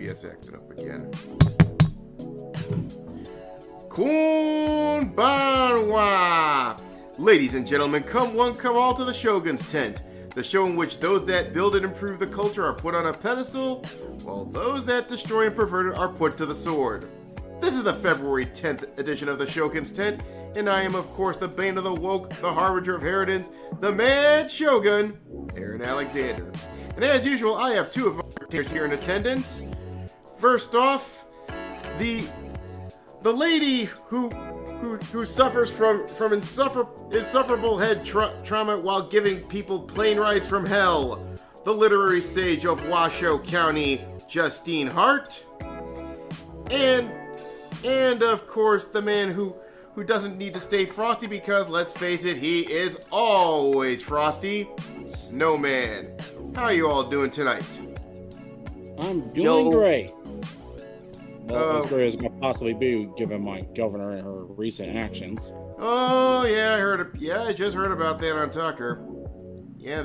OBS acting up again. Konbanwa! Ladies and gentlemen, come one, come all to the Shogun's tent. The show in which those that build and improve the culture are put on a pedestal, while those that destroy and pervert it are put to the sword. This is the February 10th edition of the Shogun's tent, and I am, of course, the bane of the woke, the harbinger of inheritance, the mad Shogun, RealAaronAlexander. And as usual, I have two of my entertainers here in attendance. First off, the lady who suffers from insufferable head trauma while giving people plane rides from hell, the literary sage of Washoe County, Justine Hart, and of course the man who doesn't need to stay frosty because, let's face it, he is always frosty, Snowman. How are you all doing tonight? I'm doing great. Well, as great as I could possibly be, given my governor and her recent actions. Oh, yeah, I heard it. Yeah, I just heard about that on Tucker. Yeah,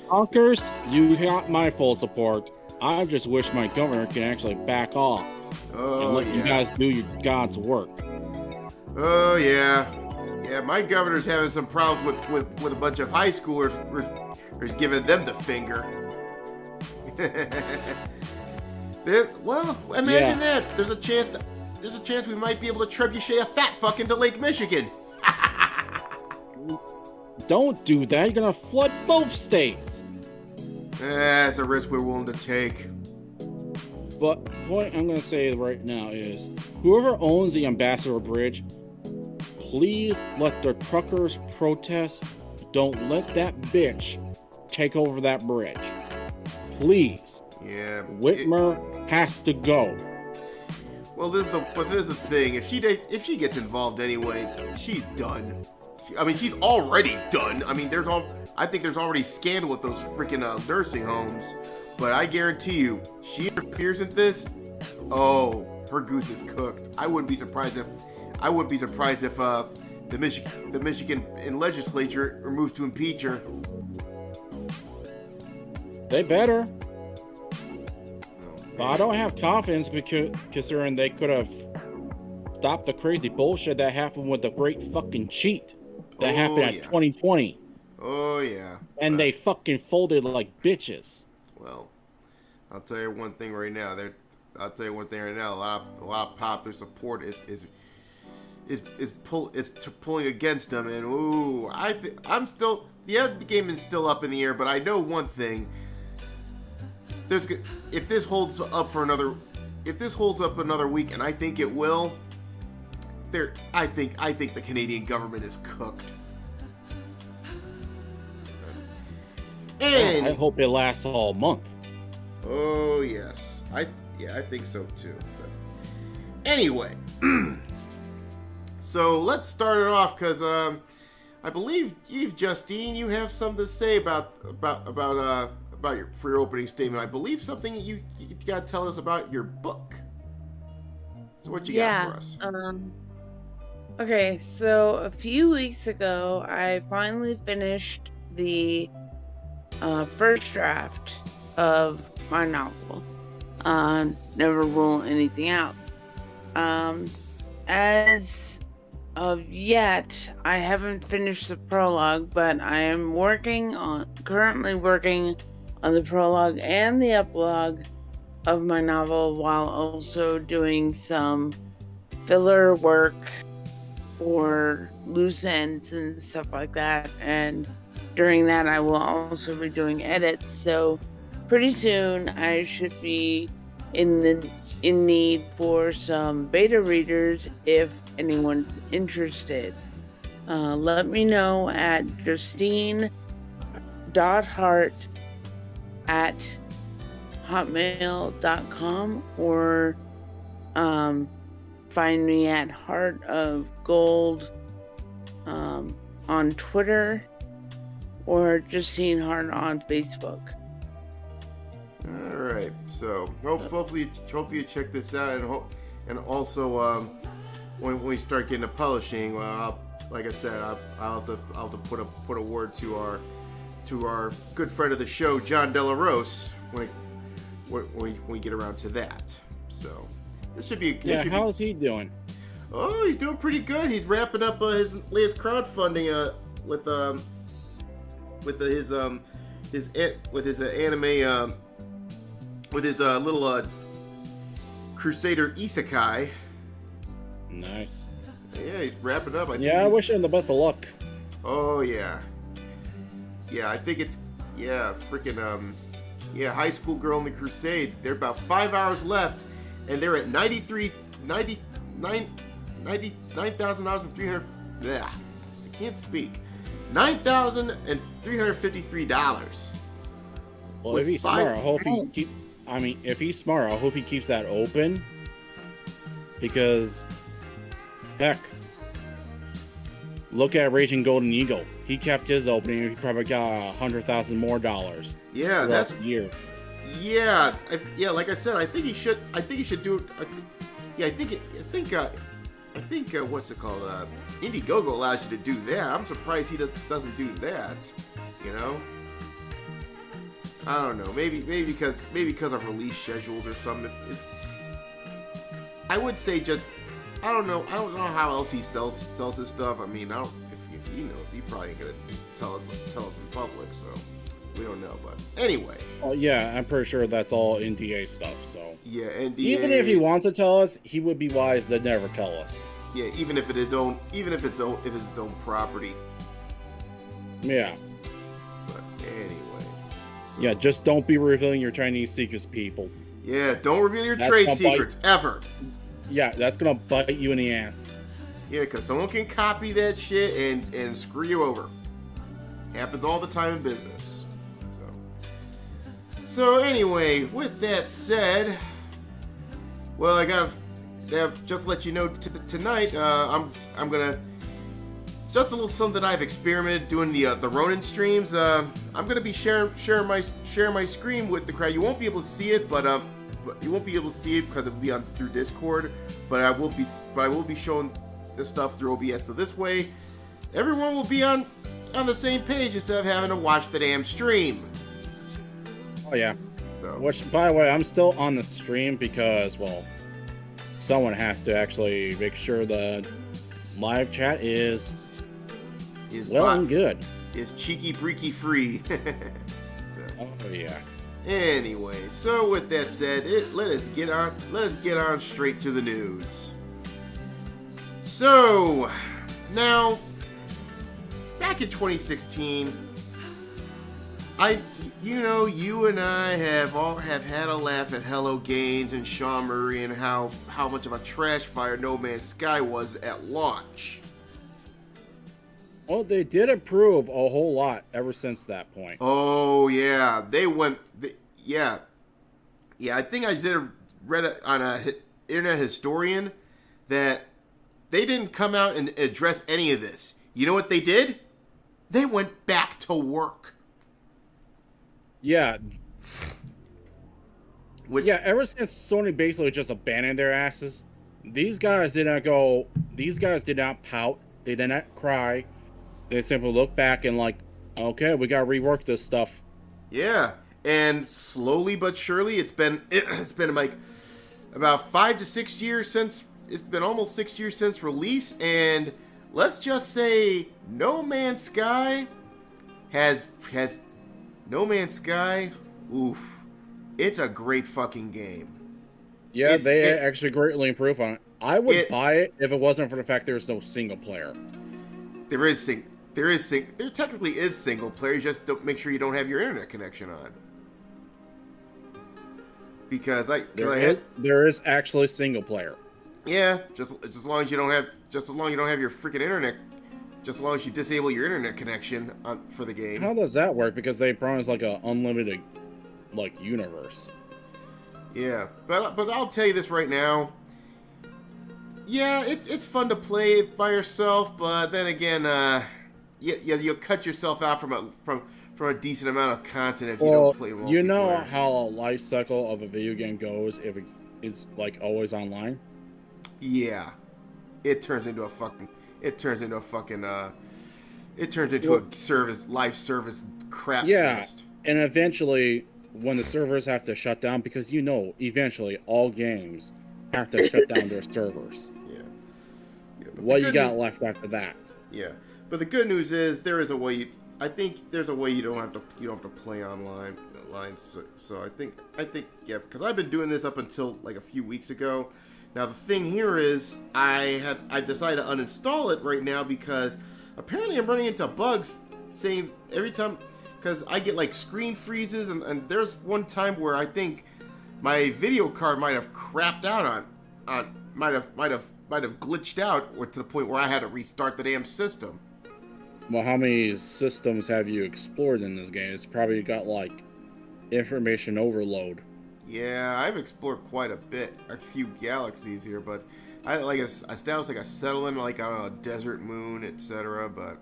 Talkers, you got my full support. I just wish my governor could actually back off and let you guys do your God's work. Oh, yeah. Yeah, my governor's having some problems with a bunch of high schoolers who's giving them the finger. Well, imagine that. There's a chance we might be able to trebuchet a fat fuck into Lake Michigan. Don't do that. You're gonna flood both states. That's a risk we're willing to take. But the point I'm gonna say right now is, whoever owns the Ambassador Bridge, please let the truckers protest. Don't let that bitch take over that bridge. Please. Yeah. Whitmer has to go. Well, this is the thing. If she gets involved anyway, she's done. I mean, she's already done. I mean, I think there's already scandal with those freaking nursing homes. But I guarantee you, she interferes in this. Oh, her goose is cooked. I wouldn't be surprised if the Michigan legislature moves to impeach her. They better. But I don't have confidence because considering they could have stopped the crazy bullshit that happened with the great fucking cheat that happened at 2020. Oh yeah. And they fucking folded like bitches. Well, I'll tell you one thing right now. A lot of popular support is pulling against them, and the game is still up in the air. But I know one thing. If this holds up another week, and I think it will, I think the Canadian government is cooked. And I hope it lasts all month. Oh yes, I think so too. But anyway, so let's start it off because I believe Justine, you have something to say about your opening statement. I believe something you got to tell us about your book. So what you got for us? Okay, so a few weeks ago, I finally finished the first draft of my novel. Never rule anything out. As of yet, I haven't finished the prologue, but I am currently working on the prologue and the epilogue of my novel, while also doing some filler work for loose ends and stuff like that. And during that, I will also be doing edits. So pretty soon, I should be in need for some beta readers if anyone's interested. Let me know at justine.hart@hotmail.com or find me at Heart of Gold on Twitter or Justine Hart on Facebook. All right, so hopefully you check this out, and also when we start getting to publishing, like I said, I'll have to put a word to our good friend of the show, John Delarose, when we get around to that. So this should be. Yeah, how's he doing? Oh, he's doing pretty good. He's wrapping up his latest crowdfunding with his anime with his little Crusader Isekai. Nice. Yeah, he's wrapping up. I wish him the best of luck. Oh yeah. Yeah, I think it's freaking High School Girl in the Crusades. They're about 5 hours left, and they're at $99,300. Yeah, I can't speak. $9,353. Well, if he's smart, I hope he keep. I mean, if he's smart, I hope he keeps that open. Because, heck, look at Raging Golden Eagle. He kept his opening. He probably got $100,000 more. Yeah, that's a year. Yeah, like I said, I think he should do. I think what's it called? Indiegogo allows you to do that. I'm surprised he doesn't do that. You know, I don't know. Maybe because of release schedules or something. I would say just I don't know how else he sells his stuff. I mean, if he knows, he probably ain't gonna tell us in public. So we don't know. But anyway. Oh yeah, I'm pretty sure that's all NDA stuff. So yeah, NDA. Even if he wants to tell us, he would be wise to never tell us. Yeah, even if it's his own property. Yeah. But anyway. So. Yeah, just don't be revealing your Chinese secrets, people. Yeah, don't reveal your trade secrets ever. Yeah, that's gonna bite you in the ass. Yeah, because someone can copy that shit and screw you over. Happens all the time in business. So anyway, with that said, well, I got just to let you know tonight. I'm gonna just a little something I've experimented doing the Ronin streams. I'm gonna be sharing my screen with the crowd. You won't be able to see it, but you won't be able to see it because it will be on through Discord. But I will be showing this stuff through OBS. So this way, everyone will be on the same page instead of having to watch the damn stream. Oh yeah. So. Which, by the way, I'm still on the stream because, well, someone has to actually make sure the live chat is well and good. Is cheeky breaky free. So. Oh yeah. Anyway, so with that said, let us get on straight to the news. So now, back in 2016, you and I have had a laugh at Hello Gaines and Sean Murray and how much of a trash fire No Man's Sky was at launch. Well, they did improve a whole lot ever since that point. Oh yeah, yeah. I think I read it on a Internet Historian that they didn't come out and address any of this. You know what they did? They went back to work. Yeah. Ever since Sony basically just abandoned their asses, these guys did not pout, they did not cry. They simply look back and like, okay, we gotta rework this stuff. Yeah, and slowly but surely, it's been like about 5 to 6 years since. It's been almost 6 years since release, and let's just say No Man's Sky has No Man's Sky. Oof, it's a great fucking game. Yeah, they actually greatly improved on it. I would buy it if it wasn't for the fact there's no single player. There technically is single player. You just don't make sure you don't have your internet connection on. Because there is actually single player. Yeah, just as long as you don't have your freaking internet, just as long as you disable your internet connection for the game. How does that work? Because they promise like a unlimited universe. Yeah, but I'll tell you this right now. Yeah, it's fun to play by yourself, but then again, you'll cut yourself out from a decent amount of content if you don't play multiplayer. You know how a life cycle of a video game goes if it is always online? Yeah. It turns into a live service crap fest. And eventually when the servers have to shut down, because eventually all games have to shut down their servers. Yeah. But what you got left after that? Yeah, but the good news is there is a way. I think there's a way you don't have to play online. So I think yeah, because I've been doing this up until like a few weeks ago. Now the thing here is I've decided to uninstall it right now because apparently I'm running into bugs saying every time, because I get like screen freezes and there's one time where I think my video card might have crapped out might have glitched out, or to the point where I had to restart the damn system. Well, how many systems have you explored in this game? It's probably got like information overload. Yeah, I've explored quite a bit, a few galaxies here, but I established like a settlement like on a desert moon, etc. But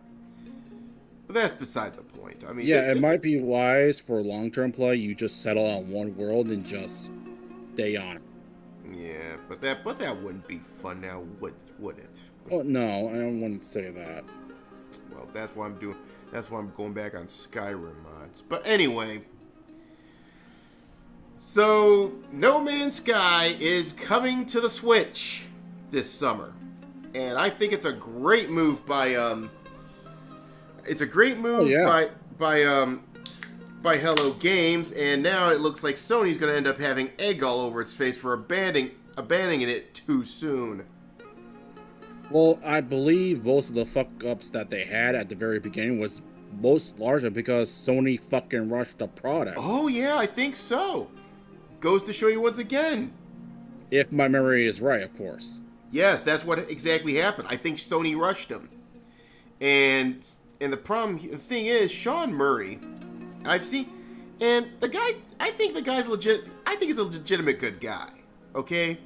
that's beside the point. I mean, yeah, it might be wise for long-term play. You just settle on one world and just stay on it. Yeah, but that wouldn't be fun now, would it? Well, no, I wouldn't say that. Well, that's why I'm going back on Skyrim mods. But anyway. So, No Man's Sky is coming to the Switch this summer, and I think it's a great move by Hello Games, and now it looks like Sony's going to end up having egg all over its face for abandoning it too soon. Well, I believe most of the fuck-ups that they had at the very beginning was most largely because Sony fucking rushed the product. Oh yeah, I think so. Goes to show you once again. If my memory is right, of course. Yes, that's what exactly happened. I think Sony rushed him. And the thing is, Sean Murray, I've seen, and the guy, I think the guy's legit. I think he's a legitimate good guy. Okay,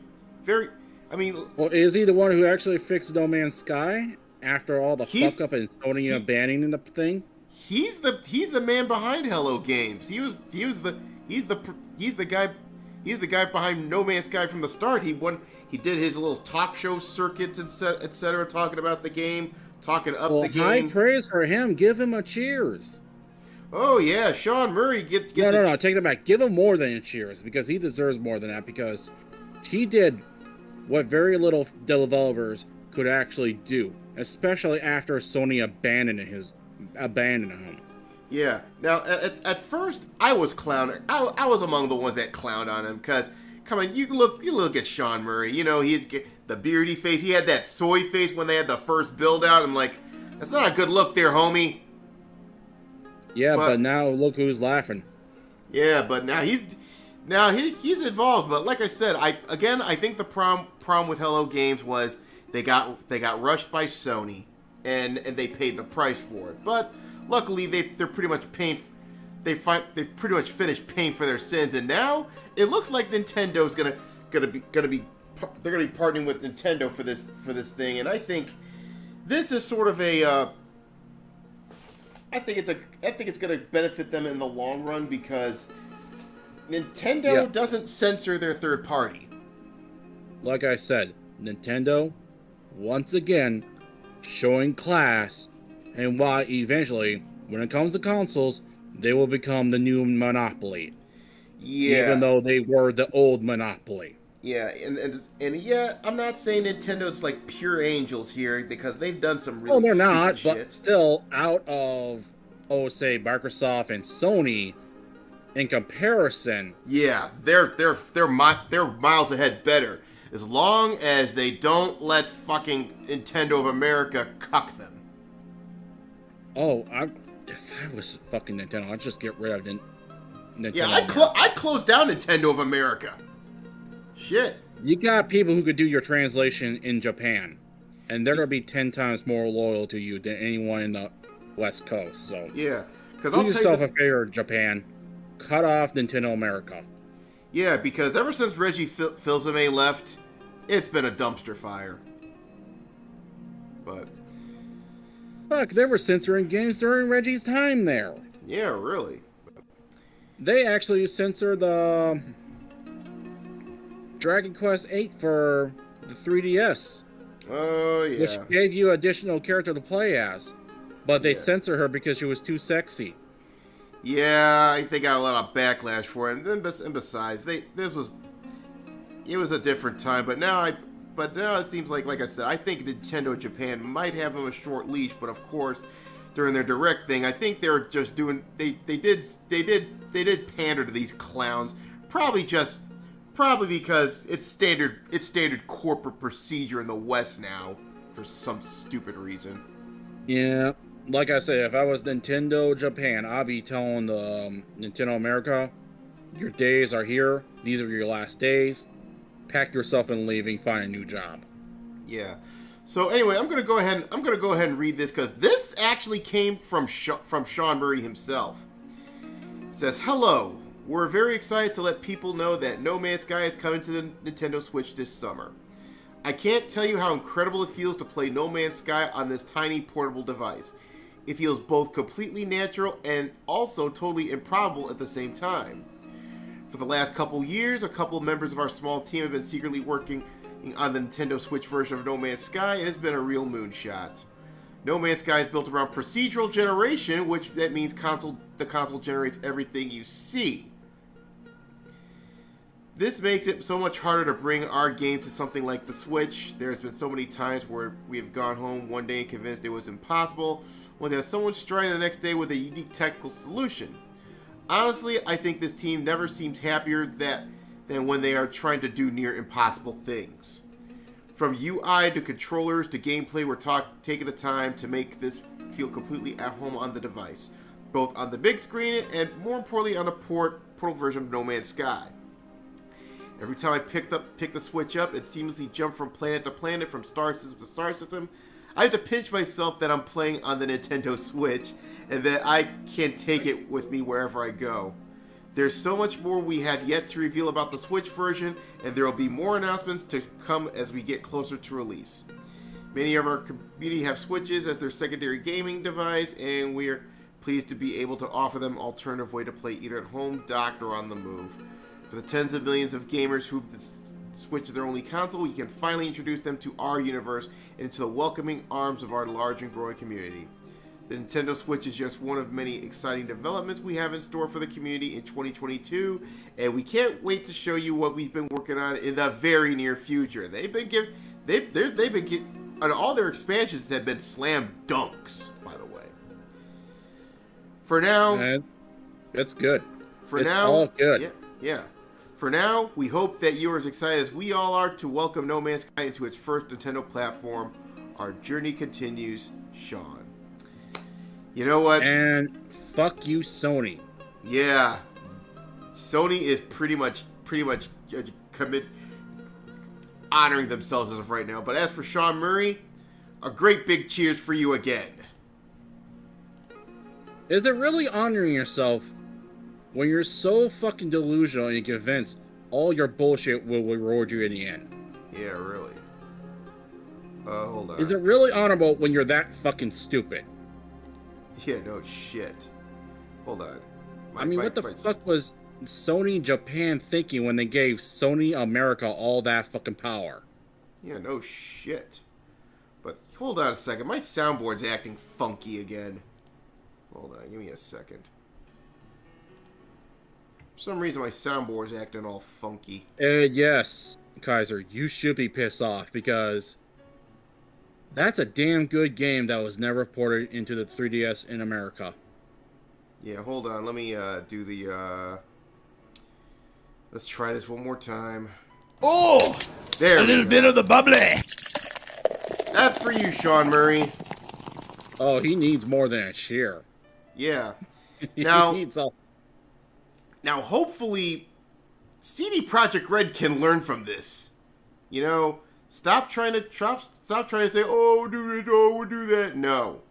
well, is he the one who actually fixed No Man's Sky after all the fuck up and Sony abandoning the thing? He's the man behind Hello Games. He's the guy behind No Man's Sky from the start. He did his little talk show circuits, etc., talking about the game, talking up the game. High praise for him. Give him a cheers. Oh yeah, Sean Murray gets no, take it back. Give him more than a cheers, because he deserves more than that, because he did what very little developers could actually do, especially after Sony abandoned him. Yeah. Now, at first, I was clowning. I was among the ones that clowned on him, because, come on, you look at Sean Murray. You know, he's the beardy face. He had that soy face when they had the first build out. I'm like, that's not a good look there, homie. Yeah, but now look who's laughing. Yeah, but now he's involved. But like I said, I think the problem with Hello Games was they got rushed by Sony, and they paid the price for it. But luckily, they're pretty much paying. They've pretty much finished paying for their sins, and now it looks like Nintendo's gonna be partnering with Nintendo for this thing, and I think this is sort of a. I think it's gonna benefit them in the long run, because Nintendo doesn't censor their third party. Like I said, Nintendo, once again, showing class, and why eventually, when it comes to consoles, they will become the new monopoly. Yeah. Even though they were the old monopoly. Yeah, and yeah, I'm not saying Nintendo's like pure angels here, because they've done some really they're not, shit. But still, out of, say, Microsoft and Sony, in comparison. Yeah, they're miles ahead better, as long as they don't let fucking Nintendo of America cuck them. Oh, if I was fucking Nintendo, I'd just get rid of Nintendo. Yeah, I'd close down Nintendo of America. Shit. You got people who could do your translation in Japan, and they're gonna be 10 times more loyal to you than anyone in the West Coast. So yeah, because do yourself a favor, Japan. Cut off Nintendo America. Yeah, because ever since Reggie Fils-Aimé left, it's been a dumpster fire. But fuck, they were censoring games during Reggie's time there. Yeah, really. They actually censored the Dragon Quest VIII for the 3DS. Oh, yeah. Which gave you additional character to play as. But they censored her because she was too sexy. Yeah, I think I got a lot of backlash for it. And besides, it was a different time. But now it seems like I said, I think Nintendo Japan might have them a short leash. But of course, during their direct thing, I think they're just doing they did pander to these clowns. Probably because it's standard corporate procedure in the West now for some stupid reason. Yeah, like I say, if I was Nintendo Japan, I'd be telling the Nintendo America, your days are here. These are your last days. Pack yourself and leaving. Find a new job. Yeah. So anyway, I'm gonna go ahead and read this because this actually came from Sean Murray himself. It says, "Hello. We're very excited to let people know that No Man's Sky is coming to the Nintendo Switch this summer. I can't tell you how incredible it feels to play No Man's Sky on this tiny portable device. It feels both completely natural and also totally improbable at the same time. For the last couple years, a couple of members of our small team have been secretly working on the Nintendo Switch version of No Man's Sky, and it's been a real moonshot. No Man's Sky is built around procedural generation, which that means the console generates everything you see. This makes it so much harder to bring our game to something like the Switch. There's been so many times where we have gone home one day and convinced it was impossible, when there's someone striving the next day with a unique technical solution. Honestly, I think this team never seems happier than when they are trying to do near impossible things. From UI to controllers to gameplay, we're taking the time to make this feel completely at home on the device, both on the big screen and, more importantly, on the portable version of No Man's Sky. Every time I pick the Switch up, it seamlessly jumped from planet to planet, from star system to star system. I have to pinch myself that I'm playing on the Nintendo Switch and that I can take it with me wherever I go. There's so much more we have yet to reveal about the Switch version, and there will be more announcements to come as we get closer to release. Many of our community have Switches as their secondary gaming device, and we're pleased to be able to offer them an alternative way to play either at home, docked, or on the move. For the tens of millions of gamers who the Switch is their only console, we can finally introduce them to our universe and into the welcoming arms of our large and growing community. The Nintendo Switch is just one of many exciting developments we have in store for the community in 2022, and we can't wait to show you what we've been working on in the very near future." And all their expansions have been slam dunks, by the way. For now, It's good. It's all good. Yeah. For now, we hope that you are as excited as we all are to welcome No Man's Sky into its first Nintendo platform. Our journey continues, Sean. You know what? And fuck you, Sony. Yeah. Sony is pretty much honoring themselves as of right now. But as for Sean Murray, a great big cheers for you again. Is it really honoring yourself when you're so fucking delusional and you're convinced all your bullshit will reward you in the end? Yeah, really. Hold on. Is it really honorable when you're that fucking stupid? Yeah, no shit. Hold on. What the fuck was Sony Japan thinking when they gave Sony America all that fucking power? Yeah, no shit. But hold on a second. My soundboard's acting funky again. Hold on, give me a second. For some reason, my soundboard's acting all funky. Yes, Kaiser, you should be pissed off because that's a damn good game that was never ported into the 3DS in America. Yeah, hold on. Let me do the... Let's try this one more time. Oh! There A little bit of the bubbly! That's for you, Sean Murray. Oh, he needs more than a share. Yeah. He Now, needs all... now, hopefully, CD Projekt Red can learn from this. You know, stop trying to say, "Oh, we'll do this, oh, we'll do that." No,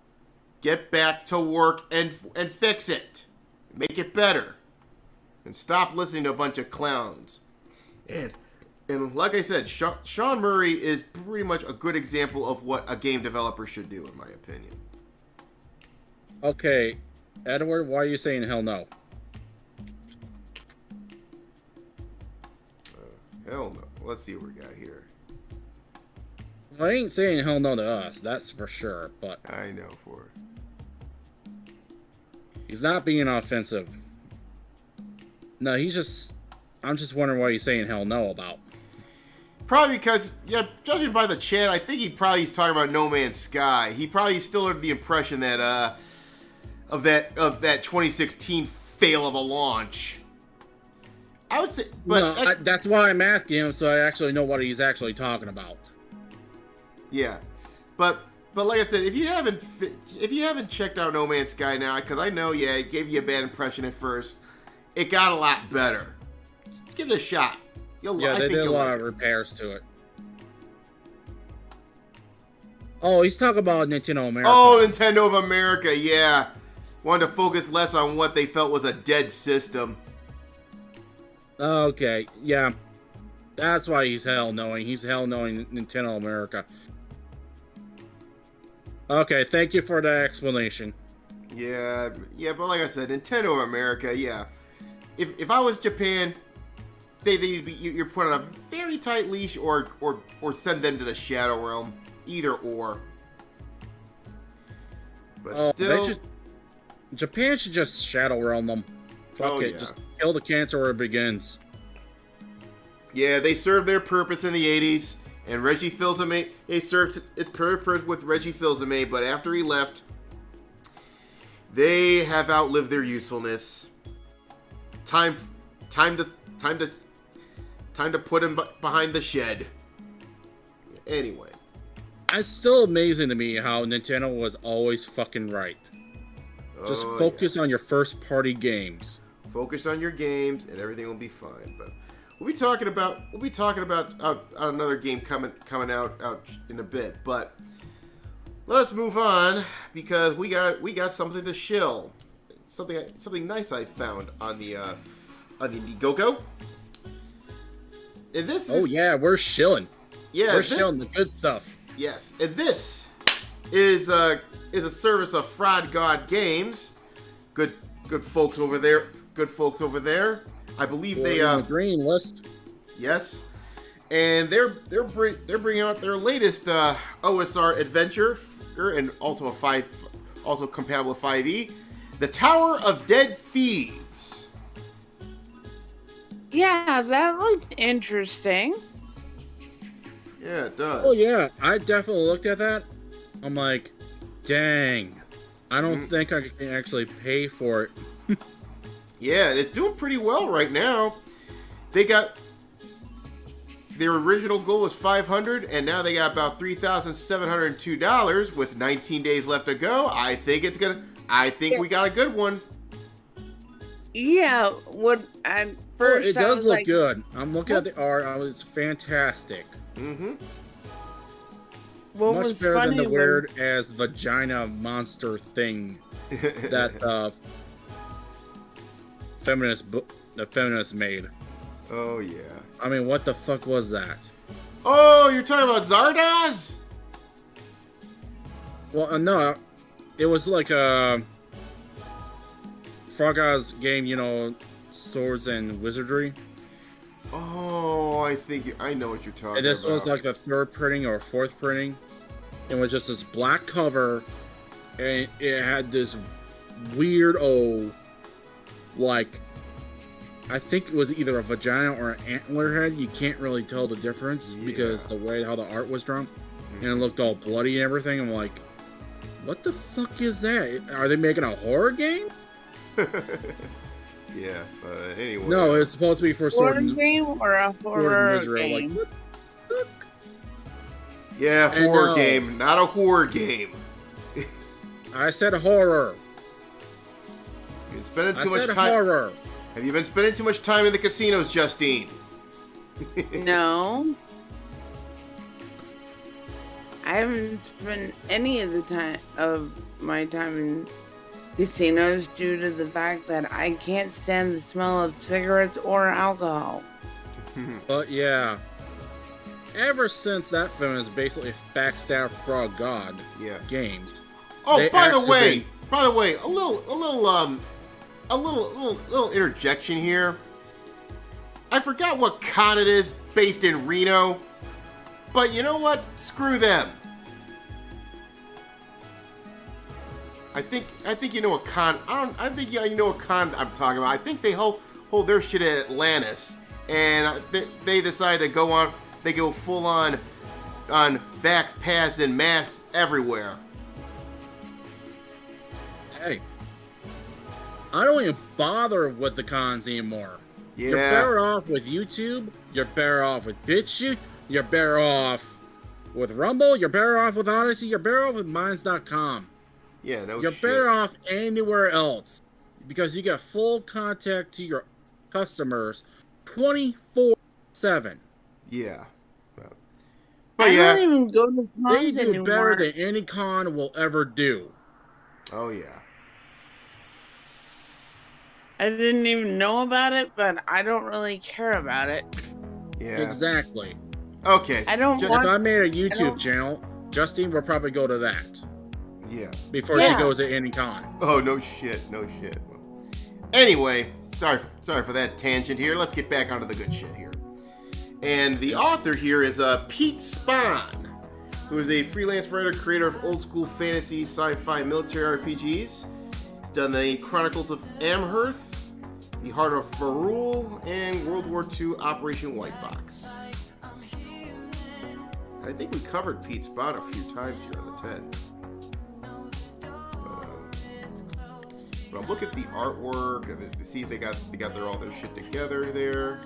get back to work and fix it, make it better, and stop listening to a bunch of clowns. And like I said, Sean Murray is pretty much a good example of what a game developer should do, in my opinion. Okay, Edward, why are you saying hell no? Hell no. Let's see what we got here. Well, I ain't saying hell no to us, that's for sure, but... I know for. He's not being offensive. No, I'm just wondering what he's saying hell no about. Probably because, yeah, judging by the chat, I think he's talking about No Man's Sky. He probably still under the impression that of that 2016 fail of a launch. I would say, but no, that's why I'm asking him, so I actually know what he's actually talking about. Yeah, but like I said, if you haven't checked out No Man's Sky now, because I know, yeah, it gave you a bad impression at first, it got a lot better. Give it a shot. Yeah, they did a lot of repairs to it. Oh, he's talking about Nintendo America. Oh, Nintendo of America, yeah. Wanted to focus less on what they felt was a dead system. Okay, yeah. That's why he's hell knowing. He's hell knowing Nintendo America. Okay, thank you for the explanation. Yeah, but like I said, Nintendo of America, yeah. If I was Japan, you're put on a very tight leash or send them to the Shadow Realm. Either or. But still... Japan should just Shadow Realm them. Fuck it, just kill the cancer where it begins. Yeah, they served their purpose in the 80s, and Reggie Fils-Aimé, they served its purpose with Reggie Fils-Aimé, but after he left, they have outlived their usefulness. Time to put him behind the shed. Anyway. It's still amazing to me how Nintendo was always fucking right. Just focus on your first party games. Focus on your games and everything will be fine. But we'll be talking about another game coming out in a bit. But let's move on because we got something to shill. Something nice I found on the Indiegogo. And this yeah, we're shilling. Yeah, we're shilling the good stuff. Yes, and this is a service of Fraud God Games. Good folks over there. I believe they on the green list. Yes, and they're bringing out their latest OSR adventure, and also also compatible with 5e, The Tower of Dead Thieves. Yeah, that looked interesting. Yeah, it does. Oh yeah, I definitely looked at that. I'm like, dang, I don't think I can actually pay for it. Yeah, it's doing pretty well right now. They got their original goal was $500, and now they got about $3,702 with 19 days left to go. I think we got a good one. Yeah, it does look good. I'm looking at the art. It's fantastic. Mm-hmm. What Much was better funny than the weird as vagina monster thing that the feminist made. Oh yeah. I mean, what the fuck was that? Oh, you're talking about Zardoz? Well, no, it was like a Frog's game, swords and wizardry. Oh, I know what you're talking about. And this was like the third printing or fourth printing. It was just this black cover, and it had this weird, I think it was either a vagina or an antler head. You can't really tell the difference because the way how the art was drawn. And it looked all bloody and everything. I'm like, what the fuck is that? Are they making a horror game? Yeah, but anyway. No, it's supposed to be for horror game or a horror game. Like, what the fuck? Yeah, horror game, not a horror game. I said horror. You've been spending too much time. Horror. Have you been spending too much time in the casinos, Justine? No. I haven't spent any of my time in casinos due to the fact that I can't stand the smell of cigarettes or alcohol. But yeah, ever since that film is basically backstab Frog God games. Oh, by the way, a little interjection here. I forgot what con it is based in Reno, but you know what? Screw them. I think you know what con. I think you know what con I'm talking about. I think they hold their shit at Atlantis, and they decide to go on. They go full on vax pass and masks everywhere. Hey, I don't even bother with the cons anymore. Yeah. You're better off with YouTube. You're better off with BitChute. You're better off with Rumble. You're better off with Odyssey. You're better off with Minds.com. Yeah, no You're shit. better off anywhere else because you get full contact to your customers 24/7. Yeah. I yeah. don't even go to They cons do anymore. better than any con will ever do. Oh yeah. I didn't even know about it, but I don't really care about it. Yeah. Exactly. Okay. I don't If want. I made a YouTube channel, Justine would probably go to that Yeah. before she Yeah. goes to any con. Oh, no shit. Well, anyway, sorry for that tangent here. Let's get back onto the good shit here. And the author here is Pete Spahn, who is a freelance writer, creator of old school fantasy, sci-fi, military RPGs. He's done the Chronicles of Amherst, The Heart of Varul, and World War II Operation White Box. I think we covered Pete Spahn a few times here on the 10. But I'm looking at the artwork and to see if they got all their shit together there.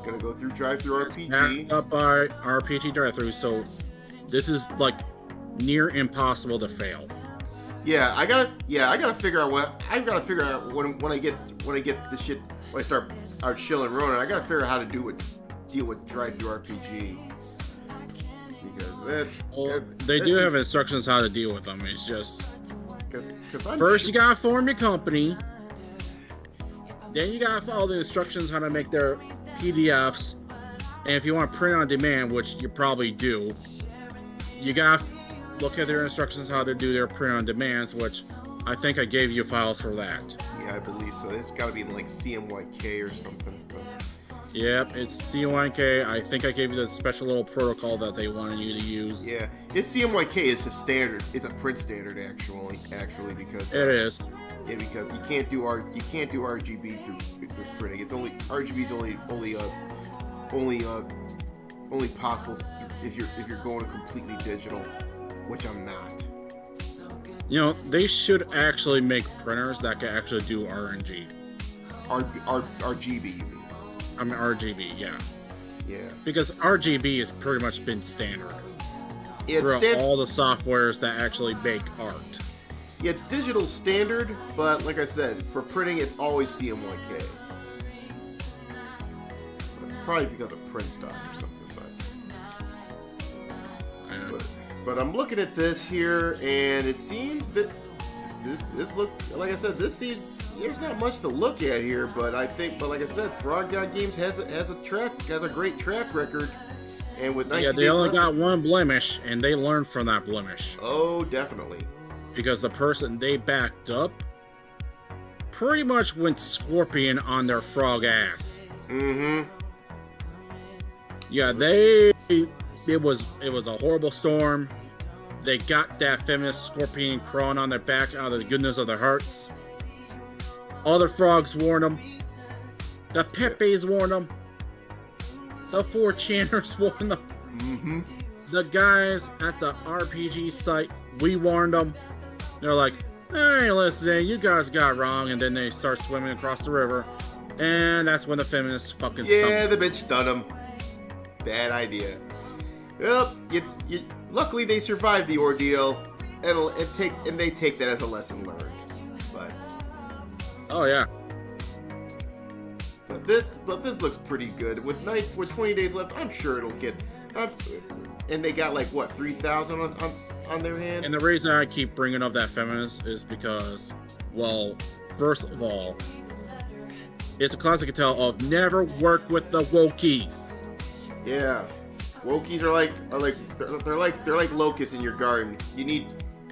Gonna go through drive-through RPG. Backed up by RPG drive-through, so this is like near impossible to fail. Yeah, I gotta figure out when I get the shit when I start chilling Ronin. I gotta figure out how to deal with drive-through RPG because They do have instructions how to deal with them. It's just because first you gotta form your company, then you gotta follow the instructions how to make their PDFs, and if you want to print on demand, which you probably do, you gotta look at their instructions how to do their print on demands, which I think I gave you files for that. Yeah, I believe so. It's got to be in like CMYK or something. Yep, it's CYK. I think I gave you the special little protocol that they wanted you to use. Yeah, it's CMYK. It's a standard. It's a print standard actually because It is. Yeah, because you can't do RGB through printing. It's only RGB is only possible if you're going to completely digital, which I'm not. You know, they should actually make printers that can actually do RNG. RGB, you mean? I mean RGB, yeah. Yeah. Because RGB has pretty much been standard throughout It's all the softwares that actually make art. Yeah, it's digital standard, but like I said, for printing, it's always CMYK. Probably because of print stock or something, but I'm looking at this here, and it seems that this like I said, this seems there's not much to look at here, but like I said, Frog God Games has a great track record, and with 19 they days only left, got one blemish, and they learned from that blemish. Oh, definitely. Because the person they backed up pretty much went scorpion on their frog ass. Mm-hmm. Yeah, it was a horrible storm. They got that feminist scorpion crawling on their back out of the goodness of their hearts. Other frogs warned them. The Pepes warned them. The 4chaners warned them. Mm-hmm. The guys at the RPG site, we warned them. They're like, hey, listen, you guys got wrong, and then they start swimming across the river, and that's when the feminists fucking Yeah, the bitch stunned him. Bad idea. Well, luckily they survived the ordeal, and they take that as a lesson learned. But oh yeah, this looks pretty good. With 20 days left, I'm sure it'll get. And they got like what 3,000 on their hand. and the reason I keep bringing up that feminist is because, well, first of all, it's a classic tale of never work with the wokies. Yeah, wokies they're like locusts in your garden. You need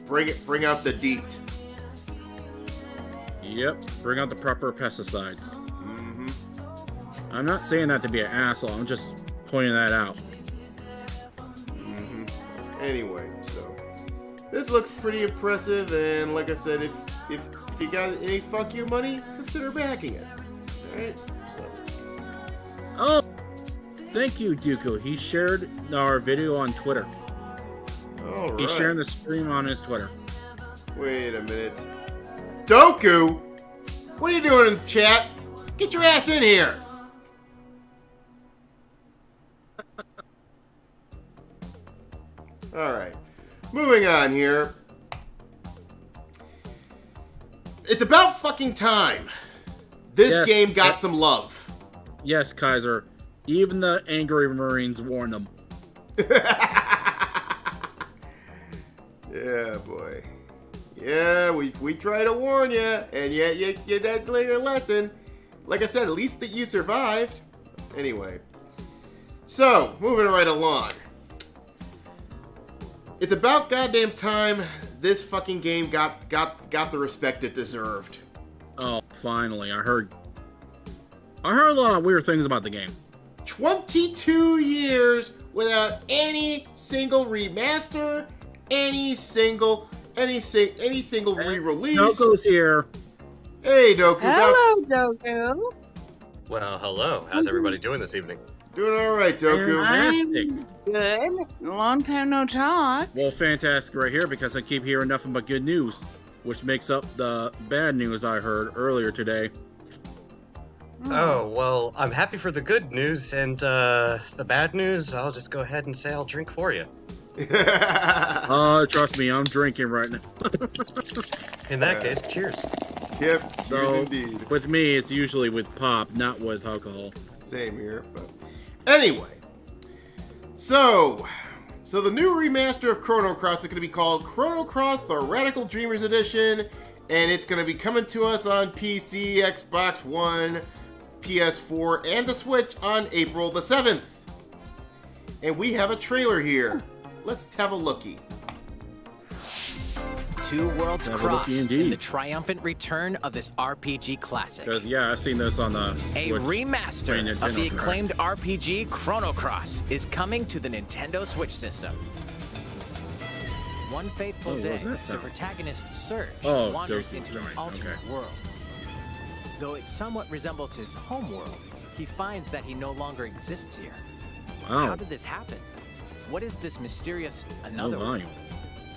bring out the DEET. Yep, bring out the proper pesticides. Mm-hmm. I'm not saying that to be an asshole. I'm just pointing that out. Mm-hmm. Anyway, so This looks pretty impressive, and like I said, if you got any fuck you money, consider backing it. Alright? So. Oh, thank you, Dooku. He shared our video on Twitter. Alright. He's sharing the stream on his Twitter. Wait a minute. Doku? What are you doing in the chat? Get your ass in here! Alright. Moving on here. It's about fucking time. This game got some love. Yes, Kaiser. Even the angry Marines warned them. Yeah, boy. Yeah, we try to warn you, and yet you didn't learn your lesson. Like I said, at least that you survived. Anyway. So, moving right along. It's about goddamn time this fucking game got the respect it deserved. Oh, finally. I heard a lot of weird things about the game. 22 years without any single remaster, any single re-release. Doku's here. Hey, Doku. Hello, Doku. Well, hello. How's everybody doing this evening? Doing all right, Doku. Fantastic. I'm good. Long time no talk. Well, fantastic right here because I keep hearing nothing but good news, which makes up the bad news I heard earlier today. Oh, well, I'm happy for the good news, and the bad news, I'll just go ahead and say I'll drink for you. Trust me, I'm drinking right now. In that case, cheers. Yep, So, cheers indeed. with me, it's usually with pop, not with alcohol. Same here, but anyway. So the new remaster of Chrono Cross is going to be called Chrono Cross: The Radical Dreamers Edition, and it's going to be coming to us on PC, Xbox One, PS4, and the Switch on April the 7th. And we have a trailer here. Let's have a lookie. Two worlds Have a cross looky in indeed. the triumphant return of this RPG classic. Because, yeah, I've seen this on the A Switch. remaster Nintendo of the Direct. acclaimed RPG Chrono Cross is coming to the Nintendo Switch system. One fateful Oh, what day, was that the sound? protagonist Surge Oh, wanders Doku's into an joint, alternate okay. world. Though it somewhat resembles his home world, he finds that he no longer exists here. How Wow. did this happen? What is this mysterious No another world? volume.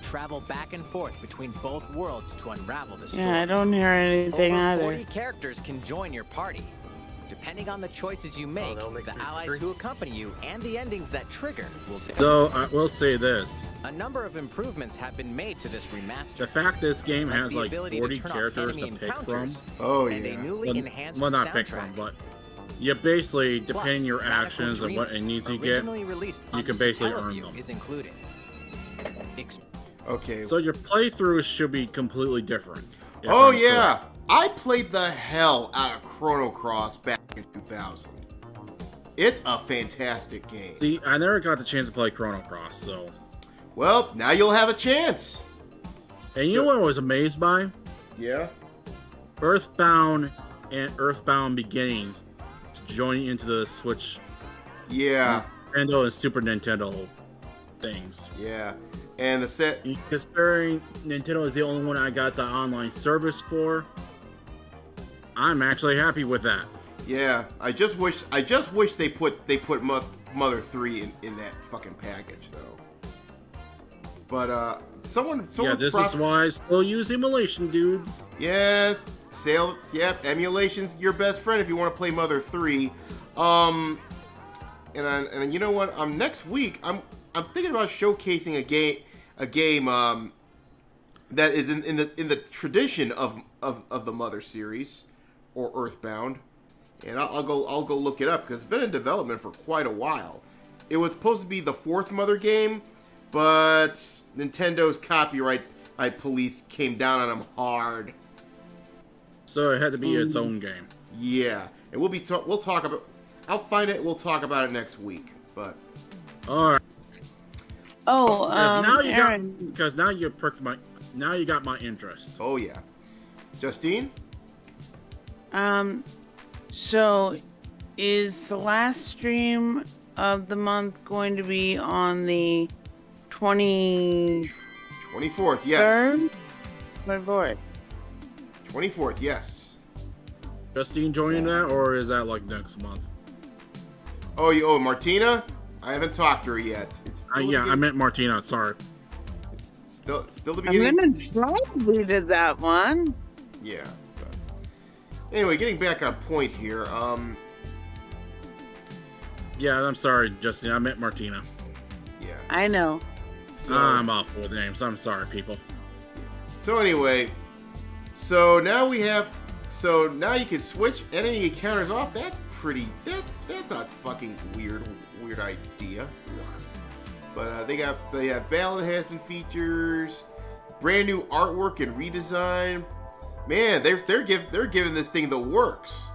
Travel back and forth between both worlds to unravel the story. Yeah, I don't hear anything Over either. 40 characters can join your party. Depending on the choices you make, they'll make the you allies drink. who accompany you and the endings that trigger will differ. So, I will say this. A number of improvements have been made to this remaster. The fact this game like has the like ability 40 turn off characters enemy to pick from. encounters Oh, and a yeah. newly enhanced Well, not soundtrack. pick from, but you basically, Plus, depending your Radical actions and what Dreamers, needs you get, originally released you on can the basically Satellaview, earn them. is included. Okay. so your playthroughs should be completely different. if Oh I'm yeah, I played the hell out of Chrono Cross back in 2000. It's a fantastic game. correct. See, I never got the chance to play Chrono Cross, so. Well, now you'll have a chance. And you know what I was amazed by? Yeah. Earthbound and Earthbound Beginnings joining into the Switch, Yeah. Nintendo, and Super Nintendo things. Yeah. And the set. Considering Nintendo is the only one I got the online service for, I'm actually happy with that. Yeah. I just wish they put Mother 3 in that fucking package though. But someone Yeah, this is why I still use emulation, dudes. Yeah, emulation's your best friend if you want to play Mother 3. And you know what? Next week I'm thinking about showcasing a game that is in the tradition of the Mother series or Earthbound. And I'll go look it up because it's been in development for quite a while. It was supposed to be the fourth Mother game, but Nintendo's copyright police came down on them hard. So it had to be its own game. Yeah, and we'll talk about. I'll find it. We'll talk about it next week. But All right. Oh, Aaron. Aaron. Because now you perked my. Now you got my interest. oh yeah, Justine. So is the last stream of the month going to be on the 20? 24th, yes. 24th. 24th, yes. Justine joining that, or is that like next month? Oh, Martina? I haven't talked to her yet. It's still Yeah, I meant Martina. Sorry. It's still the I'm beginning. gonna try to do that one. Yeah. But anyway, getting back on point here. Yeah, I'm sorry, Justine. I meant Martina. Yeah. I know. So, I'm awful with names. I'm sorry, people. So anyway, so now you can switch enemy encounters off. That's a fucking weird idea. Ugh. But they have battle enhancement features, brand new artwork and redesign. Man, they're giving this thing the works.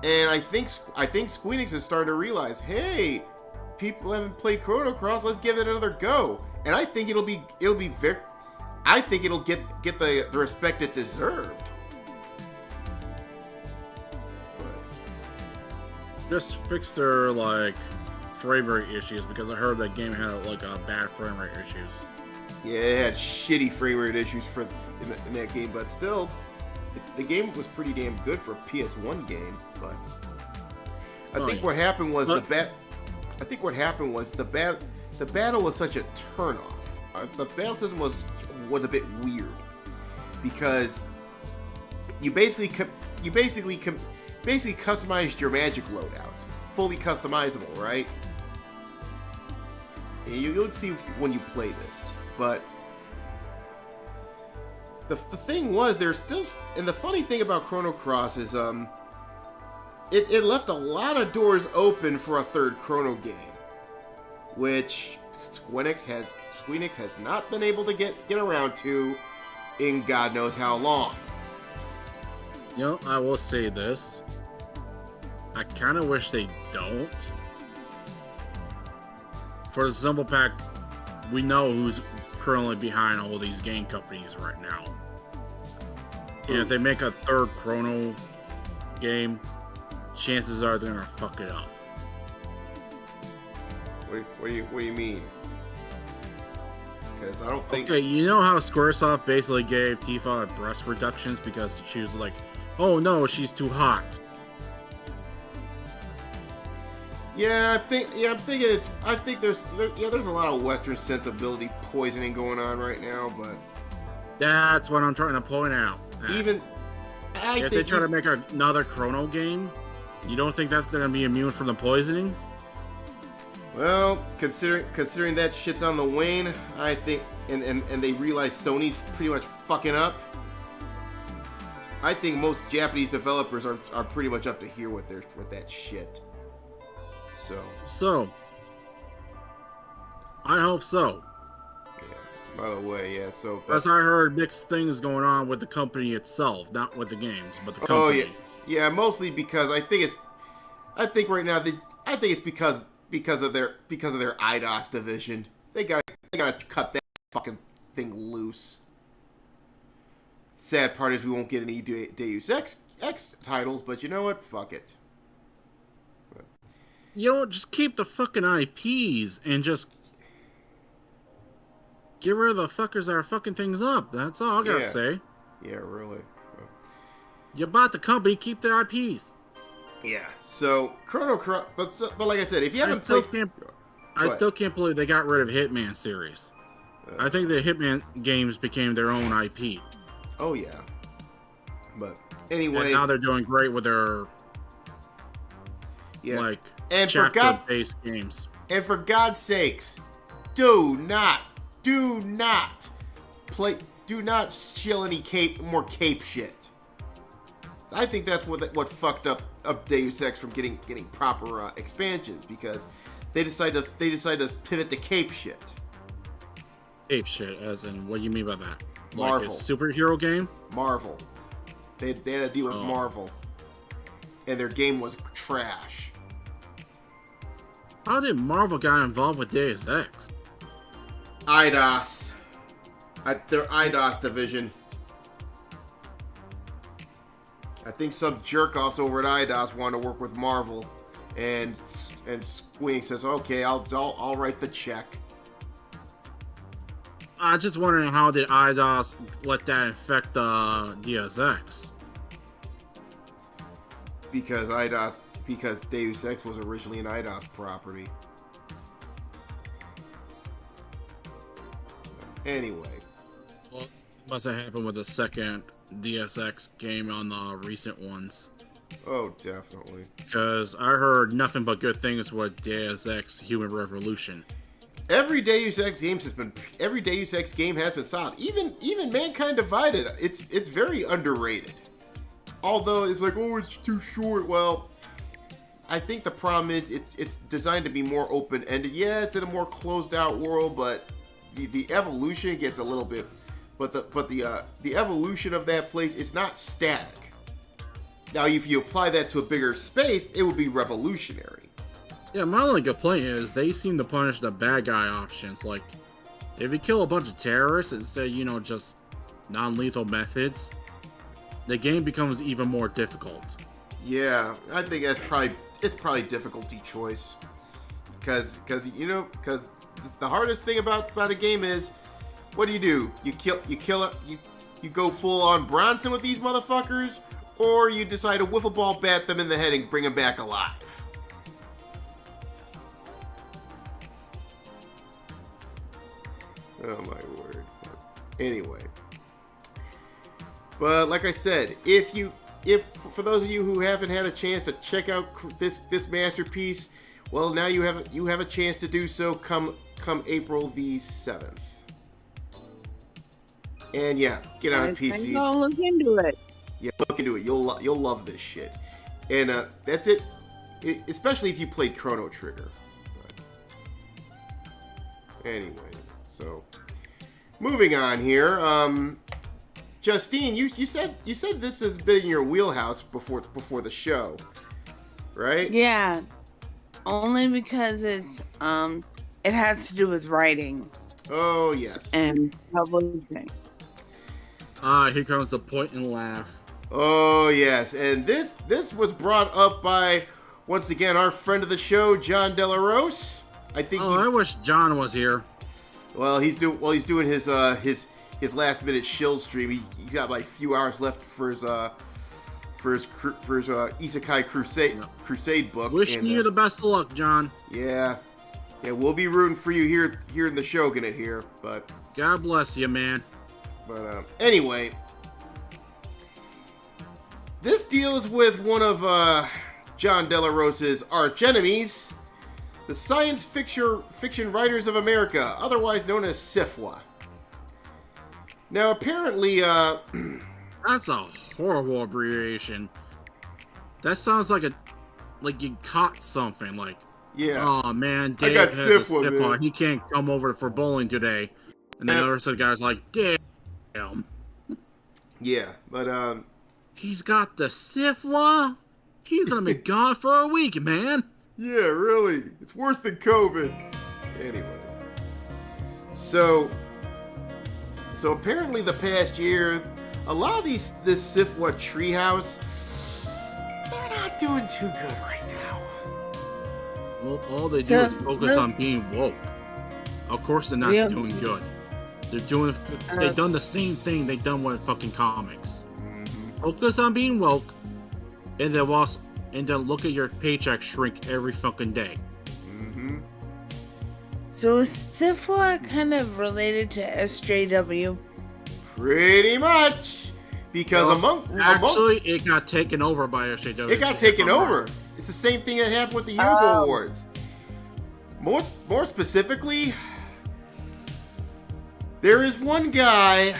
And I think Squeenix is starting to realize, hey, people haven't played Chrono Cross. Let's give it another go. And I think it'll get the respect it deserved. Just fix their frame rate issues, because I heard that game had bad frame rate issues. Yeah, it had shitty frame rate issues in that game, but still, the game was pretty damn good for a PS1 game. But I think what happened was the battle was such a turnoff. The battle system was a bit weird because you basically customized your magic loadout, fully customizable, right? And you'll see when you play this, but the thing was, there's still, and the funny thing about Chrono Cross is it left a lot of doors open for a third Chrono game, which Squeenix has not been able to get around to in God knows how long. You know, I will say this. I kind of wish they don't. For the simple fact, we know who's currently behind all these game companies right now. And if they make a third Chrono game, chances are they're gonna fuck it up. What do you mean? Because I don't think. Okay, you know how Squaresoft basically gave Tifa breast reductions because she was like, "Oh no, she's too hot." Yeah, I think there's a lot of Western sensibility poisoning going on right now, but That's what I'm trying to point out. If they try to make another Chrono game, you don't think that's gonna be immune from the poisoning? Well, considering that shit's on the wane, I think, and they realize Sony's pretty much fucking up. I think most Japanese developers are pretty much up to here with that shit. So, I hope so. Yeah. By the way, yeah. So, As I heard mixed things going on with the company itself, not with the games, but the company. Oh yeah, mostly because I think right now it's because of their IDOS division. They gotta cut that fucking thing loose. Sad part is we won't get any Deus Ex titles, but you know what? Fuck it. Just keep the fucking IPs and just get rid of the fuckers that are fucking things up. That's all I gotta say. Yeah, really. You bought the company, keep the IPs. Yeah. So Chrono Cross, but like I said, if you haven't played, I still can't believe they got rid of Hitman series. I think the Hitman games became their own IP. Oh yeah. But anyway, and now they're doing great with their chapter-based games. And for God's sakes, do not shill any more cape shit. I think that's what fucked up Deus Ex from getting proper expansions, because they decided to pivot to cape shit. Cape shit, as in, what do you mean by that? Marvel. Like a superhero game? Marvel. They had to deal with Marvel, and their game was trash. How did Marvel get involved with Deus Ex? IDOS. Their IDOS division. I think some jerk-offs over at IDOS want to work with Marvel, and Squeenix says, "Okay, I'll write the check." I'm just wondering how did IDOS let that infect the DSX? Because Deus Ex was originally an IDOS property. Anyway. Well, it must have happened with the second DSX game on the recent ones. Oh, definitely. Because I heard nothing but good things with Deus Ex Human Revolution. Every Deus Ex game has been solid. Even Mankind Divided, it's very underrated. Although it's like, oh, it's too short. Well, I think the problem is it's designed to be more open-ended. Yeah, it's in a more closed-out world, but the evolution gets a little bit. But the evolution of that place is not static. Now, if you apply that to a bigger space, it would be revolutionary. Yeah, my only complaint is they seem to punish the bad guy options. Like, if you kill a bunch of terrorists instead, just non-lethal methods, the game becomes even more difficult. Yeah, I think it's probably difficulty choice, because the hardest thing about a game is, what do? You go full on Bronson with these motherfuckers, or you decide to wiffle ball bat them in the head and bring them back alive. Oh my word. Anyway. But like I said, if for those of you who haven't had a chance to check out this masterpiece, well, now you have a chance to do so come April the 7th. And yeah, get on a PC. Go look into it. Yeah, look into it. You'll love this shit. And that's it. Especially if you played Chrono Trigger. But anyway, so moving on here. Justine, you said this has been in your wheelhouse before the show, right? Yeah, only because it has to do with writing. Oh yes. And publishing. Here comes the point and laugh. Oh yes, and this was brought up by, once again, our friend of the show, John Delarose. I wish John was here. Well, he's doing his last minute shield stream. He's got like a few hours left for his Isekai Crusade book. Wishing you the best of luck, John. Yeah, we'll be rooting for you here in the Shogunate here, but God bless you, man. But anyway, this deals with one of John Delarose's arch enemies, the Science Fiction Writers of America, otherwise known as SFWA. Now, apparently, that's a horrible abbreviation. That sounds like you caught something. Like, yeah. Oh man, Dave I got has SFWA, a man. on. He can't come over for bowling today. And the other side guy's like, damn. Yeah, but he's got the SFWA. He's gonna be gone for a week, man. Yeah, really. It's worse than COVID. Anyway. So apparently the past year, a lot of this SFWA treehouse, they're not doing too good right now. Well, all they do is focus on being woke. Of course they're not doing good. They've done the same thing they've done with fucking comics. Mm-hmm. Focus on being woke, and then look at your paycheck shrink every fucking day. Mm-hmm. So is SFWA kind of related to SJW? Pretty much. Because it got taken over by SJW. It got taken over. It's the same thing that happened with the Hugo Awards. More specifically, there is one guy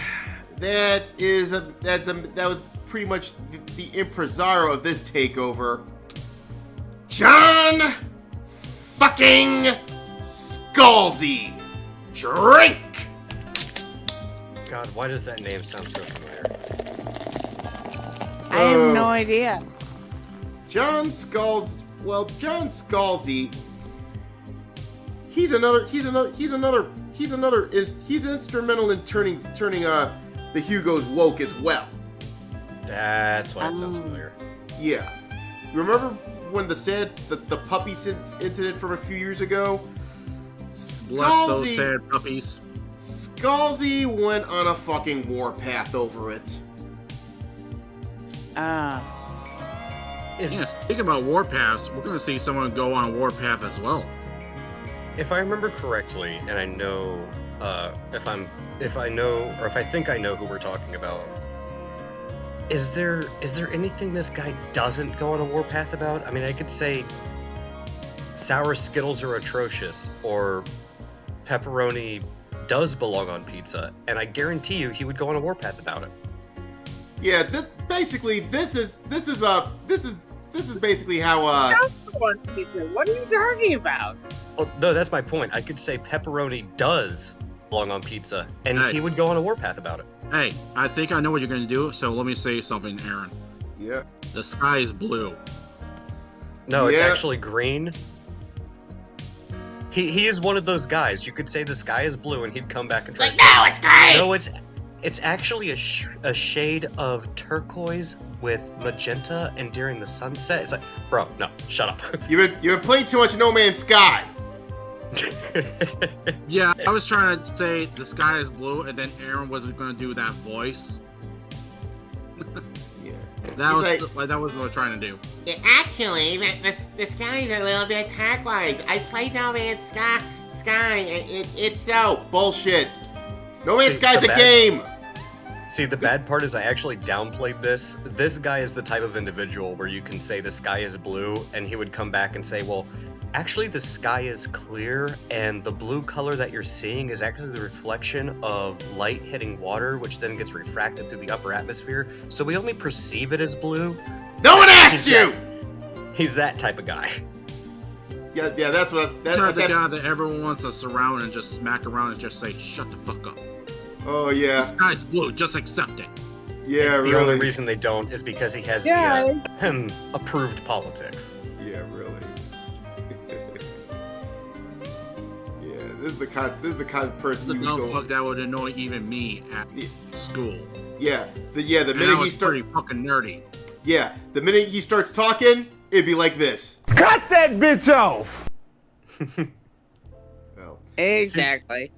that was pretty much the impresario of this takeover. John fucking Scalzi. Drink! God, why does that name sound so familiar? I have no idea. John Scalzi. He's instrumental in turning the Hugos woke as well. That's why it sounds familiar. Yeah. Remember when the puppy incident from a few years ago? Bless those sad puppies. Scalzi went on a fucking warpath over it. Yeah, speaking about warpaths, we're going to see someone go on a warpath as well. If I remember correctly, and I know, if I think I know who we're talking about, is there anything this guy doesn't go on a warpath about? I mean, I could say sour Skittles are atrocious, or pepperoni does belong on pizza, and I guarantee you he would go on a warpath about it. Yeah, basically, this is basically how. What are you talking about? Well, no, that's my point. I could say pepperoni does belong on pizza, and Hey. he would go on a warpath about it. Hey, I think I know what you're going to do, so let me say something, Aaron. Yeah. The sky is blue. No, it's Yeah. actually green. He is one of those guys. You could say the sky is blue, and he'd come back and try. Like, no, it's great! No, it's actually a shade of turquoise with magenta, and during the sunset, it's like, bro, no, shut up. You've been playing too much No Man's Sky. Yeah, I was trying to say the sky is blue, and then Aaron wasn't going to do that voice. Yeah. That He's was that was what I was trying to do. Yeah, actually, the skies are a little bit turquoise. I played No Man's Sky, and it's so... Bullshit. No Man's See, Sky's the a game. See, the bad part is I actually downplayed this. This guy is the type of individual where you can say the sky is blue, and he would come back and say, well, actually the sky is clear, and the blue color that you're seeing is actually the reflection of light hitting water, which then gets refracted through the upper atmosphere, so we only perceive it as blue. No one asked you. He's that type of guy. Yeah, that's what. He's not the guy that everyone wants to surround and just smack around and just say, shut the fuck up. Oh The yeah, sky's blue, just accept it. yeah, The really. only reason they don't is because he has the approved politics. Yeah, really. Yeah, this is the kind of person The you dumb would go. fuck that would annoy even me at Yeah. school. Yeah, the And minute I he was starts. pretty fucking nerdy. Yeah, the minute he starts talking, it'd be like this. Cut that bitch off! Well, Exactly.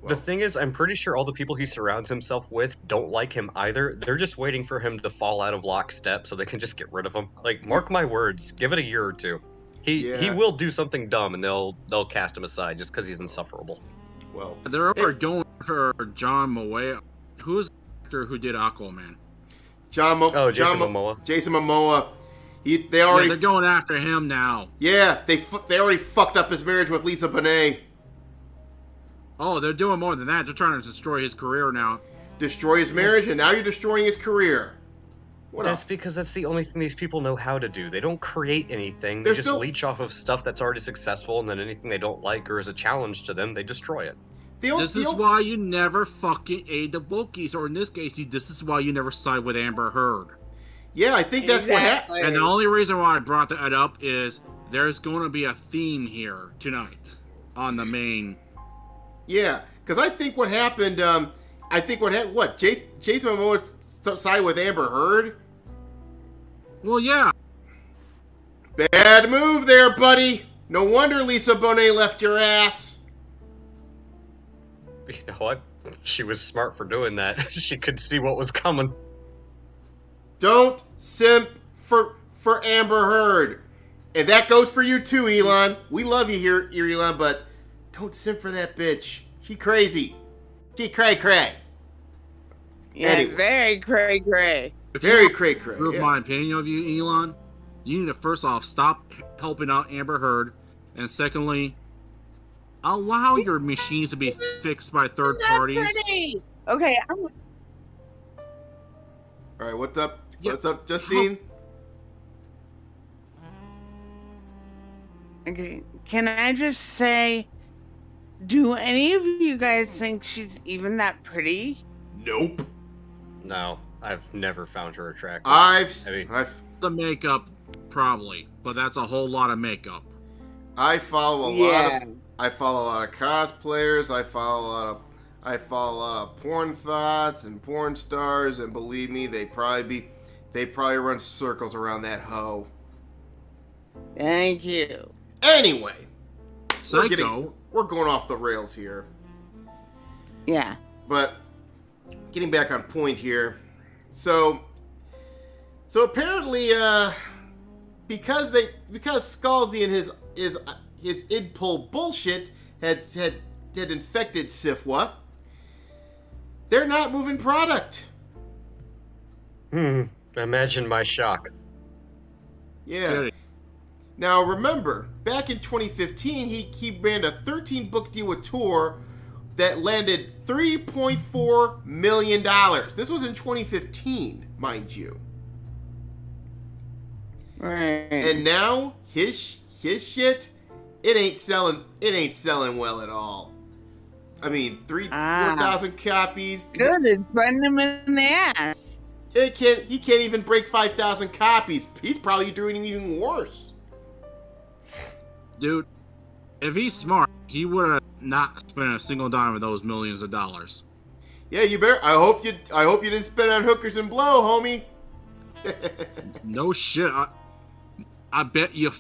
The thing is, I'm pretty sure all the people he surrounds himself with don't like him either. They're just waiting for him to fall out of lockstep so they can just get rid of him. Like, mark my words, give it a year or two. He Yeah. will do something dumb, and they'll cast him aside just because he's insufferable. well, They're going for John Moe. Who's the actor who did Aquaman? Jason Momoa. Jason Momoa. They Yeah, already. they're going after him now. Yeah, they already fucked up his marriage with Lisa Bonet. Oh, they're doing more than that. They're trying to destroy his career now. Destroy his marriage, and now you're destroying his career. What That's a because that's the only thing these people know how to do. They don't create anything. They They're just still- leech off of stuff that's already successful, and then anything they don't like or is a challenge to them, they destroy it. This is why you never fucking aid the Wokies, or in this case, this is why you never side with Amber Heard. Yeah, I think that's what happened. And the only reason why I brought that up is there's going to be a theme here tonight on the main. Yeah, because I think what happened. What Jason Momoa sided with Amber Heard. Well, yeah. Bad move there, buddy. No wonder Lisa Bonet left your ass. You know what? She was smart for doing that. She could see what was coming. Don't simp for Amber Heard. And that goes for you too, Elon. We love you here, Elon, but don't simp for that bitch. She crazy. She cray-cray. Yeah, Anyway. very cray-cray. If you Very want cray-cray. to prove Yeah. my opinion of you, Elon, you need to first off stop helping out Amber Heard, and secondly, allow your machines to be fixed by third parties. Pretty. Okay, All right, what's up? Yeah. What's up, Justine? okay. Can I just say, do any of you guys think she's even that pretty? Nope. No, I've never found her attractive. I've The makeup, probably, but that's a whole lot of makeup. I follow a Yeah. I follow a lot of cosplayers. I follow a lot of porn thoughts and porn stars, and believe me, they probably run circles around that hoe. Thank you. Anyway, Psycho. we're going off the rails here. Yeah. But getting back on point here, so apparently, because Scalzi and his idpol bullshit had infected Sifwa, they're not moving product. Imagine my shock. Yeah. Now remember, back in 2015, he ran a 13-book deal with Tor that landed $3.4 million. This was in 2015, mind you. Right. And now his shit, it ain't selling well at all. I mean, 4,000 copies. Good, it's biting him in the ass. He can't even break 5,000 copies. He's probably doing even worse. Dude, if he's smart, he would have not spent a single dime of those millions of dollars. Yeah, you better. I hope you didn't spend on hookers and blow, homie. No shit. I bet you,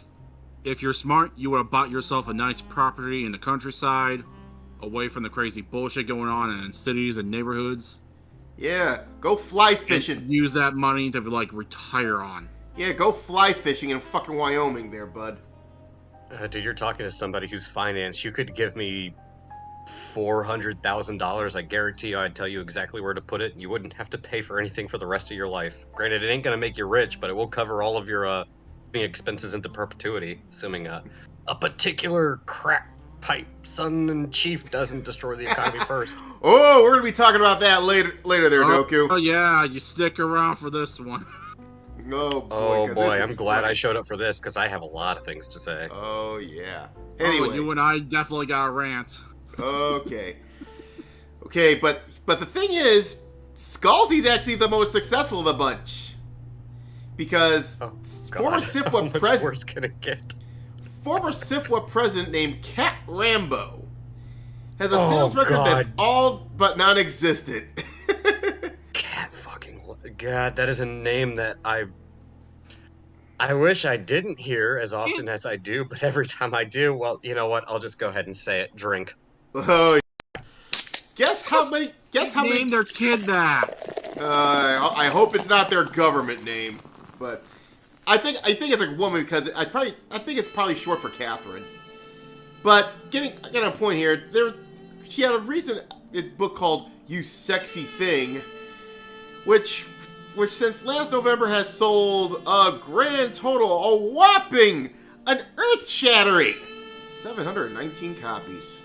if you're smart, you would have bought yourself a nice property in the countryside, away from the crazy bullshit going on in cities and neighborhoods. Yeah, go fly fishing. And use that money to retire on. Yeah, go fly fishing in fucking Wyoming, there, bud. Dude, you're talking to somebody who's financed. You could give me $400,000. I guarantee you I'd tell you exactly where to put it, and you wouldn't have to pay for anything for the rest of your life. Granted, it ain't gonna make you rich, but it will cover all of your expenses into perpetuity, assuming a particular crack pipe son and chief doesn't destroy the economy first. Oh, we're gonna be talking about that later there, Doku. Oh yeah, you stick around for this one. Oh boy, I'm glad I showed up for this, because I have a lot of things to say. Oh yeah. Anyway, you and I definitely got a rant. Okay, but the thing is, Scalzi's actually the most successful of the bunch, because former Sifwa president named Cat Rambo has a sales record that's all but non-existent. God, that is a name that I wish I didn't hear as often as I do, but every time I do, well, you know what? I'll just go ahead and say it. Drink. Oh, guess how many named their kid that? I hope it's not their government name, but I think it's a woman, because I think it's probably short for Catherine. But getting a point here, she had a recent book called "You Sexy Thing," which since last November has sold a grand total, a whopping, an earth-shattering 719 copies.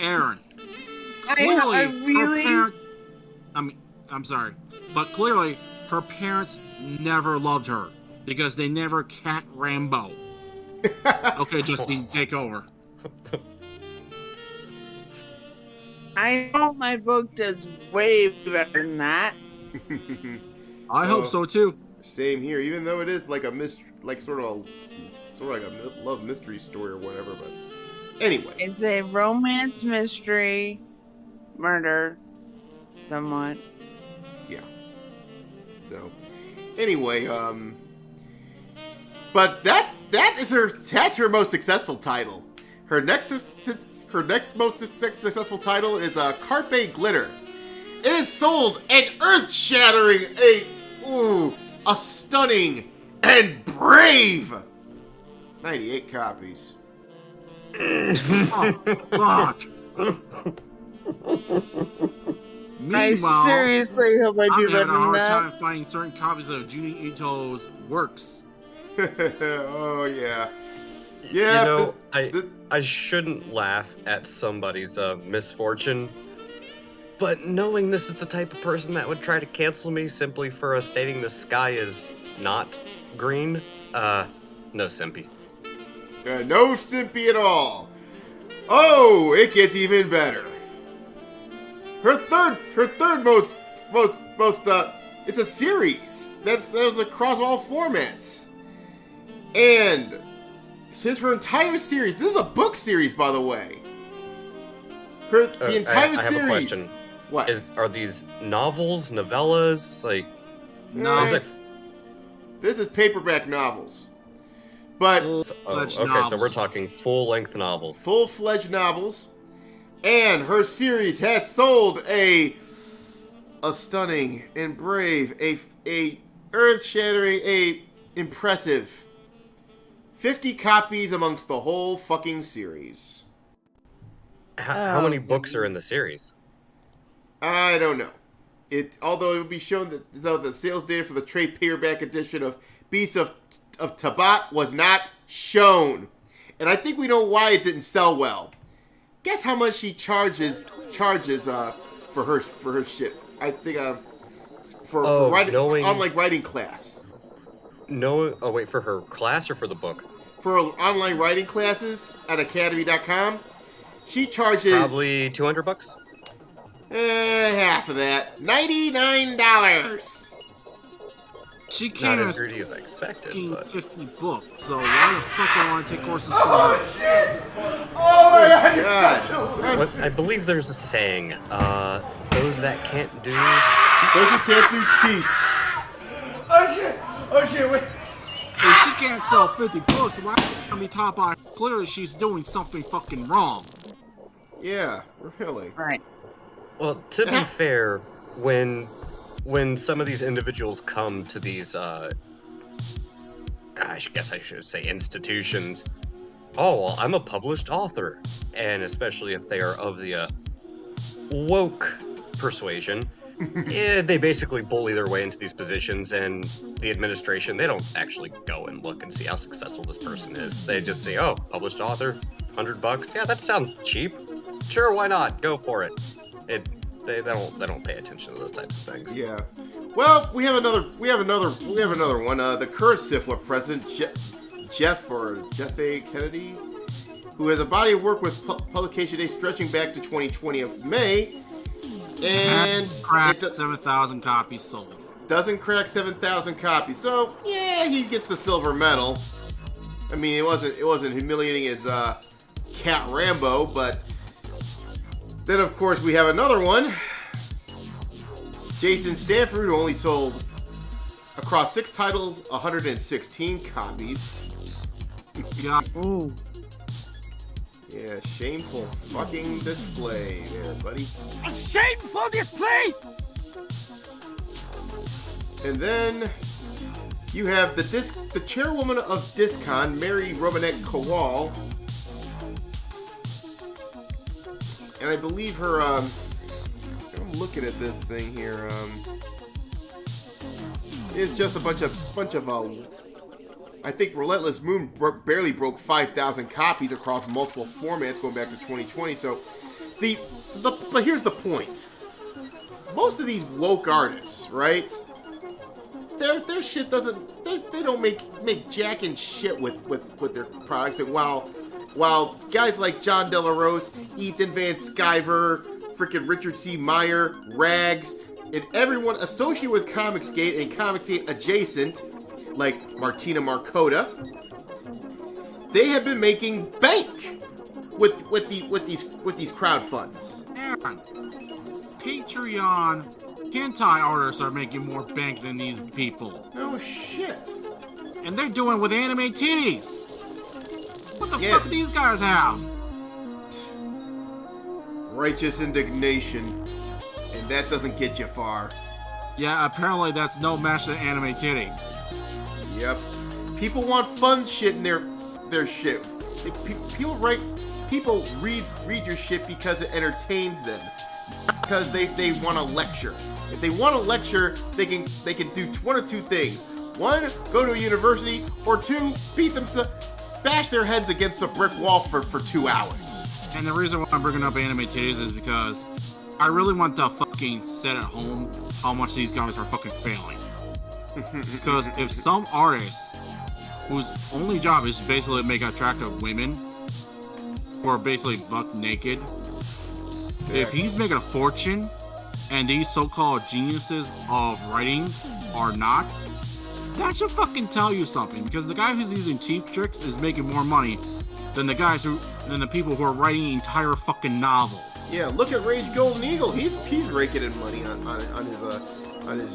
Aaron. I'm sorry, but clearly her parents never loved her, because they never Cat Rambo. Okay, Justine, take over. I know my book does way better than that. I hope so too. Same here, even though it is like a sort of like a love mystery story or whatever. But anyway, it's a romance mystery, murder, somewhat. Yeah. So anyway, but that's her most successful title. Her next most successful title is Carpe Glitter. It has sold an earth-shattering, a stunning and brave 98 copies. Oh, fuck. I seriously hope I do better than I'm having a hard that. time finding certain copies of Junji Ito's works. Oh yeah. Yeah, you know, I shouldn't laugh at somebody's misfortune, but knowing this is the type of person that would try to cancel me simply for stating the sky is not green, no simpy. No simpy at all. Oh, it gets even better. Her third most, it's a series. That was across all formats. And her entire series, this is a book series, by the way. The entire series. I have a question. What? Are these novels, novellas, No. This is paperback novels. But So we're talking full-length novels. full-fledged novels, and her series has sold a stunning and brave, a earth-shattering, a impressive 50 copies amongst the whole fucking series. How many books are in the series? I don't know. Although it would be shown that the sales data for the trade paperback edition of Beasts of Tabat was not shown, and I think we know why it didn't sell well. Guess how much she charges for her shit? I think for writing online writing class. No, wait, for her class or for the book? For her online writing classes at academy.com, she charges probably $200. Half of that, $99. She Not can't as greedy as I expected, but 50 books, so why the fuck do I want to take courses from her? Shit! Oh my god! what, I believe there's a saying: those that can't do, Those who can't do cheat. Oh shit! Wait. If she can't sell 50 books, why can't we top on clearly she's doing something fucking wrong? Yeah, really. Right. Well, to be fair, when some of these individuals come to these, I guess I should say institutions. Oh, well, I'm a published author, and especially if they are of the woke persuasion, they basically bully their way into these positions, and the administration, they don't actually go and look and see how successful this person is. They just say, "Oh, published author, $100. Yeah, that sounds cheap. Sure, why not? Go for it." They don't pay attention to those types of things. Yeah. Well, we have another one. The current SIFLA president, Jeff A. Kennedy, who has a body of work with publication dates stretching back to 2020 of May, and cracked 7,000 copies sold. Doesn't crack 7,000 copies. So yeah, he gets the silver medal. I mean, it wasn't humiliating as Cat Rambo, but. Then, of course, we have another one. Jason Stanford, who only sold, across 6 titles, 116 copies. Yeah. Ooh. Yeah, shameful fucking display there, buddy. A shameful display! And then you have the chairwoman of Discon, Mary Robinette Kowal. And I believe her, I'm looking at this thing here, it's just a bunch of, I think Relentless Moon barely broke 5,000 copies across multiple formats going back to 2020, so, but here's the point. Most of these woke artists, right, their shit doesn't, they don't make jack and shit with their products, and while guys like John De La Rose, Ethan Van Sciver, frickin' Richard C. Meyer, Rags, and everyone associated with Comicsgate and Comicsgate adjacent, like Martina Markota, they have been making bank with these crowd funds. Aaron, Patreon hentai artists are making more bank than these people. Oh shit! And they're doing it with anime titties. What the fuck do these guys have? Righteous indignation, and that doesn't get you far. Yeah, apparently that's no match to anime titties. Yep. People want fun shit in their shit. People read your shit because it entertains them. Because they want to lecture. If they want to lecture, they can do one of two things. One, go to a university, or two, bash their heads against a brick wall for 2 hours. And the reason why I'm bringing up anime titties is because I really want to fucking set at home how much these guys are fucking failing. Because if some artist whose only job is basically to make attractive women who are basically buck naked, if he's making a fortune and these so-called geniuses of writing are not, that should fucking tell you something, because the guy who's using cheap tricks is making more money than the people who are writing entire fucking novels. Yeah, look at Rage Golden Eagle. He's raking in money on his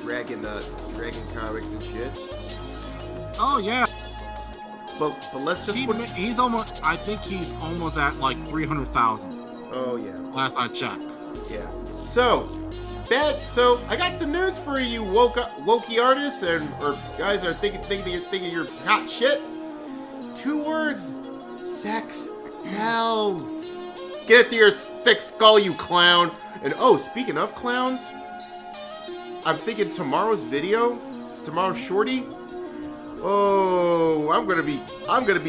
dragon comics and shit. Oh yeah, but let's just put. He's almost. I think he's almost at like 300,000. Oh yeah. Last I checked. Yeah. So I got some news for you, wokey artists or guys that are thinking you're hot shit. 2 words: sex sells. Get it through your thick skull, you clown. And oh, speaking of clowns, I'm thinking tomorrow's shorty. Oh, I'm gonna be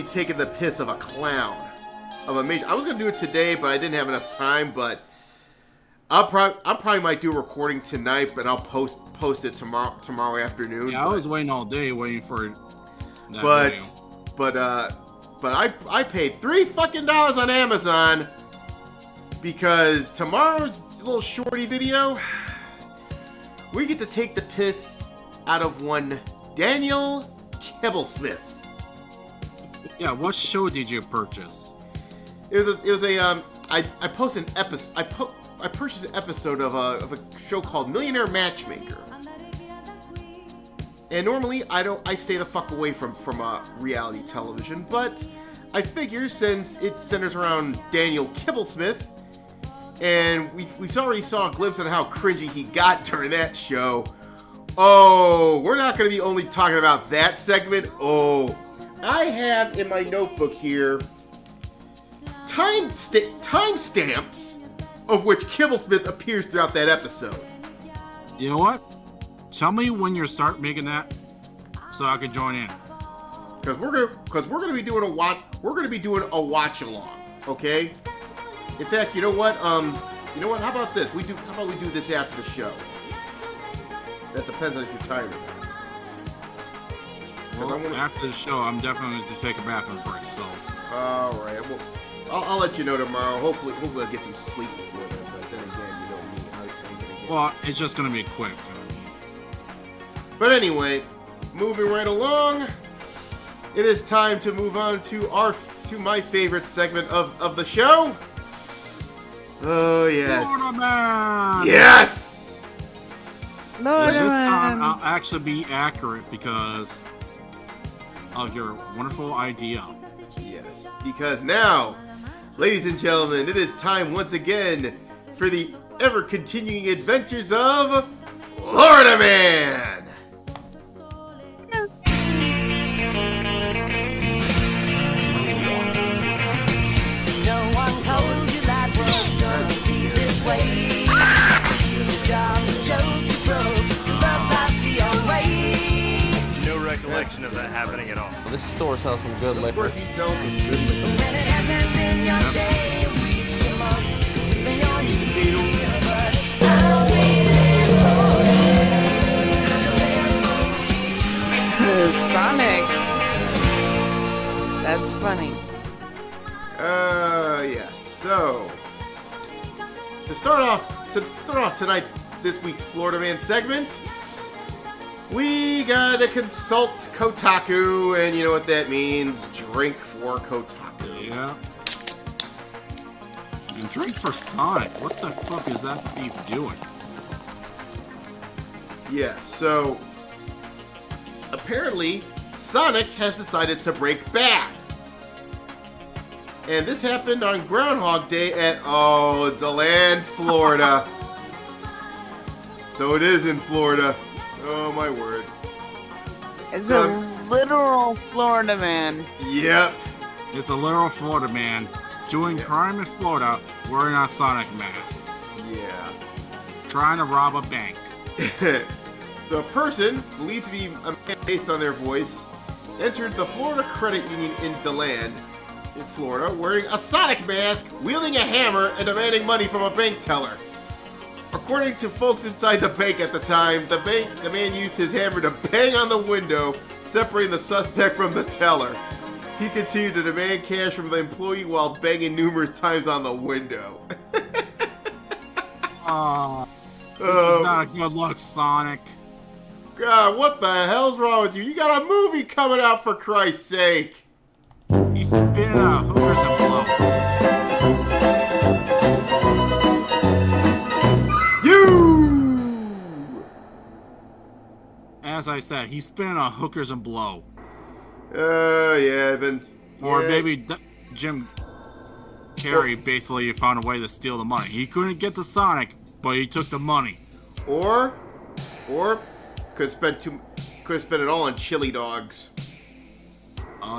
taking the piss of a clown, of a major. I was gonna do it today, but I didn't have enough time. But I probably might do a recording tonight, but I'll post it tomorrow afternoon. Yeah, I was waiting all day waiting for that but video. but I paid $3 on Amazon because tomorrow's little shorty video, we get to take the piss out of one Daniel Kibblesmith. Yeah, what show did you purchase? It was a I posted an episode. I purchased an episode of a show called Millionaire Matchmaker. And normally I stay the fuck away from reality television, but I figure since it centers around Daniel Kibblesmith, and we've already saw a glimpse on how cringy he got during that show. Oh, we're not going to be only talking about that segment. Oh, I have in my notebook here timestamps of which Kibblesmith appears throughout that episode. You know what? Tell me when you start making that, so I can join in. Because we're gonna be doing a watch along. Okay. In fact, you know what? How about this? How about we do this after the show? That depends on if you're tired of it. Well, after the show, I'm definitely going to take a bathroom break. So. All right. Well, I'll let you know tomorrow. Hopefully I'll get some sleep before then. But then again, you know me. I'm gonna get... Well, it's just going to be quick. But anyway, moving right along, it is time to move on to my favorite segment of the show. Oh yes. Florida Man! Yes. Florida This Man. time I'll actually be accurate because of your wonderful idea. Yes, because now, ladies and gentlemen, it is time once again for the ever-continuing adventures of Florida Man! No one told you life was gonna be this way. Your job's a joke you broke, love life's the old way. No recollection of that happening at all. Well, this store sells some good Of liquor. course, he sells some good liquor. When it hasn't been your day, a week, a month, even your year, but I'll be there for you. Sonic. That's funny. Yes. So, to start off tonight, this week's Florida Man segment, we gotta consult Kotaku, and you know what that means. Drink for Kotaku. Yeah. And drink for Sonic. What the fuck is that thief doing? Yes, so apparently Sonic has decided to break bad. And this happened on Groundhog Day at, DeLand, Florida. So it is in Florida. Oh my word. It's a literal Florida man. Yep. It's a literal Florida man doing crime in Florida wearing a Sonic mask, Yeah. trying to rob a bank. So a person, believed to be a man based on their voice, entered the Florida Credit Union in DeLand, in Florida, wearing a Sonic mask, wielding a hammer, and demanding money from a bank teller. According to folks inside the bank at the time, the man used his hammer to bang on the window, separating the suspect from the teller. He continued to demand cash from the employee while banging numerous times on the window. This is not a good look, Sonic. God, what the hell's wrong with you? You got a movie coming out, for Christ's sake. He's spitting out hookers and blow. You! As I said, he's spinning on hookers and blow. Yeah, Or maybe Jim Carrey basically found a way to steal the money. He couldn't get the Sonic, but he took the money. Or could spend it all on chili dogs.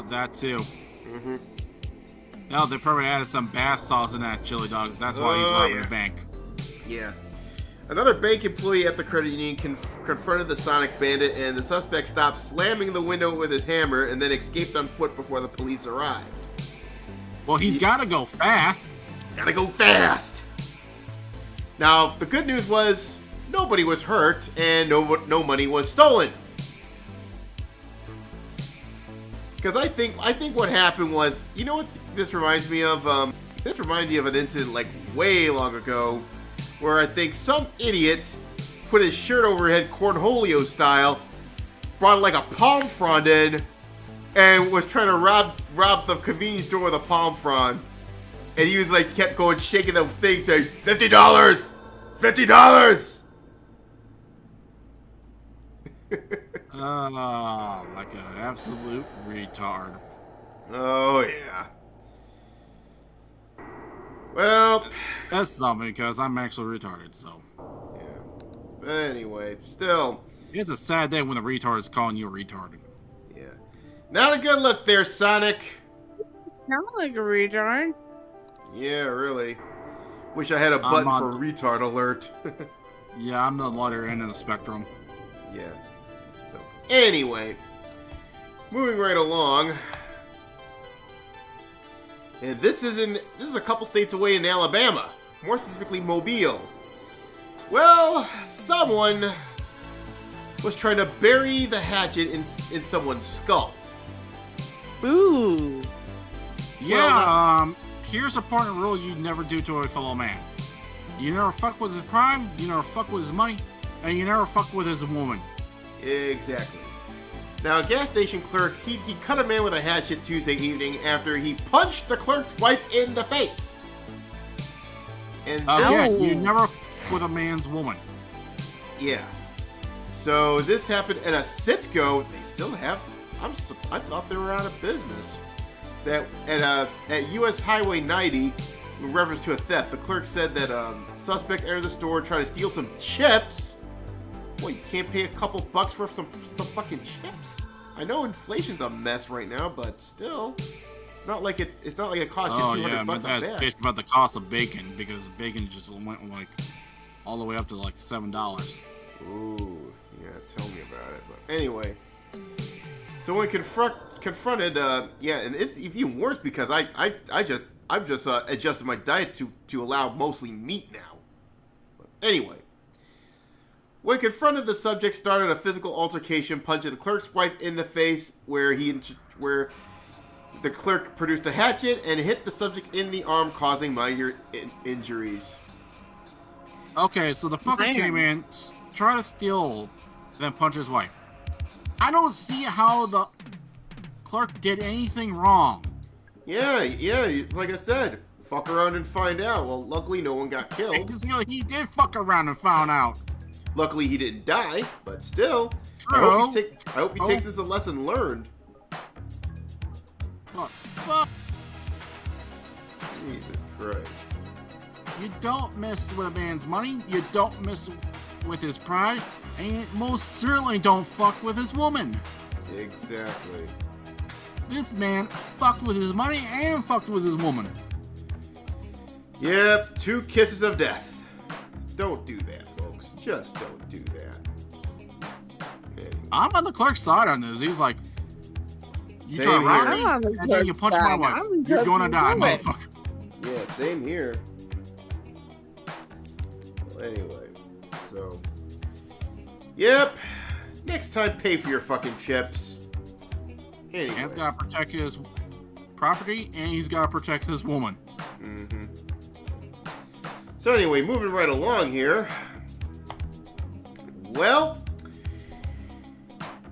That too. Mm-hmm. No, they probably added some bass sauce in that chili dogs. That's why he's robbing the bank. Yeah. Another bank employee at the credit union confronted the Sonic Bandit, and the suspect stopped slamming the window with his hammer and then escaped on foot before the police arrived. Well, he's got to go fast. Gotta go fast! Now, the good news was nobody was hurt and no money was stolen. Because I think what happened was, you know what this reminds me of? This reminds me of an incident like way long ago, where I think some idiot put his shirt over his head cornholio style, brought like a palm frond in, and was trying to rob the convenience store with a palm frond. And he was like, kept going, shaking the thing, saying, $50! $50! Like an absolute retard. Oh, yeah. Well, that's something because I'm actually retarded, so. Yeah. But anyway, still. It's a sad day when the retard is calling you a retard. Yeah. Not a good look there, Sonic. You sound like a retard. Yeah, really. Wish I had a button for retard alert. Yeah, I'm the lighter end of the spectrum. Yeah. So, anyway. Moving right along. And this is a couple states away in Alabama, more specifically Mobile. Well, someone was trying to bury the hatchet in someone's skull. Ooh. Yeah, here's an important rule you never do to a fellow man. You never fuck with his crime, you never fuck with his money, and you never fuck with his woman. Exactly. Now, a gas station clerk, he cut a man with a hatchet Tuesday evening after he punched the clerk's wife in the face. And yeah, you never fuck with a man's woman. Yeah. So this happened at a Citgo. They still have. I thought they were out of business. That at US Highway 90, in reference to a theft, the clerk said that suspect entered the store trying to steal some chips. What, you can't pay a couple bucks for some fucking chips? I know inflation's a mess right now, but still, it's not like it cost you $200 bucks a bag. That's bitch about the cost of bacon, because bacon just went like all the way up to like $7. Ooh, yeah, tell me about it. But anyway, so when confronted, yeah, and it's even worse because I've just adjusted my diet to allow mostly meat now. But anyway. When confronted, the subject started a physical altercation, punching the clerk's wife in the face, where the clerk produced a hatchet and hit the subject in the arm, causing minor injuries. Okay, so the fucker came in, tried to steal, then punch his wife. I don't see how the clerk did anything wrong. Yeah, like I said, fuck around and find out. Well, luckily no one got killed. He did fuck around and found out. Luckily, he didn't die, but still, True. I hope he takes this as a lesson learned. Fuck. Jesus Christ. You don't mess with a man's money, you don't mess with his pride, and you most certainly don't fuck with his woman. Exactly. This man fucked with his money and fucked with his woman. Yep, 2 kisses of death. Don't do that. Just don't do that. Anyway. I'm on the clerk's side on this. He's like, you try to rob me, and then you punch my wife. You're gonna die, motherfucker. Yeah, same here. Well, anyway, so. Yep. Next time, pay for your fucking chips. Anyway. Man's gotta protect his property, and he's gotta protect his woman. Mm-hmm. So anyway, moving right along here. Well,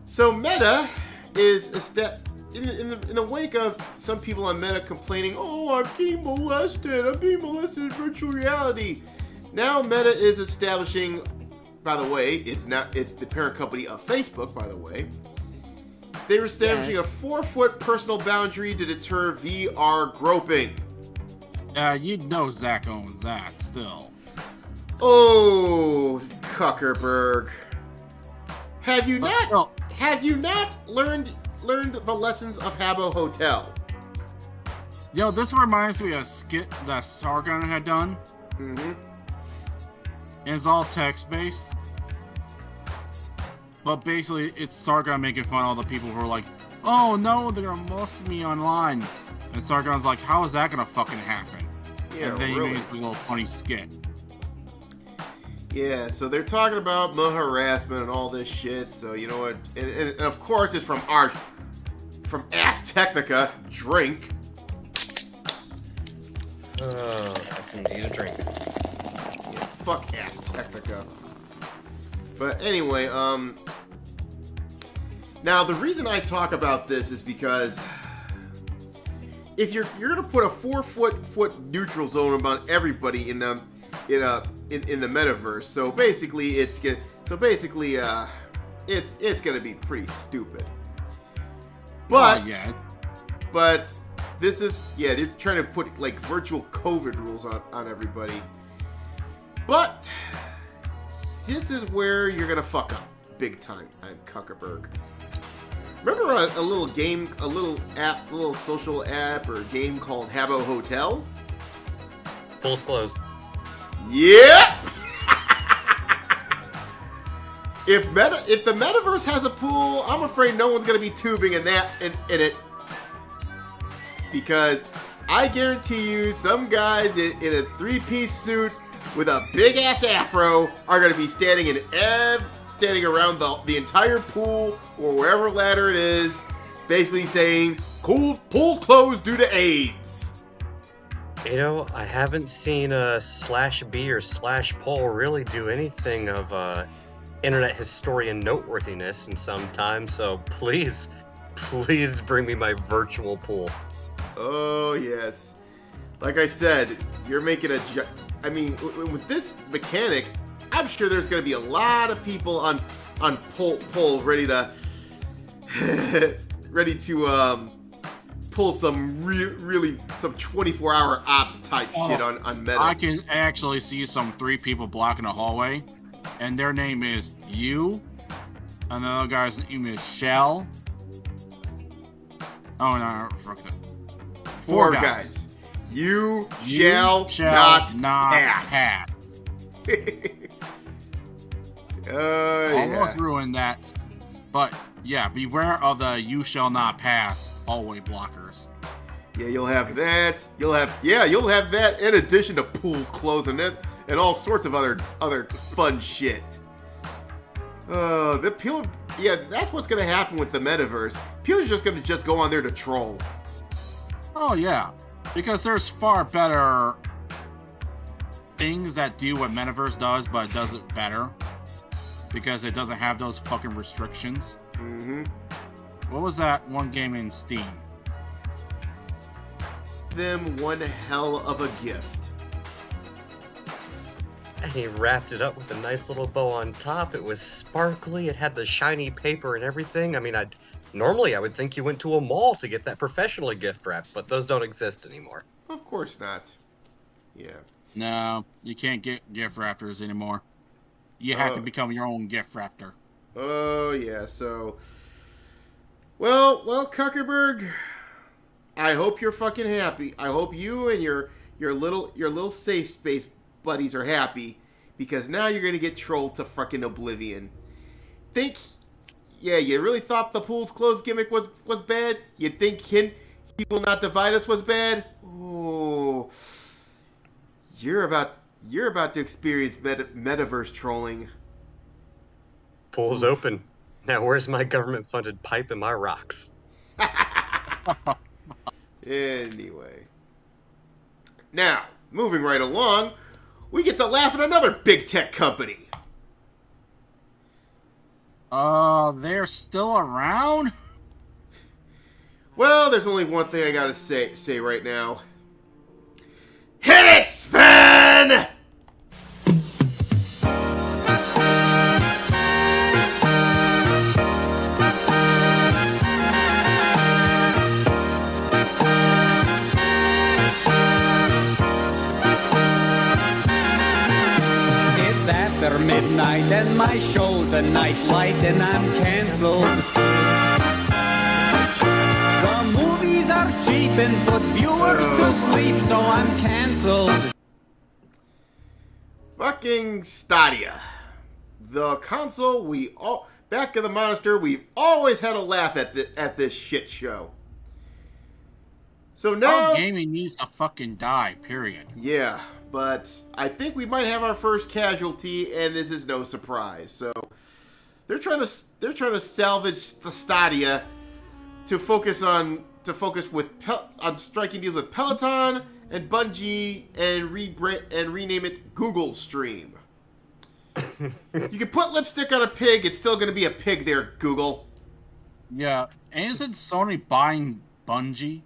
so Meta is a step in the wake of some people on Meta complaining, "Oh, I'm being molested in virtual reality." Now Meta is establishing, by the way, it's the parent company of Facebook, by the way, They were establishing a 4-foot personal boundary to deter VR groping. You know Zach owns that still. Oh, Kuckerberg. Have you not learned the lessons of Habbo Hotel? You know, this reminds me of a skit that Sargon had done. Mm-hmm. And it's all text-based. But basically, it's Sargon making fun of all the people who are like, oh no, they're gonna molest me online. And Sargon's like, how is that gonna fucking happen? Yeah, and then really? he makes a little funny skit. Yeah, so they're talking about harassment and all this shit. So you know what? And of course, it's from Ass Technica. Drink. Oh, that's indeed a drink. Yeah, fuck Ass Technica. But anyway, now the reason I talk about this is because if you're gonna put a 4-foot neutral zone about everybody in the metaverse, so basically it's gonna be pretty stupid. But but this is they're trying to put like virtual COVID rules on everybody. But this is where you're gonna fuck up big time. I'm Kuckerberg. Remember a little game, a little social app or game called Habbo Hotel? Pool's closed. Yep. If the metaverse has a pool, I'm afraid no one's gonna be tubing in it, because I guarantee you, some guys in a 3-piece suit with a big ass afro are going to be standing around the entire pool or wherever ladder it is, basically saying, "Pool's closed due to AIDS." You know, I haven't seen /B or /Pol really do anything of internet historian noteworthiness in some time. So please bring me my virtual pool. Oh yes, like I said, you're making I mean, with this mechanic, I'm sure there's going to be a lot of people on Pol ready to pull some really some 24-hour ops type shit on Meta. I can actually see some 3 people blocking a hallway, and their name is you, and the other guy's name is Shell. Oh no, fuck that. 4 guys. You shall not pass. Almost ruined that. But yeah, beware of the you shall not pass hallway blockers. Yeah, you'll have that. You'll have that in addition to pools closing it and all sorts of other fun shit. That's what's gonna happen with the metaverse. People are just gonna go on there to troll. Oh yeah. Because there's far better things that do what Metaverse does, but it does it better. Because it doesn't have those fucking restrictions. Mm-hmm. What was that one game in Steam? Them one hell of a gift. And he wrapped it up with a nice little bow on top. It was sparkly. It had the shiny paper and everything. I mean, Normally, I would think you went to a mall to get that professionally gift wrapped, but those don't exist anymore. Of course not. Yeah. No, you can't get gift wrappers anymore. You have to become your own gift wrapper. Oh, yeah, so... Well, Kuckerberg, I hope you're fucking happy. I hope you and your little safe space buddies are happy, because now you're gonna get trolled to fucking oblivion. Yeah, you really thought the pool's closed gimmick was bad? You think He Will Not Divide Us was bad? Oh, you're about to experience metaverse trolling. Pool's open. Now where's my government-funded pipe and my rocks? Anyway. Now, moving right along, we get to laugh at another big tech company. They're still around? Well, there's only one thing I gotta say right now. Hit it, Sven! midnight and my show's a nightlight and I'm cancelled. The movies are cheap and put viewers to sleep, so I'm cancelled. Fucking Stadia. The console we all... Back in the monastery, we've always had a laugh at this shit show. So now... gaming needs to fucking die, period. Yeah, but I think we might have our first casualty, and this is no surprise. So they're trying to salvage the Stadia to focus on striking deals with Peloton and Bungie and rename it Google Stream. You can put lipstick on a pig, it's still going to be a pig there, Google. Yeah, and isn't Sony buying Bungie?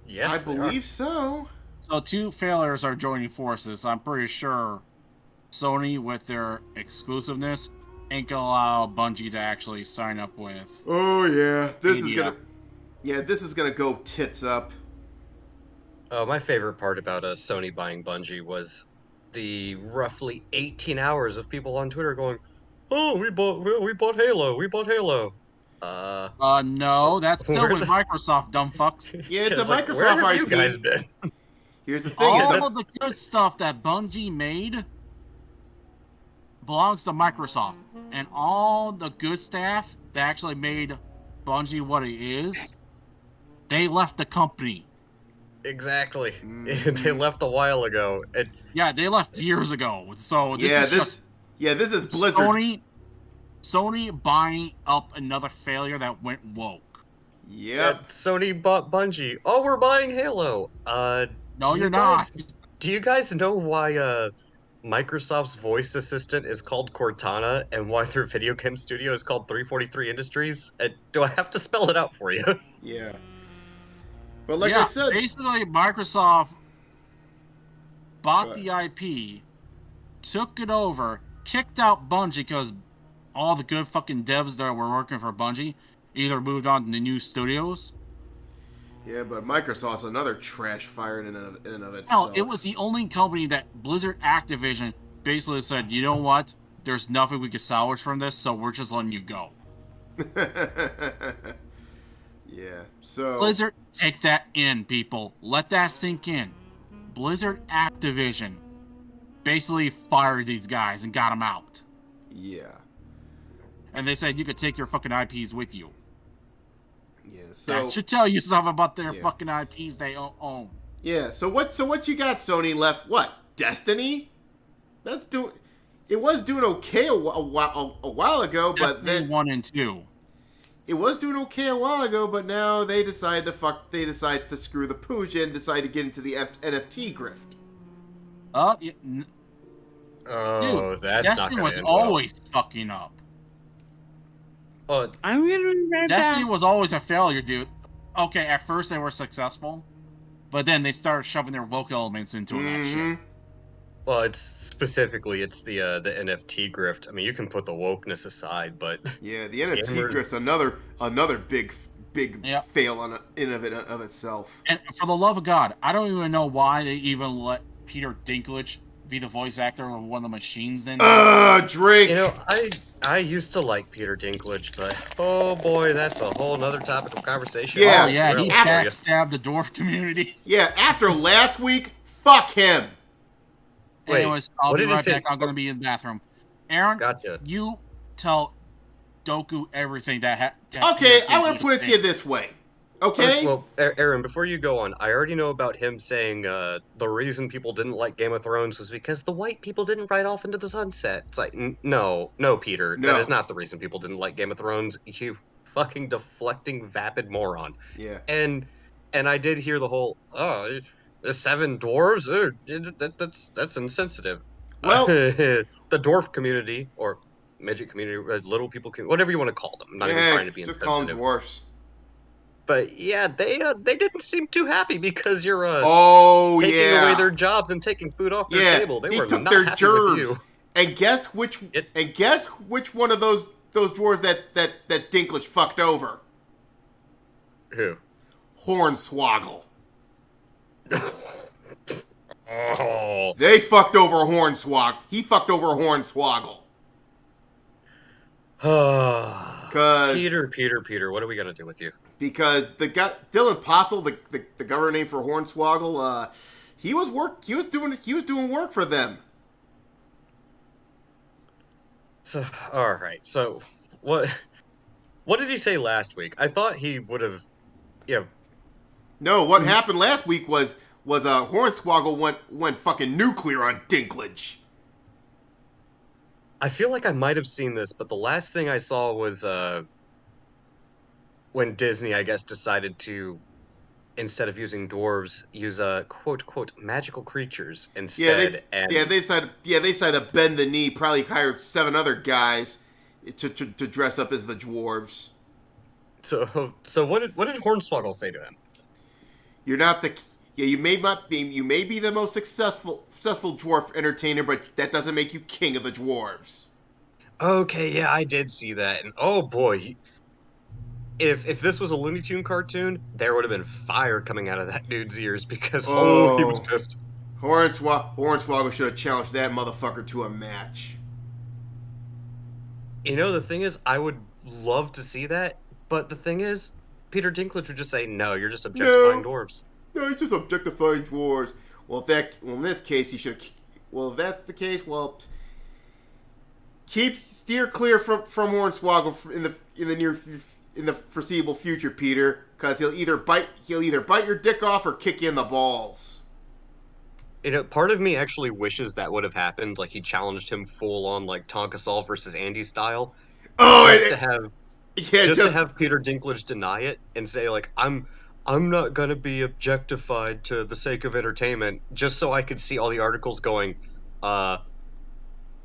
Yes, I believe so. So two failures are joining forces. I'm pretty sure Sony, with their exclusiveness, ain't gonna allow Bungie to actually sign up with. Oh yeah, this Stadia. is gonna go tits up. My favorite part about Sony buying Bungie was the roughly 18 hours of people on Twitter going, "Oh, we bought Halo. We bought Halo." No, that's still with Microsoft, dumb fucks. Yeah, it's a like, Microsoft where have IP. you guys been? Here's the thing: All of the good stuff that Bungie made belongs to Microsoft, and all the good staff that actually made Bungie what it is, they left the company. Exactly. They left a while ago. Yeah, they left years ago. So this this is Blizzard. Sony buying up another failure that went woke. Yep. Sony bought Bungie. Oh, we're buying Halo. No, you're not. Do you guys know why Microsoft's voice assistant is called Cortana and why their video game studio is called 343 Industries? Do I have to spell it out for you? Yeah. But like I said, basically Microsoft bought the IP, took it over, kicked out Bungie because all the good fucking devs that were working for Bungie either moved on to the new studios. Yeah, but Microsoft's another trash fire in and of itself. Hell, it was the only company that Blizzard Activision basically said, you know what? There's nothing we can salvage from this, so we're just letting you go. Yeah, so... Blizzard, take that in, people. Let that sink in. Blizzard Activision basically fired these guys and got them out. Yeah. And they said you could take your fucking IPs with you. Yeah, so... That should tell you something about their fucking IPs they own. Yeah, so what you got, Sony, left? What? Destiny? It was doing okay a while ago, but Destiny then... 1 and 2. It was doing okay a while ago, but now they decide to screw the pooch and decide to get into the NFT grift. Oh, dude, that's Destiny not gonna was end always fucking up. well. I'm gonna be right Destiny back. was always a failure, dude. Okay, at first they were successful, but then they started shoving their woke elements into that shit. Well, it's the NFT grift. I mean, you can put the wokeness aside, but Yeah, the NFT gamers- grift's another big fail in of itself. And for the love of God, I don't even know why they even let Peter Dinklage be the voice actor of one of the machines in Drake! You know, I used to like Peter Dinklage, but oh boy, that's a whole nother topic of conversation. Yeah. Oh yeah, he Really for you. backstabbed the dwarf community. Yeah, after last week, fuck him! Wait, Anyways, I'll what be did he right say? back. I'm gonna be in the bathroom. Aaron, Gotcha. you tell Doku everything that Okay, Peter I'm gonna Dinklage put it to you thinks. this way. Okay? Well, Aaron, before you go on, I already know about him saying the reason people didn't like Game of Thrones was because the white people didn't ride off into the sunset. It's like, no, Peter. No. That is not the reason people didn't like Game of Thrones. You fucking deflecting, vapid moron. Yeah. And I did hear the whole, the 7 dwarves? That's insensitive. Well- the dwarf community, or midget community, little people, whatever you want to call them. I'm not even trying to be just insensitive. call them dwarfs. But yeah, they didn't seem too happy because you're taking away their jobs and taking food off their table. They were took not their happy germs. with you. And guess which one of those dwarves that Dinklage fucked over? Who? Hornswoggle. Oh, They fucked over Hornswoggle. He fucked over Hornswoggle. Peter, what are we gonna do with you? Because the guy, Dylan Postle, the governor name for Hornswoggle, he was doing work for them. So, all right. So, what did he say last week? I thought he would have, No, what happened last week was Hornswoggle went fucking nuclear on Dinklage. I feel like I might have seen this, but the last thing I saw was when Disney, I guess, decided to, instead of using dwarves, use quote magical creatures instead. They decided to bend the knee. Probably hired 7 other guys to dress up as the dwarves. So what did Hornswoggle say to him? You're not the you may be the most successful dwarf entertainer, but that doesn't make you king of the dwarves. Okay, yeah, I did see that, and oh boy. If this was a Looney Tune cartoon, there would have been fire coming out of that dude's ears because he was pissed. Hornswoggle should have challenged that motherfucker to a match. You know, the thing is, I would love to see that, but the thing is, Peter Dinklage would just say, "No, you're just objectifying dwarves." No, he's just objectifying dwarves. In this case, he should. Well, if that's the case, steer clear from Hornswoggle in the foreseeable future, Peter, because he'll either bite your dick off or kick you in the balls. You know, part of me actually wishes that would have happened. Like he challenged him full on, like Tonka Saul versus Andy style. To have Peter Dinklage deny it and say like, I'm not gonna be objectified to the sake of entertainment, just so I could see all the articles going,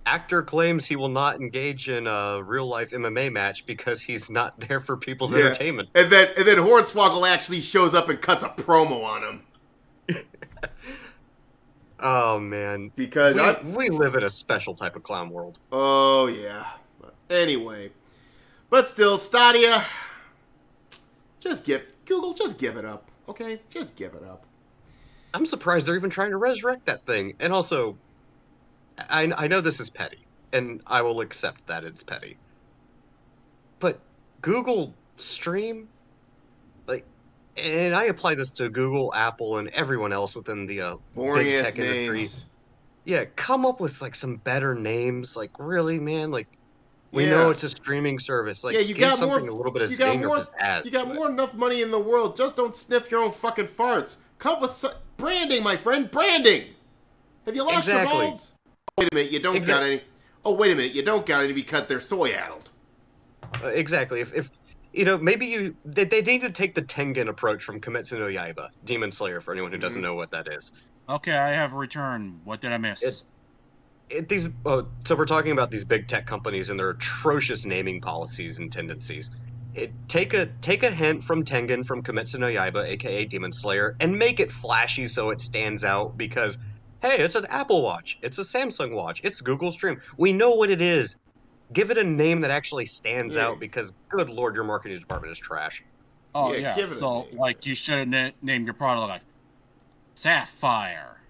actor claims he will not engage in a real-life MMA match because he's not there for people's entertainment. And then Hornswoggle actually shows up and cuts a promo on him. Oh, man. Because we live in a special type of clown world. Oh, yeah. Anyway. But still, Stadia, just give it up, okay? Just give it up. I'm surprised they're even trying to resurrect that thing. And also, I know this is petty, and I will accept that it's petty. But Google Stream, and I apply this to Google, Apple, and everyone else within the boring big ass tech industry. Names. Yeah, come up with some better names. Like, really, man? We know it's a streaming service. You give got something more, a little bit of you got zing or more, pizzazz. You got more enough money in the world. Just don't sniff your own fucking farts. Come up with branding, my friend. Branding. Have you lost your balls? Wait a minute, you don't got any. Oh, wait a minute, you don't got any because they're soy-addled. Exactly. If maybe they need to take the Tengen approach from Kimetsu no Yaiba, Demon Slayer, for anyone who doesn't know what that is. Okay, I have returned. What did I miss? So we're talking about these big tech companies and their atrocious naming policies and tendencies. Take a hint from Tengen from Kimetsu no Yaiba, aka Demon Slayer, and make it flashy so it stands out because, hey, it's an Apple Watch, it's a Samsung Watch, it's Google Stream. We know what it is. Give it a name that actually stands out because, good lord, your marketing department is trash. Oh, yeah. So, you should have named your product like Sapphire.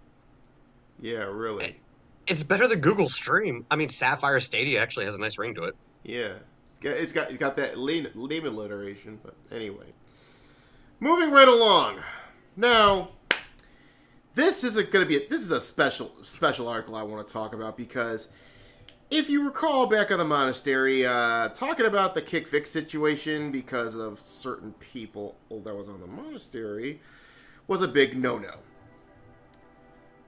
Yeah, really. It's better than Google Stream. I mean, Sapphire Stadia actually has a nice ring to it. Yeah. It's got that name alliteration, but anyway. Moving right along. Now, this is a special article I want to talk about because if you recall back in the monastery, talking about the Kick Vic situation because of certain people that was on the monastery was a big no-no.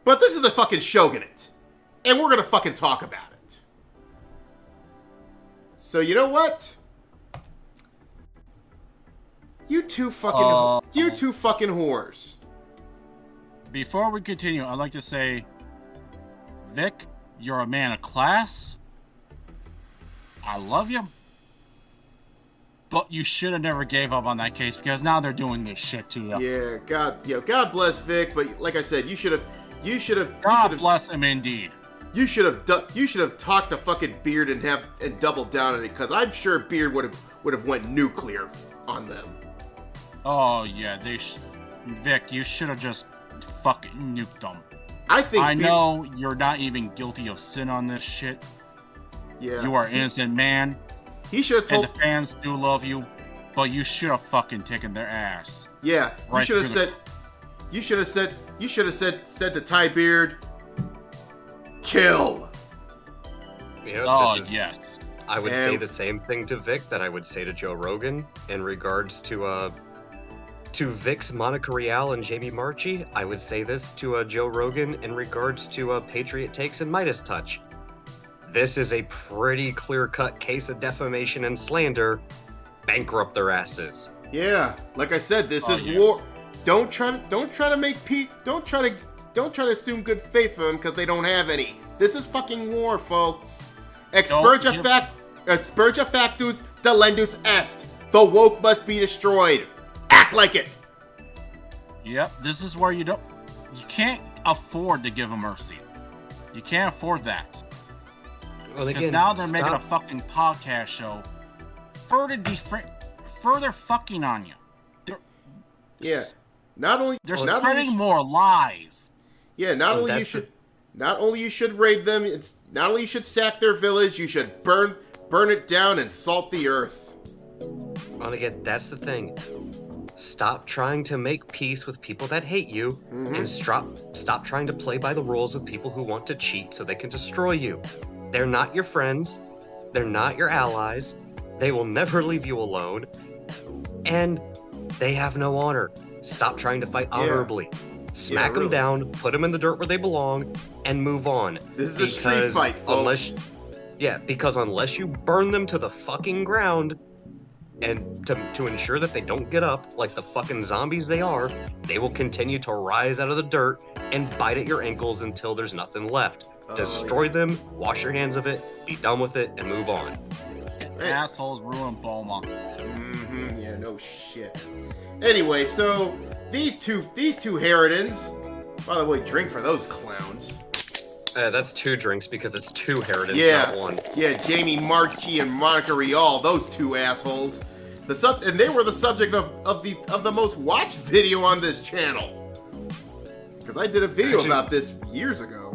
But this is the fucking Shogunate, and we're gonna fucking talk about it. So you know what? You two fucking whores. Before we continue, I'd like to say, Vic, you're a man of class. I love you. But you should have never gave up on that case because now they're doing this shit to you. Yeah, God bless Vic, but like I said, you should have. God bless him indeed. You should have talked to fucking Beard and doubled down on it because I'm sure Beard would have went nuclear on them. Oh yeah, Vic, you should have just fucking nuked them. I know you're not even guilty of sin on this shit. Yeah. You are an innocent man. He should have told. And the fans do love you, but you should have fucking taken their ass. Yeah. Right You should have said. You should have said. You should have said to Ty Beard, kill. You know, Oh, this is- yes. I would say the same thing to Vic that I would say to Joe Rogan in regards to Vic's Monica Rial and Jamie Marchi. I would say this to Joe Rogan in regards to Patriot Takes and Midas Touch. This is a pretty clear-cut case of defamation and slander. Bankrupt their asses. Yeah, like I said, this is war. Don't try to make peace. Don't try to assume good faith for them because they don't have any. This is fucking war, folks. Expurga factus delendus est. The woke must be destroyed. Act like it. Yep, this is where you can't afford to give them mercy. You can't afford that. Well, Because again, now they're making a fucking podcast show further fucking on you. Yeah. Not only they're spreading more lies. Yeah, not only you should raid them, it's not only you should sack their village, you should burn it down and salt the earth. Well, again, that's the thing. Stop trying to make peace with people that hate you, and stop trying to play by the rules with people who want to cheat so they can destroy you. They're not your friends. They're not your allies. They will never leave you alone. And they have no honor. Stop trying to fight honorably. Smack them down, put them in the dirt where they belong, and move on. This is a street fight, folks. Because unless you burn them to the fucking ground, and to ensure that they don't get up like the fucking zombies they are, they will continue to rise out of the dirt and bite at your ankles until there's nothing left. Destroy them, wash your hands of it, be done with it, and move on. Assholes ruin Boma. Yeah, no shit. Anyway, so these two Harridans. By the way, drink for those clowns. That's 2 drinks because it's 2 Harridans, not 1. Yeah, Jamie Marchi and Monica Rial, those 2 assholes. And they were the subject of the most watched video on this channel. Because I did a video about this years ago.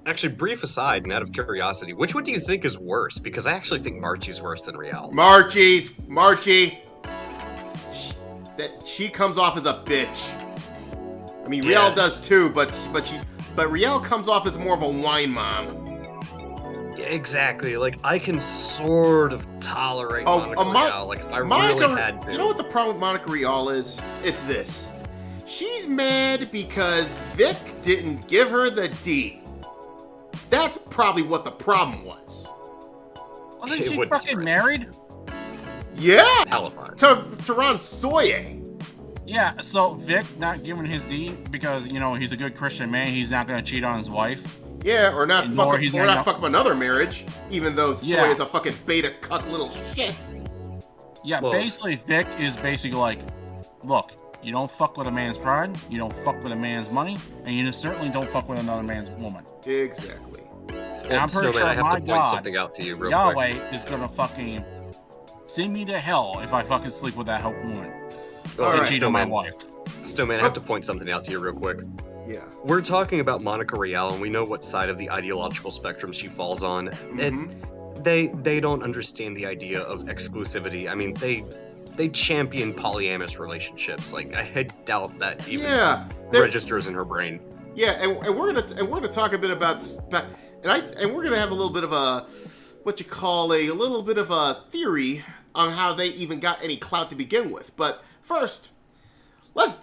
Actually, brief aside, and out of curiosity, which one do you think is worse? Because I actually think Marchi's worse than Rial. Marchi. She comes off as a bitch. I mean, Rial does too, but Rial comes off as more of a wine mom. Yeah, exactly. Like, I can sort of tolerate Monica Rial. Like, if I really had to. You know what the problem with Monica Rial is? It's this. She's mad because Vic didn't give her the D. That's probably what the problem was. Well, then she fucking married? Yeah! Hellfire. To Ron Soye. Yeah, so Vic not giving his D because, he's a good Christian man, he's not going to cheat on his wife. Yeah, or not fuck up another marriage, even though Soye is a fucking beta cuck little shit. Yeah, basically Vic is basically like, look, you don't fuck with a man's pride, you don't fuck with a man's money, and you certainly don't fuck with another man's woman. Exactly. And I'm pretty sure I have to point God, something out to you real Yahweh quick. is gonna fucking send me to hell if I fucking sleep with that woman. And cheat on my wife. Snowman, I have to point something out to you real quick. Yeah. We're talking about Monica Rial, and we know what side of the ideological spectrum she falls on. And they don't understand the idea of exclusivity. I mean, they champion polyamorous relationships. Like, I doubt that even registers in her brain. Yeah, and we're gonna talk a bit about and we're gonna have a little bit of a little bit of a theory on how they even got any clout to begin with. But first, let's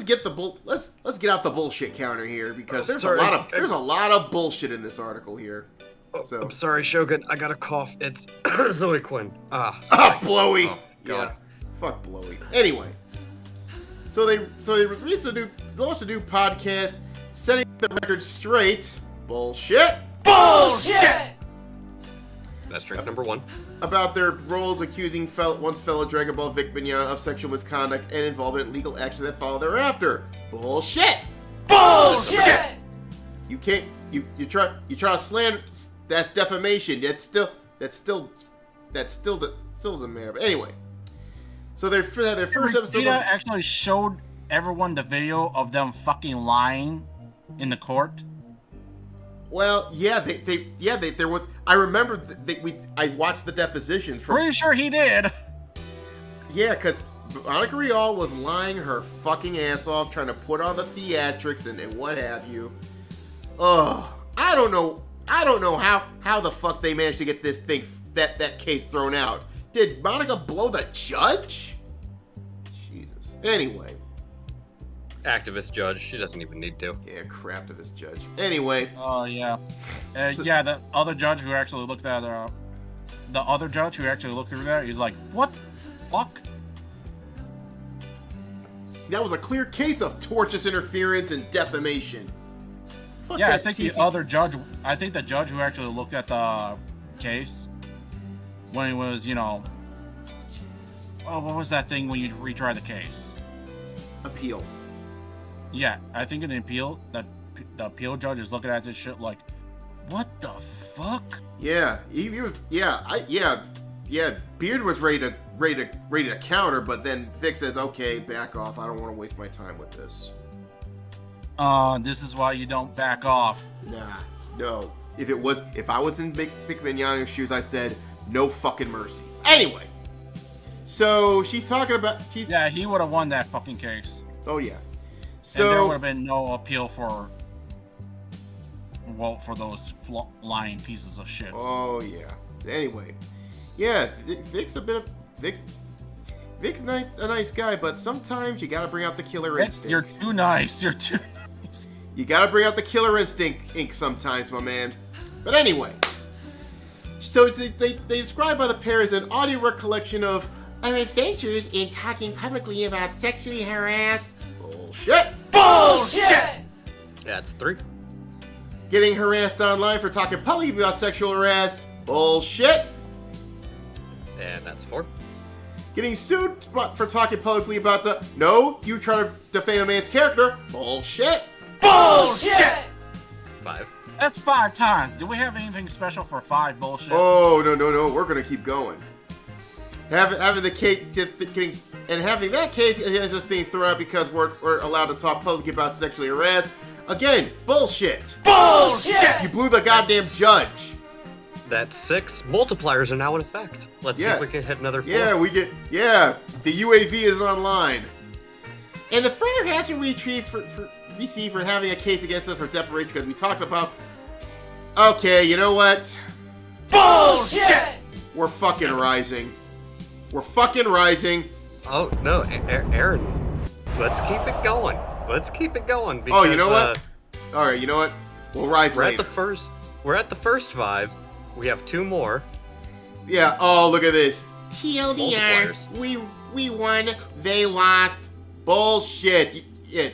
get out the bullshit counter here because there's a lot of bullshit in this article here. So I'm sorry, Shogun. I got a cough. It's Zoe Quinn. Blowy. Oh, God. Yeah, fuck Blowy. Anyway, so they launched a new podcast, setting the record straight. Bullshit. That's drink number 1. About their roles accusing once fellow Dragon Ball Vic Mignogna of sexual misconduct and involvement in legal actions that follow thereafter. Bullshit. You can't. You try to slander. That's defamation. That still doesn't matter. But anyway, so their first episode Vegeta actually showed everyone the video of them fucking lying in the court? Well, yeah, there was. I remember I watched the deposition from. Pretty sure he did. Yeah, because Monica Rial was lying her fucking ass off, trying to put on the theatrics and what have you. Oh, I don't know how the fuck they managed to get this thing that case thrown out. Did Monica blow the judge? Jesus. Anyway. Activist judge. She doesn't even need to. Yeah, craptivist judge. Anyway. Oh, yeah. Yeah, the other judge who actually looked at through that, he's like, what the fuck? That was a clear case of tortious interference and defamation. Fuck Yeah, I that think the judge who actually looked at the case, when he was, what was that thing when you retry the case? Appeal. Yeah, I think in the appeal, the appeal judge is looking at this shit like, what the fuck? Yeah, he was. Yeah, Beard was ready to counter, but then Vic says, "Okay, back off. I don't want to waste my time with this." This is why you don't back off. Nah, no. If I was in Vic Mignogno's shoes, I said no fucking mercy. Anyway, so she's talking about. Yeah, he would have won that fucking case. Oh yeah. And there would have been no appeal for those lying pieces of shit. Oh yeah. Anyway, yeah, Vic's a nice guy, but sometimes you gotta bring out the killer instinct. You're too nice. You gotta bring out the killer instinct sometimes, my man. But anyway, so they describe by the pair as an audio recollection of Our adventures in talking publicly about sexually harassed. Bullshit! Yeah, it's 3. Getting harassed online for talking publicly about sexual harass. Bullshit! And that's 4. Getting sued for talking publicly about no, you trying to defame a man's character. Bullshit! 5. That's 5 times. Do we have anything special for 5 bullshit? Oh, no. We're going to keep going. Having the case, having that case is just being thrown out because we're allowed to talk publicly about sexually harassed. Again, bullshit! You blew the goddamn judge! That's 6. Multipliers are now in effect. Let's see if we can hit another 4. Yeah, the UAV is online. And the further harassment we receive for having a case against us for defamation because we talked about. Okay, you know what? Bullshit! We're fucking rising. Oh, no, Aaron. Let's keep it going. Because, oh, you know what? Alright, you know what? We'll rise later. We're at the first 5. We have 2 more. Yeah, oh, look at this. TLDR, we won, they lost. Bullshit. We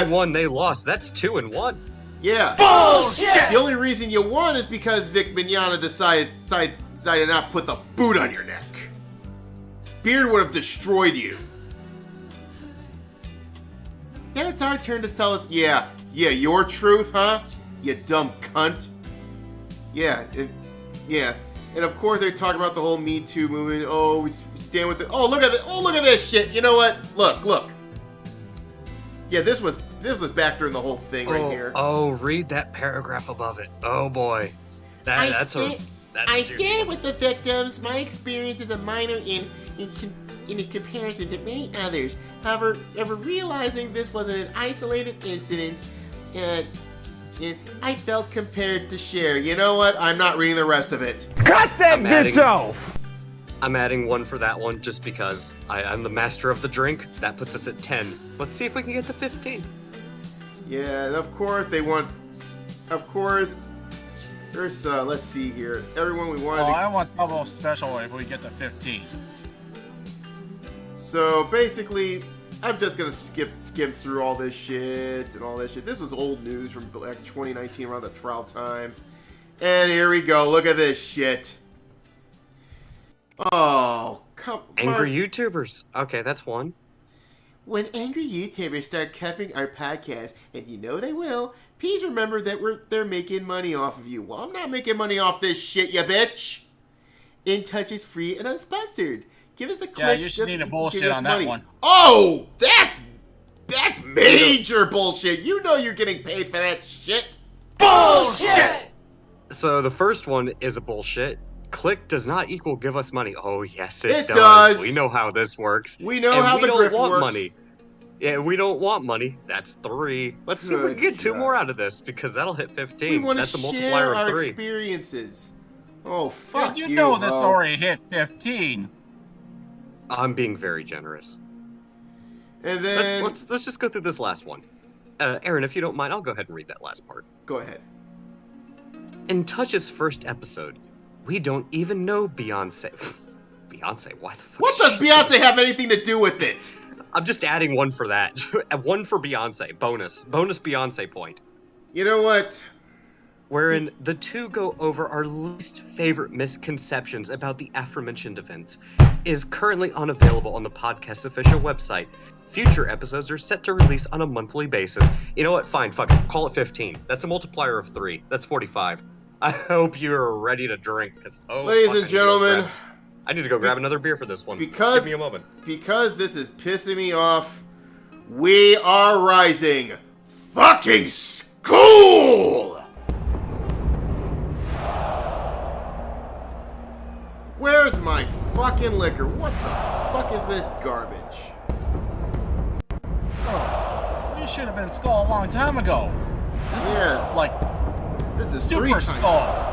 won, they lost. That's 2 and 1. Yeah. Bullshit! The only reason you won is because Vic Mignogno decided to not put the boot on your neck. Beard would have destroyed you. Now it's our turn to sell it. Yeah, your truth, huh? You dumb cunt. Yeah. And of course they talk about the whole Me Too movement. Oh, we stand with it. Oh, look at this shit. You know what? Look. Yeah, this was back during the whole thing right here. Oh, read that paragraph above it. Oh boy. I stand with the victims. My experience is a minor in comparison to many others. However, realizing this wasn't an isolated incident, I felt compelled to share. You know what? I'm not reading the rest of it. Cut that bitch off! I'm adding 1 for that one just because I'm the master of the drink. That puts us at 10. Let's see if we can get to 15. Yeah, and of course they want. Of course. There's let's see here. Everyone we wanted. I want double special if we get to 15. So basically, I'm just gonna skim through all this shit and all that shit. This was old news from like 2019 around the trial time. And here we go. Look at this shit. Oh, come on. Angry YouTubers. Okay, that's 1. When angry YouTubers start covering our podcast, and you know they will, please remember that they're making money off of you. Well, I'm not making money off this shit, you bitch. In Touch is free and unsponsored. Give us a click. Yeah, you should need a bullshit on that one. Oh, that's That's major bullshit. You know you're getting paid for that shit. Bullshit! So the first one is a bullshit. Click does not equal give us money. Oh, yes, it does. does. We know how this works. We know And how we the don't grift want works. money. Yeah, we don't want money. That's 3. Let's see if we Good can get 2 God. more out of this, because that'll hit We 15. want That's a to multiplier share of our 3. experiences. Oh, fuck you you, know this Ho. already hit 15. I'm being very generous. And then... Let's just go through this last one. Aaron, if you don't mind, I'll go ahead and read that last part. Go ahead. In Touch's first episode, we don't even know Beyonce. Beyonce? Why the fuck? What does Beyonce have anything to do with it? I'm just adding 1 for that. 1 for Beyonce. Bonus Beyonce point. You know what? Wherein the two go over our least favorite misconceptions about the aforementioned events, is currently unavailable on the podcast's official website. Future episodes are set to release on a monthly basis. You know what? Fine, fuck it. Call it 15. That's a multiplier of 3. That's 45. I hope you're ready to drink, because Ladies and gentlemen, I need to go grab another beer for this one. because Give me a moment. because this is pissing me off, we are rising fucking school. Where's my fucking liquor? What the fuck is this garbage? Oh, you should have been Skull a long time ago. This Yeah. is like This is 3 Super times. Skull.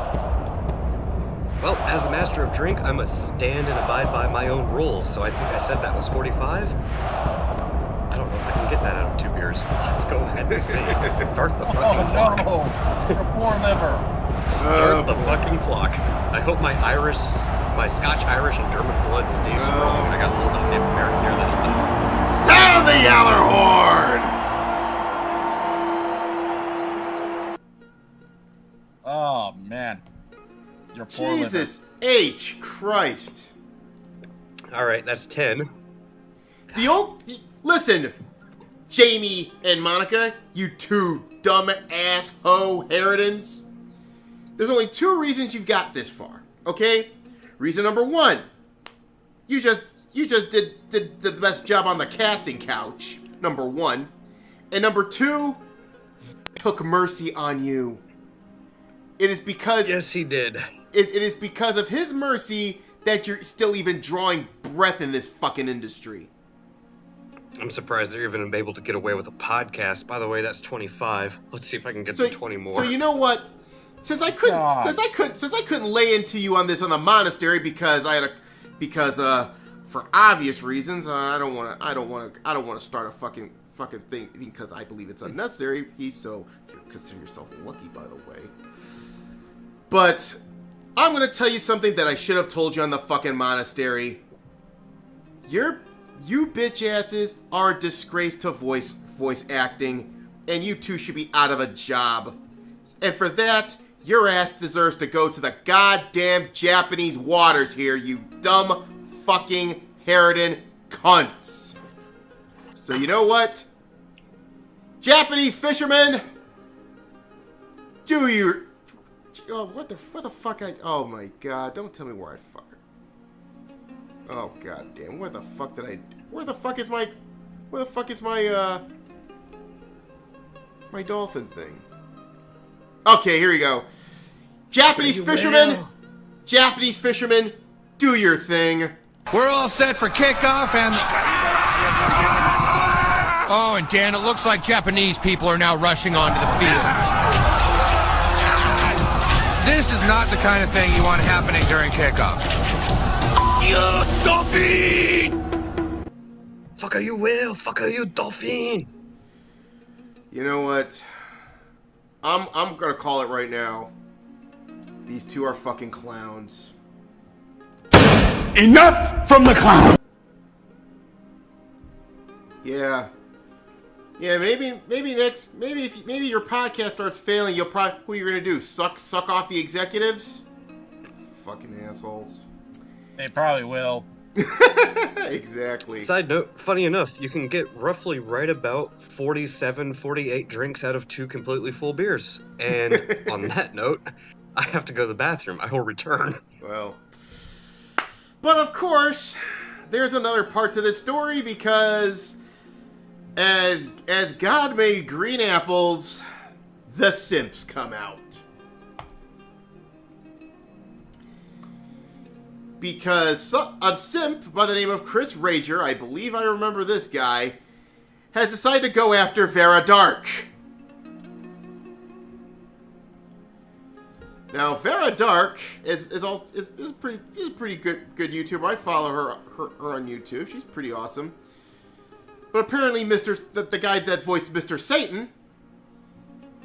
Well, as a master of drink, I must stand and abide by my own rules, so I think I said that was 45. I don't know if I can get that out of 2 beers. Let's go ahead and see. Start the fucking clock. Oh no, your poor liver. Start the fucking clock. I hope my Scotch, Irish, and German blood stays strong. I got a little bit of nip here that Sound the Yaller horn! Oh man, your poor Jesus H. Christ. All right, that's 10. Listen, Jamie and Monica, you 2 dumb ass ho Harridans. There's only 2 reasons you've got this far, okay? Reason number 1, you just did the best job on the casting couch. Number 1, and number 2, took mercy on you. It is because Yes, he did. it is because of his mercy that you're still even drawing breath in this fucking industry. I'm surprised they're even able to get away with a podcast. By the way, that's 25. Let's see if I can get to 20 more. So you know what? Since I couldn't lay into you on this on the monastery because for obvious reasons I don't want to start a fucking thing because I believe it's unnecessary. You consider yourself lucky, by the way. But I'm gonna tell you something that I should have told you on the fucking monastery. You bitch asses are a disgrace to voice acting, and you 2 should be out of a job. And for that, your ass deserves to go to the goddamn Japanese waters here, you dumb fucking Harridan cunts. So you know what? Japanese fishermen, do your... Oh, what the fuck oh my god, don't tell me where I fuck her. Oh god damn, where the fuck is my my dolphin thing? Okay, here we go. Japanese fishermen, do your thing. We're all set for kickoff and... Oh, and Dan, it looks like Japanese people are now rushing onto the field. This is not the kind of thing you want happening during kickoff. You dolphin! Fuck are you, Will? Fuck are you, dolphin? You know what? I'm gonna call it right now. These 2 are fucking clowns. Enough from the clown! Yeah. Yeah, maybe your podcast starts failing, you'll probably, what are you gonna do? Suck off the executives? Fucking assholes. They probably will. Exactly. Side note, funny enough, you can get roughly right about 47, 48 drinks out of 2 completely full beers. And on that note, I have to go to the bathroom. I will return. Well. But of course, there's another part to this story because As God made green apples, the simps come out. Because a simp by the name of Chris Rager, I believe I remember this guy, has decided to go after Vera Dark. Now, Vera Dark is a pretty good YouTuber. I follow her on YouTube. She's pretty awesome. But apparently, the guy that voiced Mr. Satan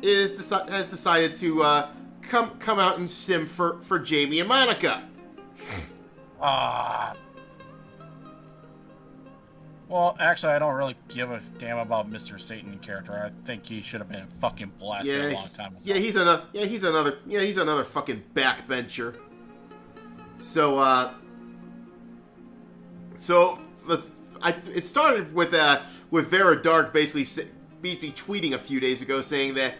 has decided to come out and sim for Jamie and Monica. Well, actually, I don't really give a damn about Mr. Satan character. I think he should have been fucking blasted a long time ago. Yeah, he's another fucking backbencher. It started with Vera Dark basically tweeting a few days ago saying that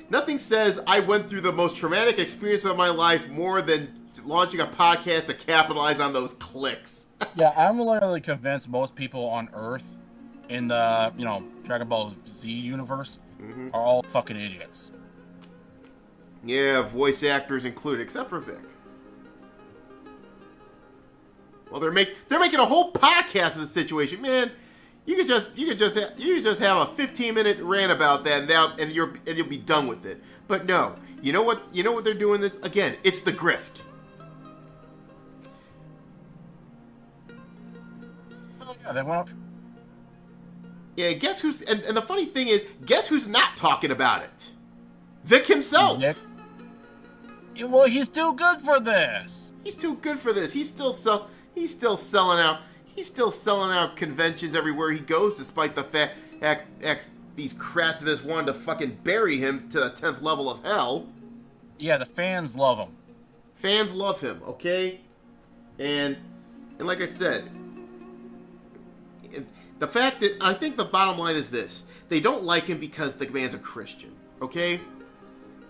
nothing says I went through the most traumatic experience of my life more than launching a podcast to capitalize on those clicks. Yeah, I'm literally convinced most people on Earth in the, Dragon Ball Z universe are all fucking idiots. Yeah, voice actors included, except for Vic. Well, they're making a whole podcast of the situation, man. You could just have a 15-minute rant about that, and you'll be done with it. But no, you know what they're doing this again? It's the grift. Yeah, they went up. Yeah, guess who's and the funny thing is, guess who's not talking about it? Vic himself. Yeah, well, he's too good for this. He's too good for this. He's still selling out. He's still selling out conventions everywhere he goes, despite the fact these craptivists wanted to fucking bury him to the 10th level of hell. Yeah, the fans love him. Fans love him, okay? And like I said, the fact that I think the bottom line is this: they don't like him because the man's a Christian, okay?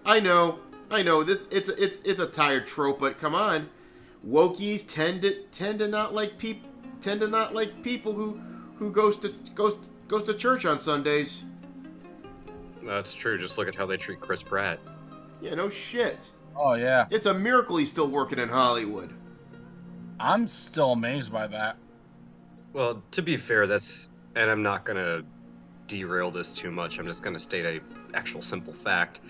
I know. This it's a tired trope, but come on, wokies tend to not like people who goes to church on Sundays. That's true. Just look at how they treat Chris Pratt. Yeah, no shit. Oh yeah, it's a miracle he's still working in Hollywood. I'm still amazed by that. Well, to be fair, and I'm not gonna derail this too much. I'm just gonna state a actual simple fact.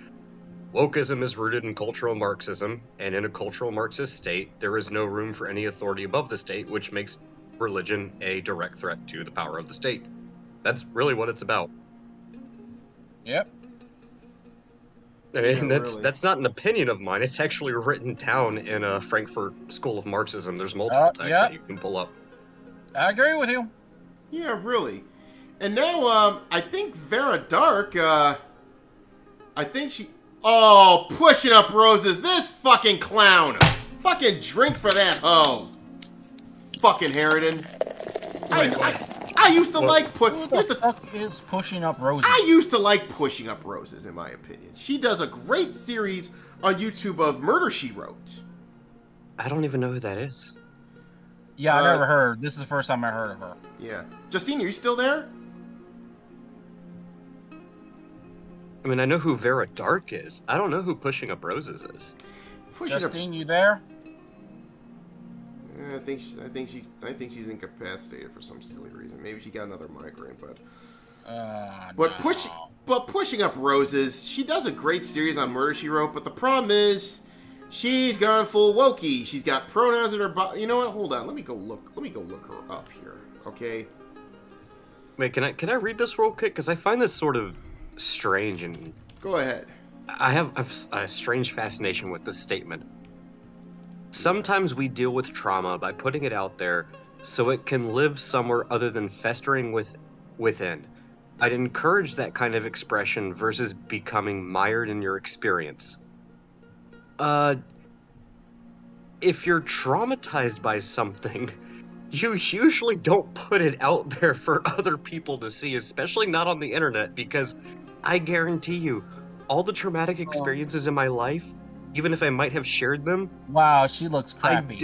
Wokeism is rooted in cultural Marxism, and in a cultural Marxist state, there is no room for any authority above the state, which makes religion a direct threat to the power of the state. That's really what it's about. Yep. I mean, that's not an opinion of mine. It's actually written down in a Frankfurt School of Marxism. There's multiple texts that you can pull up. I agree with you. Yeah, really. And now, I think Vera Dark, I think she... Oh, pushing up roses. This fucking clown. Fucking drink for that hoe. Fucking Harridan. I used to like... Who the fuck is pushing up roses? I used to like pushing up roses, in my opinion. She does a great series on YouTube of Murder, She Wrote. I don't even know who that is. Yeah, I never heard. This is the first time I heard of her. Yeah. Justine, are you still there? I mean, I know who Vera Dark is. I don't know who Pushing Up Roses is. Justine, you there? I think she's incapacitated for some silly reason. Maybe she got another migraine, but Pushing Up Roses, she does a great series on Murder, She Wrote, but the problem is she's gone full wokey. She's got pronouns in her body. You know what? Hold on. Let me go look her up here. Okay. Wait, can I read this real quick? Because I find this sort of strange and... Go ahead. I have a strange fascination with this statement. Sometimes we deal with trauma by putting it out there so it can live somewhere other than festering within. I'd encourage that kind of expression versus becoming mired in your experience. If you're traumatized by something, you usually don't put it out there for other people to see, especially not on the internet, because I guarantee you, all the traumatic experiences in my life, even if I might have shared them... Wow, she looks crappy.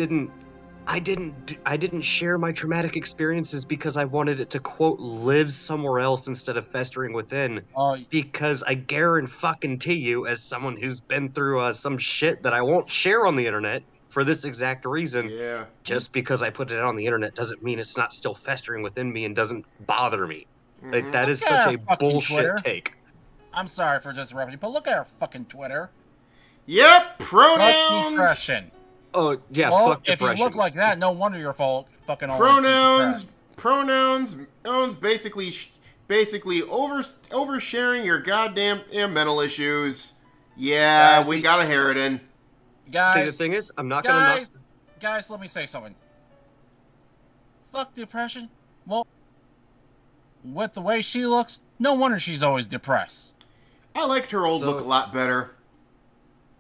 I didn't share my traumatic experiences because I wanted it to, quote, live somewhere else instead of festering within. Because I guarantee you, as someone who's been through some shit that I won't share on the internet for this exact reason, just because I put it on the internet doesn't mean it's not still festering within me and doesn't bother me. Like, that is such a bullshit take. I'm sorry for disrupting, but look at our fucking Twitter. Yep, pronouns. Fuck depression. Oh yeah, well, fuck depression. If you look like that, no wonder you're fucking always pronouns basically oversharing your goddamn mental issues. Yeah, guys, we gotta hair it in. Guys, see, the thing is, I'm not gonna. Guys, let me say something. Fuck depression. Well, with the way she looks, no wonder she's always depressed. I liked her old look a lot better.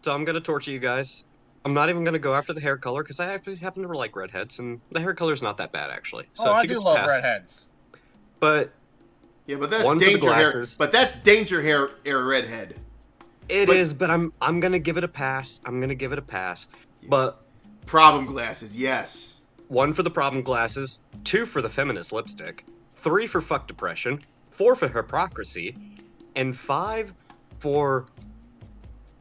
So I'm gonna torture you guys. I'm not even gonna go after the hair color because I happen to like redheads, and the hair color's not that bad actually. So I do love redheads. But yeah, but that's danger hair. But that's danger hair redhead. It is, but I'm gonna give it a pass. But problem glasses, yes. 1 for the problem glasses, 2 for the feminist lipstick, 3 for fuck depression, 4 for hypocrisy, and 5 for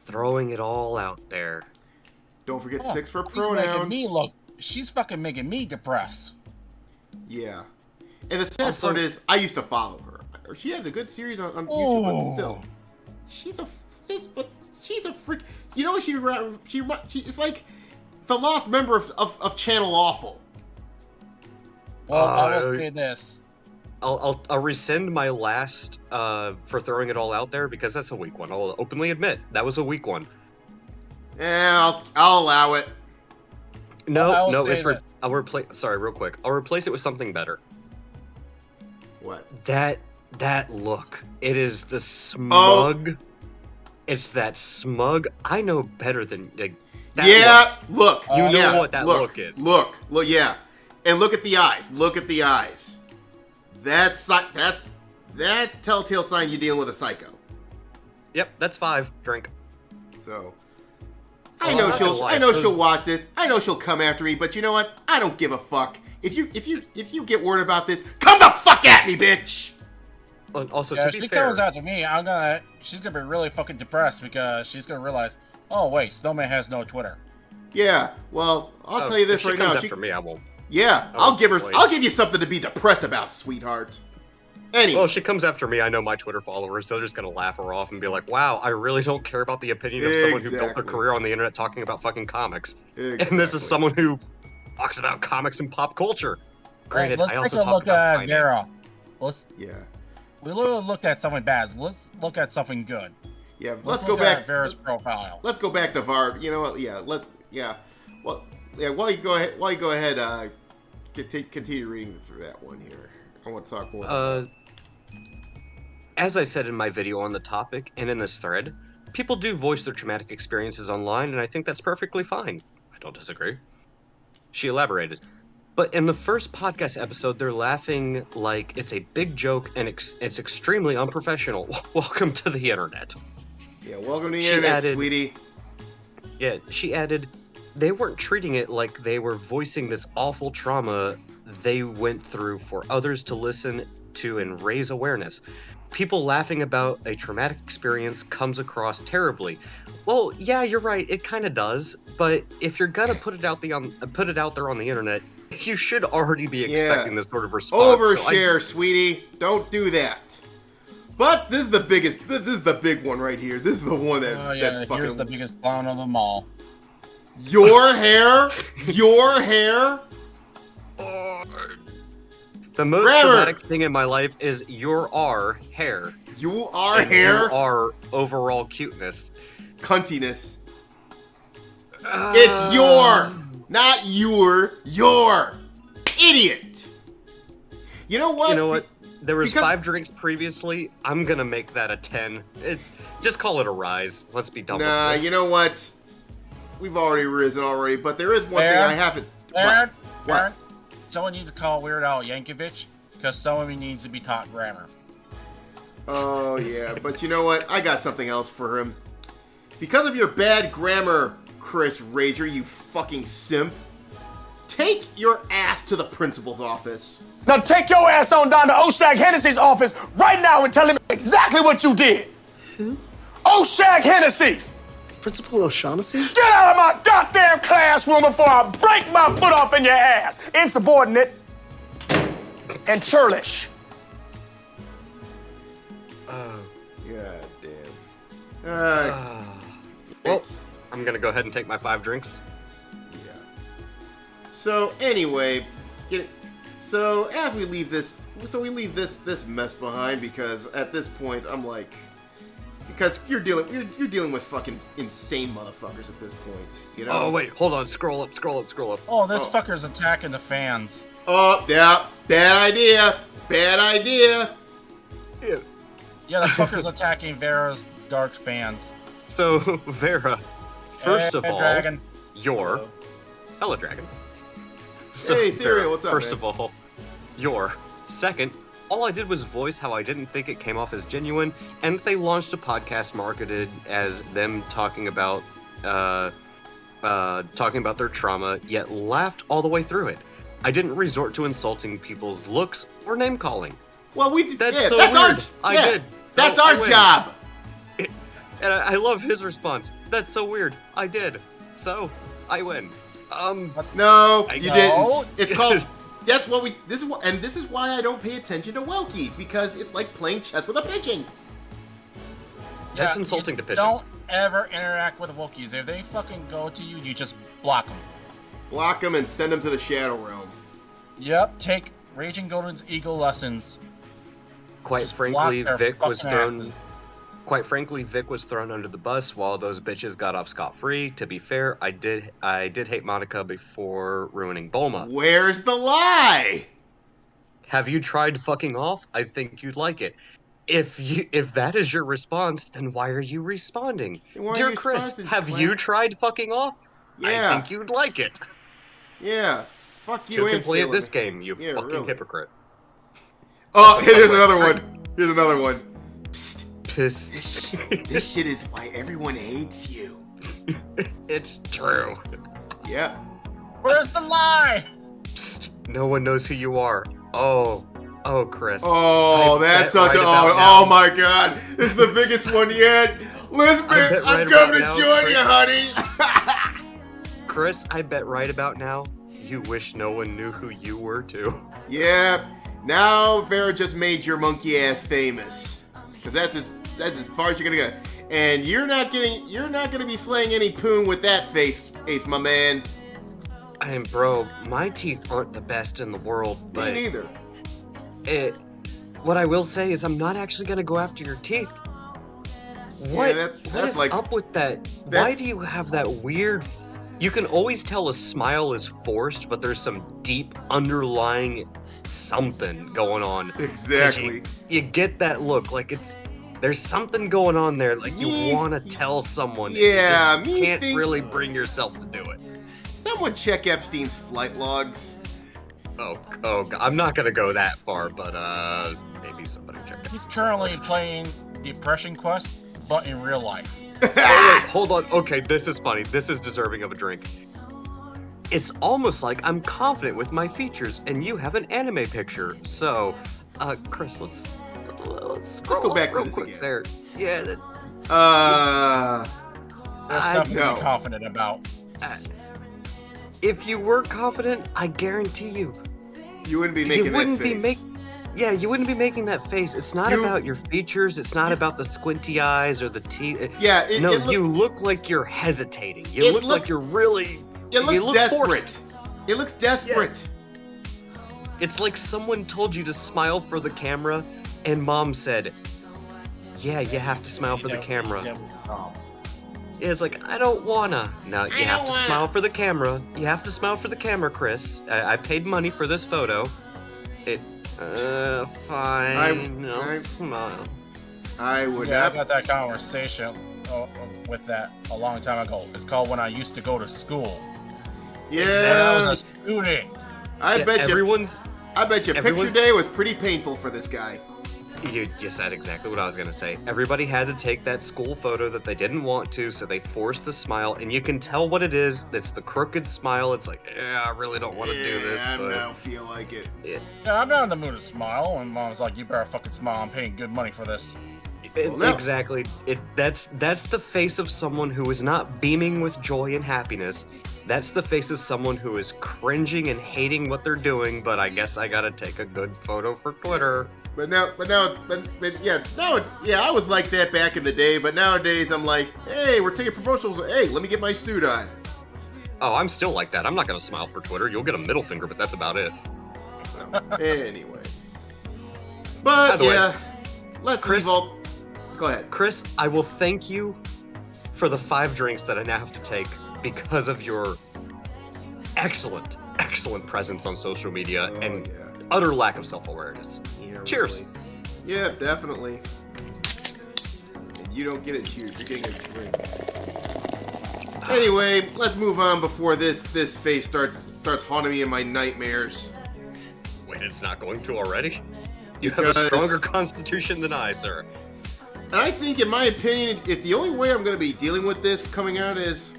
throwing it all out there. Don't forget 6 for pronouns. She's fucking making me depressed. Yeah. And the sad part is, I used to follow her. She has a good series on YouTube, but still. She's a freak. You know what she it's like the lost member of Channel Awful. Well, I will say this. I'll rescind my last for throwing it all out there because that's a weak one. I'll openly admit that was a weak one. Yeah, I'll allow it. No, it's I'll replace. Sorry, real quick. I'll replace it with something better. What? That look. It is the smug. Oh. It's that smug. I know better than that. Yeah, look. You know what that look is. Look, yeah. And look at the eyes. That's telltale sign you're dealing with a psycho. Yep, that's 5. Drink. So I know she'll watch this. I know she'll come after me, but you know what? I don't give a fuck. If you get word about this, come the fuck at me, bitch. Also, to be she fair, comes after me, she's gonna be really fucking depressed because she's gonna realize, oh wait, Snowman has no Twitter. Yeah, well, I'll tell you this right now. If she comes after me, I won't. Yeah, I'll give you something to be depressed about, sweetheart. Anyway. Well, if she comes after me, I know my Twitter followers, so they're just gonna laugh her off and be like, wow, I really don't care about the opinion of someone who built their career on the internet talking about fucking comics. Exactly. And this is someone who talks about comics and pop culture. Granted, I also talk about finance. Vera. Yeah. We literally looked at something bad. Let's look at something good. Yeah, let's go back. Vera's profile. Let's go back to Varb. You know what? Yeah, Well, yeah. While you go ahead, continue reading through that one here. I want to talk more. As I said in my video on the topic and in this thread, people do voice their traumatic experiences online, and I think that's perfectly fine. I don't disagree. She elaborated. But in the first podcast episode, they're laughing like it's a big joke and it's extremely unprofessional. Welcome to the internet. Yeah, welcome to the internet, sweetie. Yeah, she added, they weren't treating it like they were voicing this awful trauma they went through for others to listen to and raise awareness. People laughing about a traumatic experience comes across terribly. Well, yeah, you're right, it kind of does. But if you're gonna put it out there on the internet, you should already be expecting this sort of response. Overshare, sweetie. Don't do that. But this is the biggest. This is the big one right here. This is the one that's fucking. Here's the biggest clown of them all. Your hair. Your hair. The most dramatic thing in my life is your hair. You are hair. Your overall cuteness. Cuntiness. It's your. Not your idiot. You know what? There was 5 drinks previously. I'm gonna make that a 10. Just call it a rise. Let's be done with this. You know what? We've already risen already, but there is one thing I haven't. What? Someone needs to call Weird Al Yankovic because someone needs to be taught grammar. Oh yeah, but you know what? I got something else for him. Because of your bad grammar, Chris Rager, you fucking simp. take your ass to the principal's office. Now take your ass on down to Oshag Hennessy's office right now and tell him exactly what you did. Who? Oshag Hennessy! Principal O'Shaughnessy? Get out of my goddamn classroom before I break my foot off in your ass! Insubordinate and churlish. God damn. Well, I'm gonna go ahead and take my 5 drinks. Yeah. So anyway, so as we leave this, this mess behind, because at this point I'm like, because you're dealing with fucking insane motherfuckers at this point, you know. Oh wait, hold on, scroll up. Oh, this fucker's attacking the fans. Oh yeah, bad idea. Yeah, the fucker's attacking Vera's dark fans. So Vera, first of all, Dragon. you're Hello, Dragon. Hey, Ethereal, what's up, First man? of all, you're second. All I did was voice how I didn't think it came off as genuine, and they launched a podcast marketed as them talking about their trauma, yet laughed all the way through it. I didn't resort to insulting people's looks or name calling. Well, That's yeah, so that's weird. our I did. That's So I our win. job. And I love his response. That's so weird. I did. So I win. No, I you know. didn't. It's called. That's what we. This is why I don't pay attention to Wokies, because it's like playing chess with a pigeon. That's insulting to pigeons. Don't ever interact with Wookiees. If they fucking go to you, you just block them. Block them and send them to the Shadow Realm. Yep, take Raging Golden's Eagle lessons. Quite Just frankly, block their Vic was fucking thrown. asses. Quite frankly, Vic was thrown under the bus while those bitches got off scot-free. To be fair, I did hate Monica before ruining Bulma. Where's the lie? Have you tried fucking off? I think you'd like it. If that is your response, then why are you responding? Why are Dear you Chris, responding, have Clem? you tried fucking off? Yeah. I think you'd like it. Yeah. Fuck you. You and can play at feeling this it. game, you Yeah, fucking really. hypocrite. Oh, That's a here's fun another way. one. Here's another one. Psst. Piss. This shit is why everyone hates you. It's true. Yeah. Where's the lie? Psst. No one knows who you are. Oh, Chris. Oh, I that's bet such right a. about Oh, now- oh my God. This is the biggest one yet. Lisbeth, bet I'm right coming to about now, join Chris. you, honey. Chris, I bet right about now, you wish no one knew who you were too. Yeah. Now Vera just made your monkey ass famous. Because that's as far as you're gonna go. And you're not gonna be slaying any poon with that face, Ace, my man. And bro, my teeth aren't the best in the world, but Me neither. what I will say is I'm not actually gonna go after your teeth. What, that's what is like- up with that? Why do you have that weird... You can always tell a smile is forced, but there's some deep underlying something going on. 'Cause Exactly. You get that look, like there's something going on there, like you Me- want to tell someone. and Yeah, you just me can't think- really bring yourself to do it. Someone check Epstein's flight logs. Oh, God. I'm not gonna go that far, but maybe somebody check it. He's currently playing Depression Quest, but in real life. Oh, wait, hold on. Okay, this is funny. This is deserving of a drink. It's almost like I'm confident with my features, and you have an anime picture. So, Chris, let's scroll go back up to real this quick again. there. Yeah. There's I nothing to know. be confident about. If you were confident, I guarantee you, you wouldn't be making you wouldn't that be face. you wouldn't be making that face. It's not about your features. It's not about the squinty eyes or the teeth. Yeah, you look like you're hesitating. You It look like looks- you're really. It you looks look desperate. forced. It looks desperate. It's like someone told you to smile for the camera, and mom said, "Yeah, you have to smile for the camera." It's like, I don't wanna. No, you have to smile for the camera. You have to smile for the camera, Chris. I paid money for this photo. Fine. I'll smile. I would Yeah, I not. got that conversation with that a long time ago. It's called When I Used to Go to School. Yeah. When I was a student. I bet you. everyone's- I bet you. Picture everyone's- day was pretty painful for this guy. You said exactly what I was gonna say. Everybody had to take that school photo that they didn't want to, so they forced the smile, and you can tell what it is. It's the crooked smile. It's like, yeah, I really don't want to do this, but I don't feel like it. Yeah, I'm not in the mood to smile, and Mom's like, you better fucking smile. I'm paying good money for this. Exactly. That's the face of someone who is not beaming with joy and happiness. That's the face of someone who is cringing and hating what they're doing, but I guess I gotta take a good photo for Twitter. But I was like that back in the day, but nowadays I'm like, hey, we're taking promotionals, hey, let me get my suit on. Oh, I'm still like that. I'm not gonna smile for Twitter. You'll get a middle finger, but that's about it. Anyway. But, yeah, let's Chris, leave all... Go ahead. Chris, I will thank you for the 5 drinks that I now have to take because of your excellent presence on social media and utter lack of self-awareness. Yeah, cheers. Really. Yeah, definitely. And you don't get a cheers, you're getting a drink. Anyway, let's move on before this face starts haunting me in my nightmares. Wait, it's not going to already? You have a stronger constitution than I, sir. And I think, in my opinion, if the only way I'm going to be dealing with this coming out is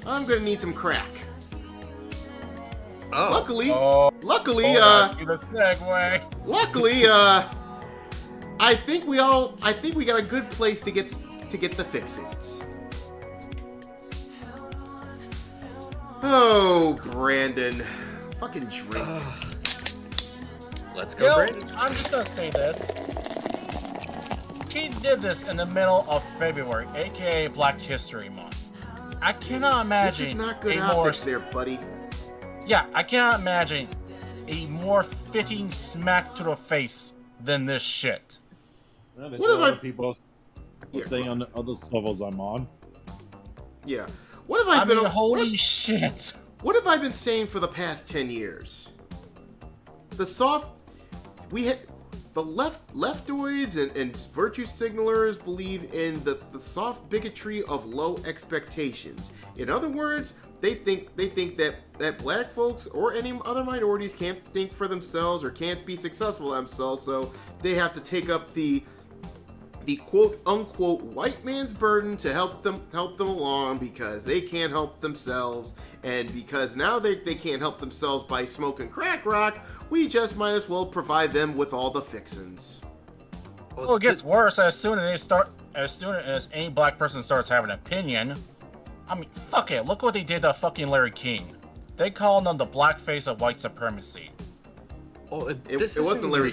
I'm going to need some crack. Oh. Luckily, I think we got a good place to get the fixings. Oh, Brandon, fucking drink. Let's go, Brandon. I'm just gonna say this. He did this in the middle of February, aka Black History Month. I cannot imagine. This is not good optics there, buddy. Yeah, I cannot imagine a more fitting smack to the face than this shit. Well, there's a lot of people saying on the other levels I'm on. Yeah. What have I been? Holy shit! What have I been saying for the past 10 years? The leftoids and virtue signalers believe in the soft bigotry of low expectations. In other words, they think that black folks or any other minorities can't think for themselves or can't be successful themselves, so they have to take up the quote unquote white man's burden to help them along because they can't help themselves, and because now they can't help themselves by smoking crack rock, we just might as well provide them with all the fixins. Well, it gets worse as soon as any black person starts having an opinion. I mean, fuck it, look what they did to fucking Larry King. They called him the blackface of white supremacy. Well, it wasn't Larry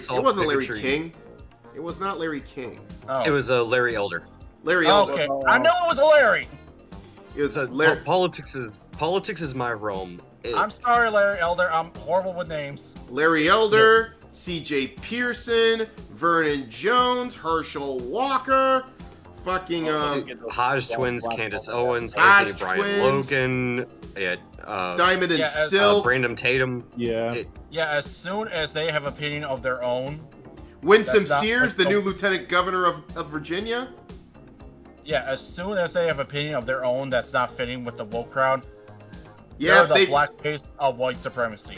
King. It was not Larry King. Oh. It was Larry Elder. Larry Elder. Okay, I knew it was a Larry. It was Larry. Politics is my realm. I'm sorry, Larry Elder. I'm horrible with names. Larry Elder, C.J. Pearson, Vernon Jones, Herschel Walker, fucking Hodge twins, Candace Owens, Anthony Brian Logan, Diamond and Silk, Brandon Tatum. Yeah, as soon as they have opinion of their own. Winsome Sears, the new Lieutenant Governor of Virginia. Yeah, as soon as they have opinion of their own that's not fitting with the woke crowd. Yeah, they're the blackface of white supremacy.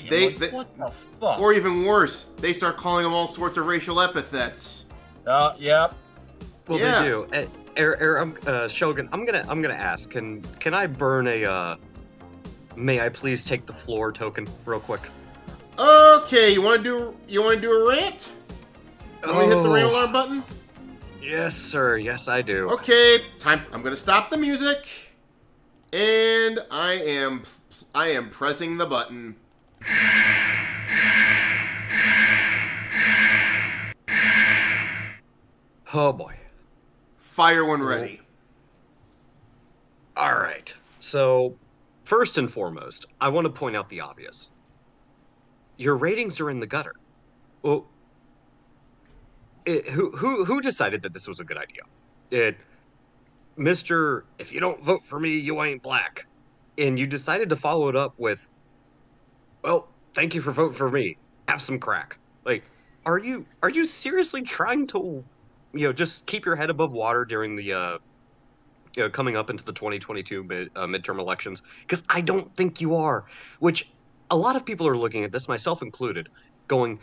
What the fuck? Or even worse, they start calling them all sorts of racial epithets. Yep. Well, they do. Shogun, I'm gonna ask. Can I burn a may I please take the floor token real quick? Okay, you want to do a rant? Want me to hit the rant alarm button? Yes, sir. Yes, I do. Okay, time. I'm gonna stop the music, and I am pressing the button. Oh boy. Fire when ready. All right. So, first and foremost, I want to point out the obvious. Your ratings are in the gutter. Well, who decided that this was a good idea? Mr. If you don't vote for me, you ain't black. And you decided to follow it up with, well, thank you for voting for me. Have some crack. Like, are you seriously trying to, just keep your head above water during the, coming up into the 2022 midterm elections? Because I don't think you are. Which a lot of people are looking at this, myself included, going,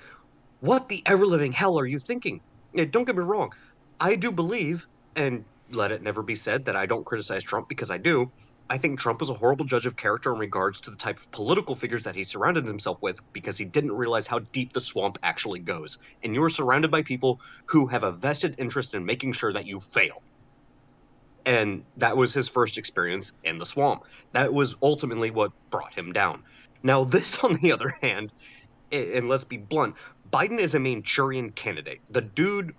what the ever-living hell are you thinking? don't get me wrong. I do believe, and let it never be said that I don't criticize Trump because I do. I think Trump was a horrible judge of character in regards to the type of political figures that he surrounded himself with because he didn't realize how deep the swamp actually goes. And you are surrounded by people who have a vested interest in making sure that you fail. And that was his first experience in the swamp. That was ultimately what brought him down. Now, this, on the other hand, and let's be blunt, Biden is a Manchurian candidate. The dude,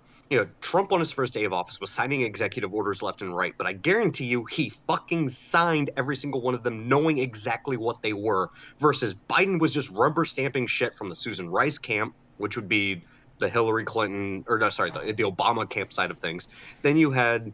Trump on his first day of office was signing executive orders left and right, but I guarantee you he fucking signed every single one of them knowing exactly what they were, versus Biden was just rubber stamping shit from the Susan Rice camp, which would be the Hillary Clinton, or no, sorry, the Obama camp side of things. Then you had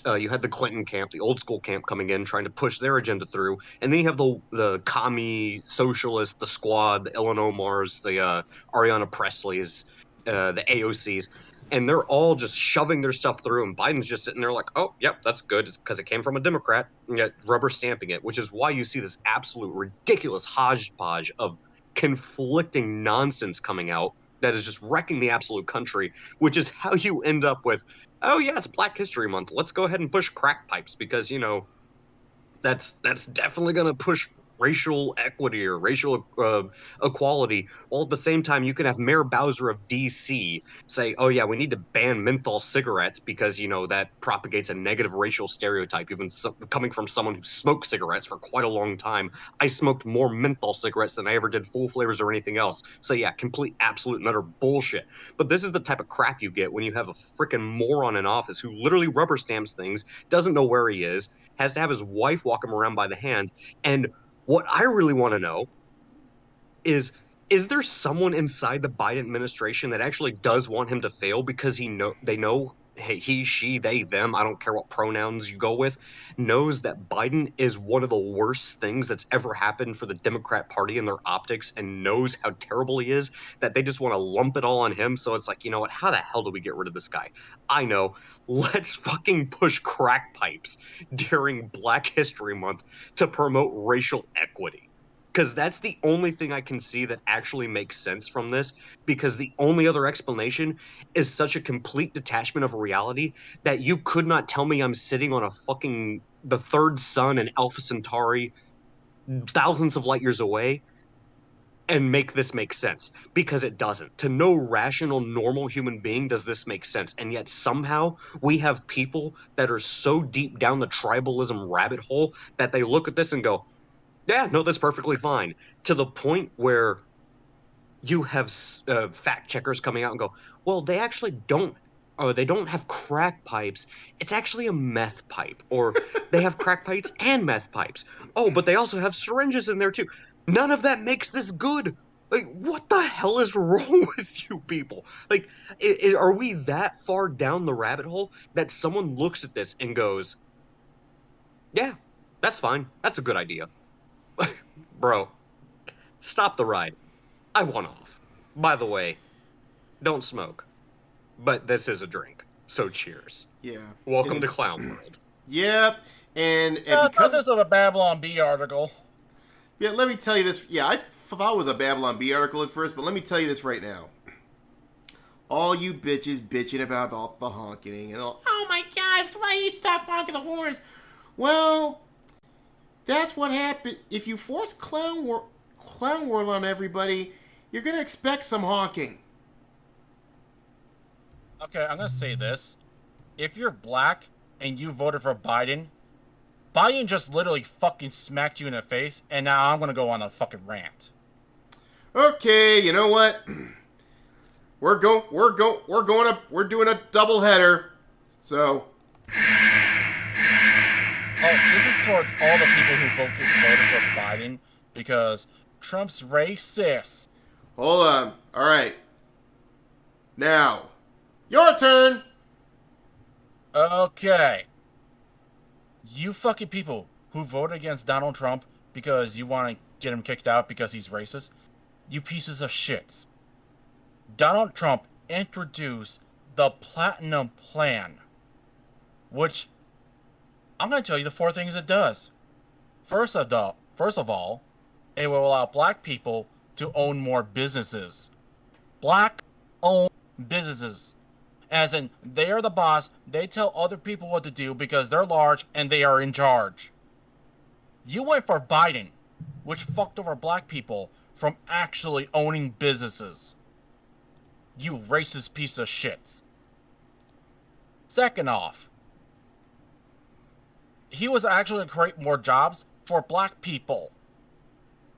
the Clinton camp, the old school camp coming in, trying to push their agenda through, and then you have the commie socialist, the Squad, the Illinois Mars, the Ariana Presley's, the AOCs, and they're all just shoving their stuff through, and Biden's just sitting there like, oh, yep, that's good, it's because it came from a Democrat, and yet rubber stamping it, which is why you see this absolute ridiculous hodgepodge of conflicting nonsense coming out that is just wrecking the absolute country, which is how you end up with, oh yeah, it's Black History Month. Let's go ahead and push crack pipes because, that's definitely going to push racial equity or racial equality. While at the same time, you can have Mayor Bowser of D.C. say, oh yeah, we need to ban menthol cigarettes because, that propagates a negative racial stereotype, even coming from someone who smoked cigarettes for quite a long time. I smoked more menthol cigarettes than I ever did full flavors or anything else. So yeah, complete, absolute, and utter bullshit. But this is the type of crap you get when you have a freaking moron in office who literally rubber stamps things, doesn't know where he is, has to have his wife walk him around by the hand, and what I really want to know is there someone inside the Biden administration that actually does want him to fail because they know, hey, he, she, they, them, I don't care what pronouns you go with, knows that Biden is one of the worst things that's ever happened for the Democrat Party and their optics, and knows how terrible he is, that they just want to lump it all on him. So it's like, you know what, how the hell do we get rid of this guy? I know, let's fucking push crack pipes during Black History Month to promote racial equity. Because that's the only thing I can see that actually makes sense from this, because the only other explanation is such a complete detachment of reality that you could not tell me I'm sitting on the third sun in Alpha Centauri, thousands of light years away, and make this make sense, because it doesn't. To no rational, normal human being does this make sense, and yet somehow we have people that are so deep down the tribalism rabbit hole that they look at this and go, yeah, no, that's perfectly fine. To the point where you have fact checkers coming out and go, well, they actually don't, or they don't have crack pipes. It's actually a meth pipe. Or they have crack pipes and meth pipes. Oh, but they also have syringes in there too. None of that makes this good. Like, what the hell is wrong with you people? Like, are we that far down the rabbit hole that someone looks at this and goes, yeah, that's fine. That's a good idea. Bro, stop the ride. I want off. By the way, don't smoke. But this is a drink, so cheers. Yeah. Welcome to Clown World. Yep. And because this is a Babylon Bee article. Yeah, let me tell you this. Yeah, I thought it was a Babylon Bee article at first, but let me tell you this right now. All you bitches bitching about all the honking and all, oh my God, why you stop honking the horns? Well, that's what happened. If you force Clown World on everybody, you're going to expect some honking. Okay, I'm going to say this. If you're black and you voted for Biden, Biden just literally fucking smacked you in the face, and now I'm going to go on a fucking rant. Okay, you know what? We're doing a double header. So this is towards all the people who voted for Biden, because Trump's racist. Hold on. All right. Now, your turn. Okay. You fucking people who voted against Donald Trump because you want to get him kicked out because he's racist, you pieces of shits. Donald Trump introduced the Platinum Plan, which I'm going to tell you the 4 things it does. First of all, it will allow black people to own more businesses. Black-owned businesses. As in, they are the boss, they tell other people what to do because they're large and they are in charge. You went for Biden, which fucked over black people from actually owning businesses. You racist piece of shit. Second off, he was actually going to create more jobs for black people.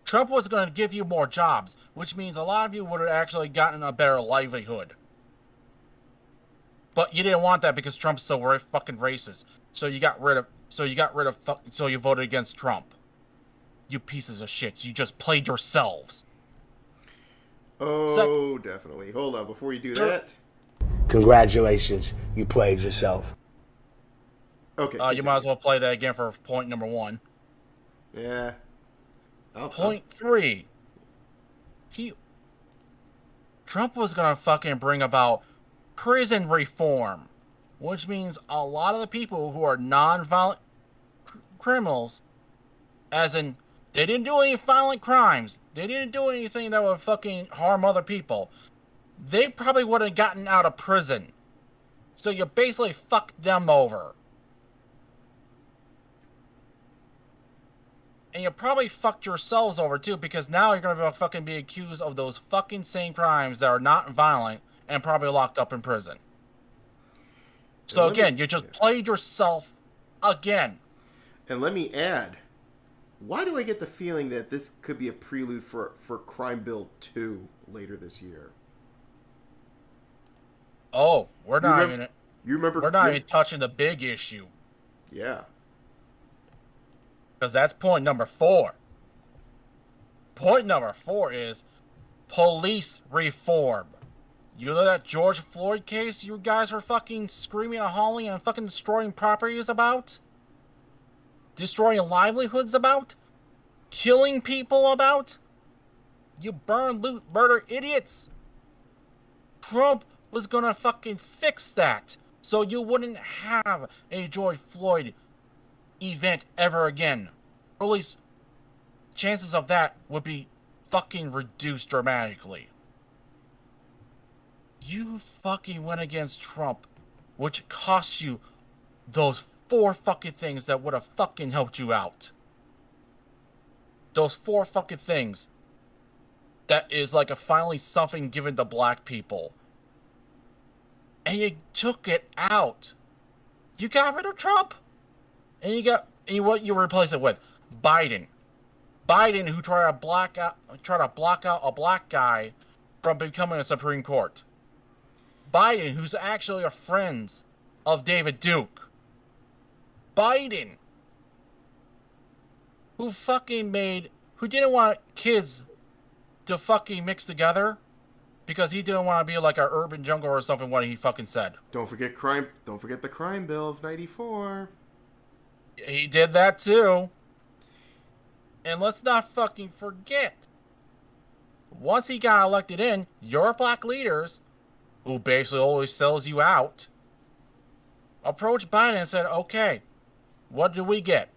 Trump was going to give you more jobs, which means a lot of you would have actually gotten a better livelihood. But you didn't want that because Trump's so fucking racist. So you voted against Trump. You pieces of shit. You just played yourselves. Oh, definitely. Hold on, before you do that. Congratulations, you played yourself. Okay. You might as well play that again for point number 1. Yeah. Point 3. Trump was gonna fucking bring about prison reform, which means a lot of the people who are non-violent criminals, as in, they didn't do any violent crimes, they didn't do anything that would fucking harm other people, they probably would have gotten out of prison. So you basically fucked them over. And you probably fucked yourselves over too, because now you're gonna fucking be accused of those fucking same crimes that are not violent and probably locked up in prison. So again, you just played yourself again. And let me add, why do I get the feeling that this could be a prelude for Crime Bill 2 later this year? Oh, we're not even touching the big issue. Yeah. Because that's point number 4. Point number 4 is police reform. You know that George Floyd case you guys were fucking screaming and hollering and fucking destroying properties about? Destroying livelihoods about? Killing people about? You burn, loot, murder idiots! Trump was gonna fucking fix that so you wouldn't have a George Floyd event ever again. Or at least chances of that would be fucking reduced dramatically. You fucking went against Trump, which cost you those 4 fucking things that would have fucking helped you out. Those 4 fucking things that is like a finally something given to black people. And you took it out. You got rid of Trump. And what you replace it with? Biden. Biden, who tried to block out a black guy from becoming a Supreme Court. Biden, who's actually a friend of David Duke. Biden, who didn't want kids to fucking mix together because he didn't want to be like an urban jungle or something, what he fucking said. Don't forget the crime bill of 94. He did that too. And let's not fucking forget, once he got elected in, your black leaders, who basically always sells you out, approached Biden and said, okay, what do we get?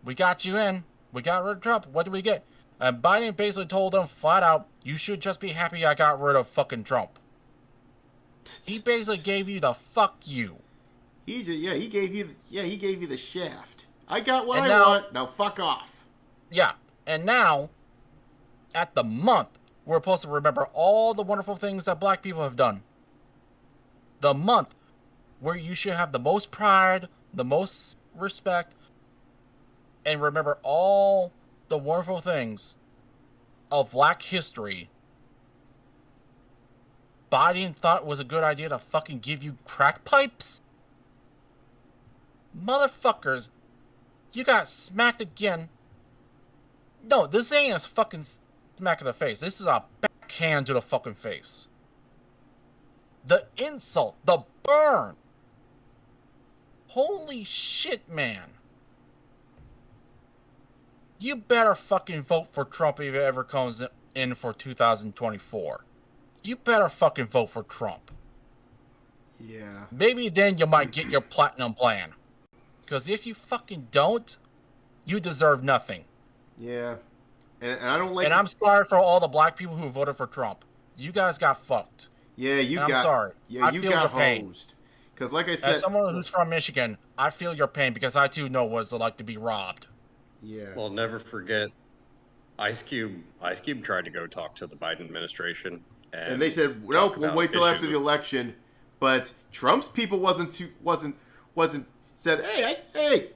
We got you in. We got rid of Trump. What do we get? And Biden basically told them flat out, you should just be happy I got rid of fucking Trump. He basically gave you the fuck you. He gave you the shaft. I got what I want. Now fuck off. Yeah, and now, at the month, we're supposed to remember all the wonderful things that black people have done. The month where you should have the most pride, the most respect, and remember all the wonderful things of black history. Biden thought it was a good idea to fucking give you crack pipes? Motherfuckers, you got smacked again. No, this ain't a fucking smack in the face. This is a backhand to the fucking face. The insult, the burn. Holy shit, man. You better fucking vote for Trump if it ever comes in for 2024. You better fucking vote for Trump. Yeah. Maybe then you might get your platinum plan. Because if you fucking don't, you deserve nothing. Yeah. And I don't like... And I'm sorry for all the black people who voted for Trump. You guys got fucked. Yeah, you And got. I'm sorry. Yeah, I you feel got your pain. hosed. Because, like I said, As someone who's from Michigan, I feel your pain because I too know what it's like to be robbed. Yeah. Well, never forget, Ice Cube tried to go talk to the Biden administration, and they said, "Nope, we'll wait till after the election." But Trump's people wasn't said, "Hey."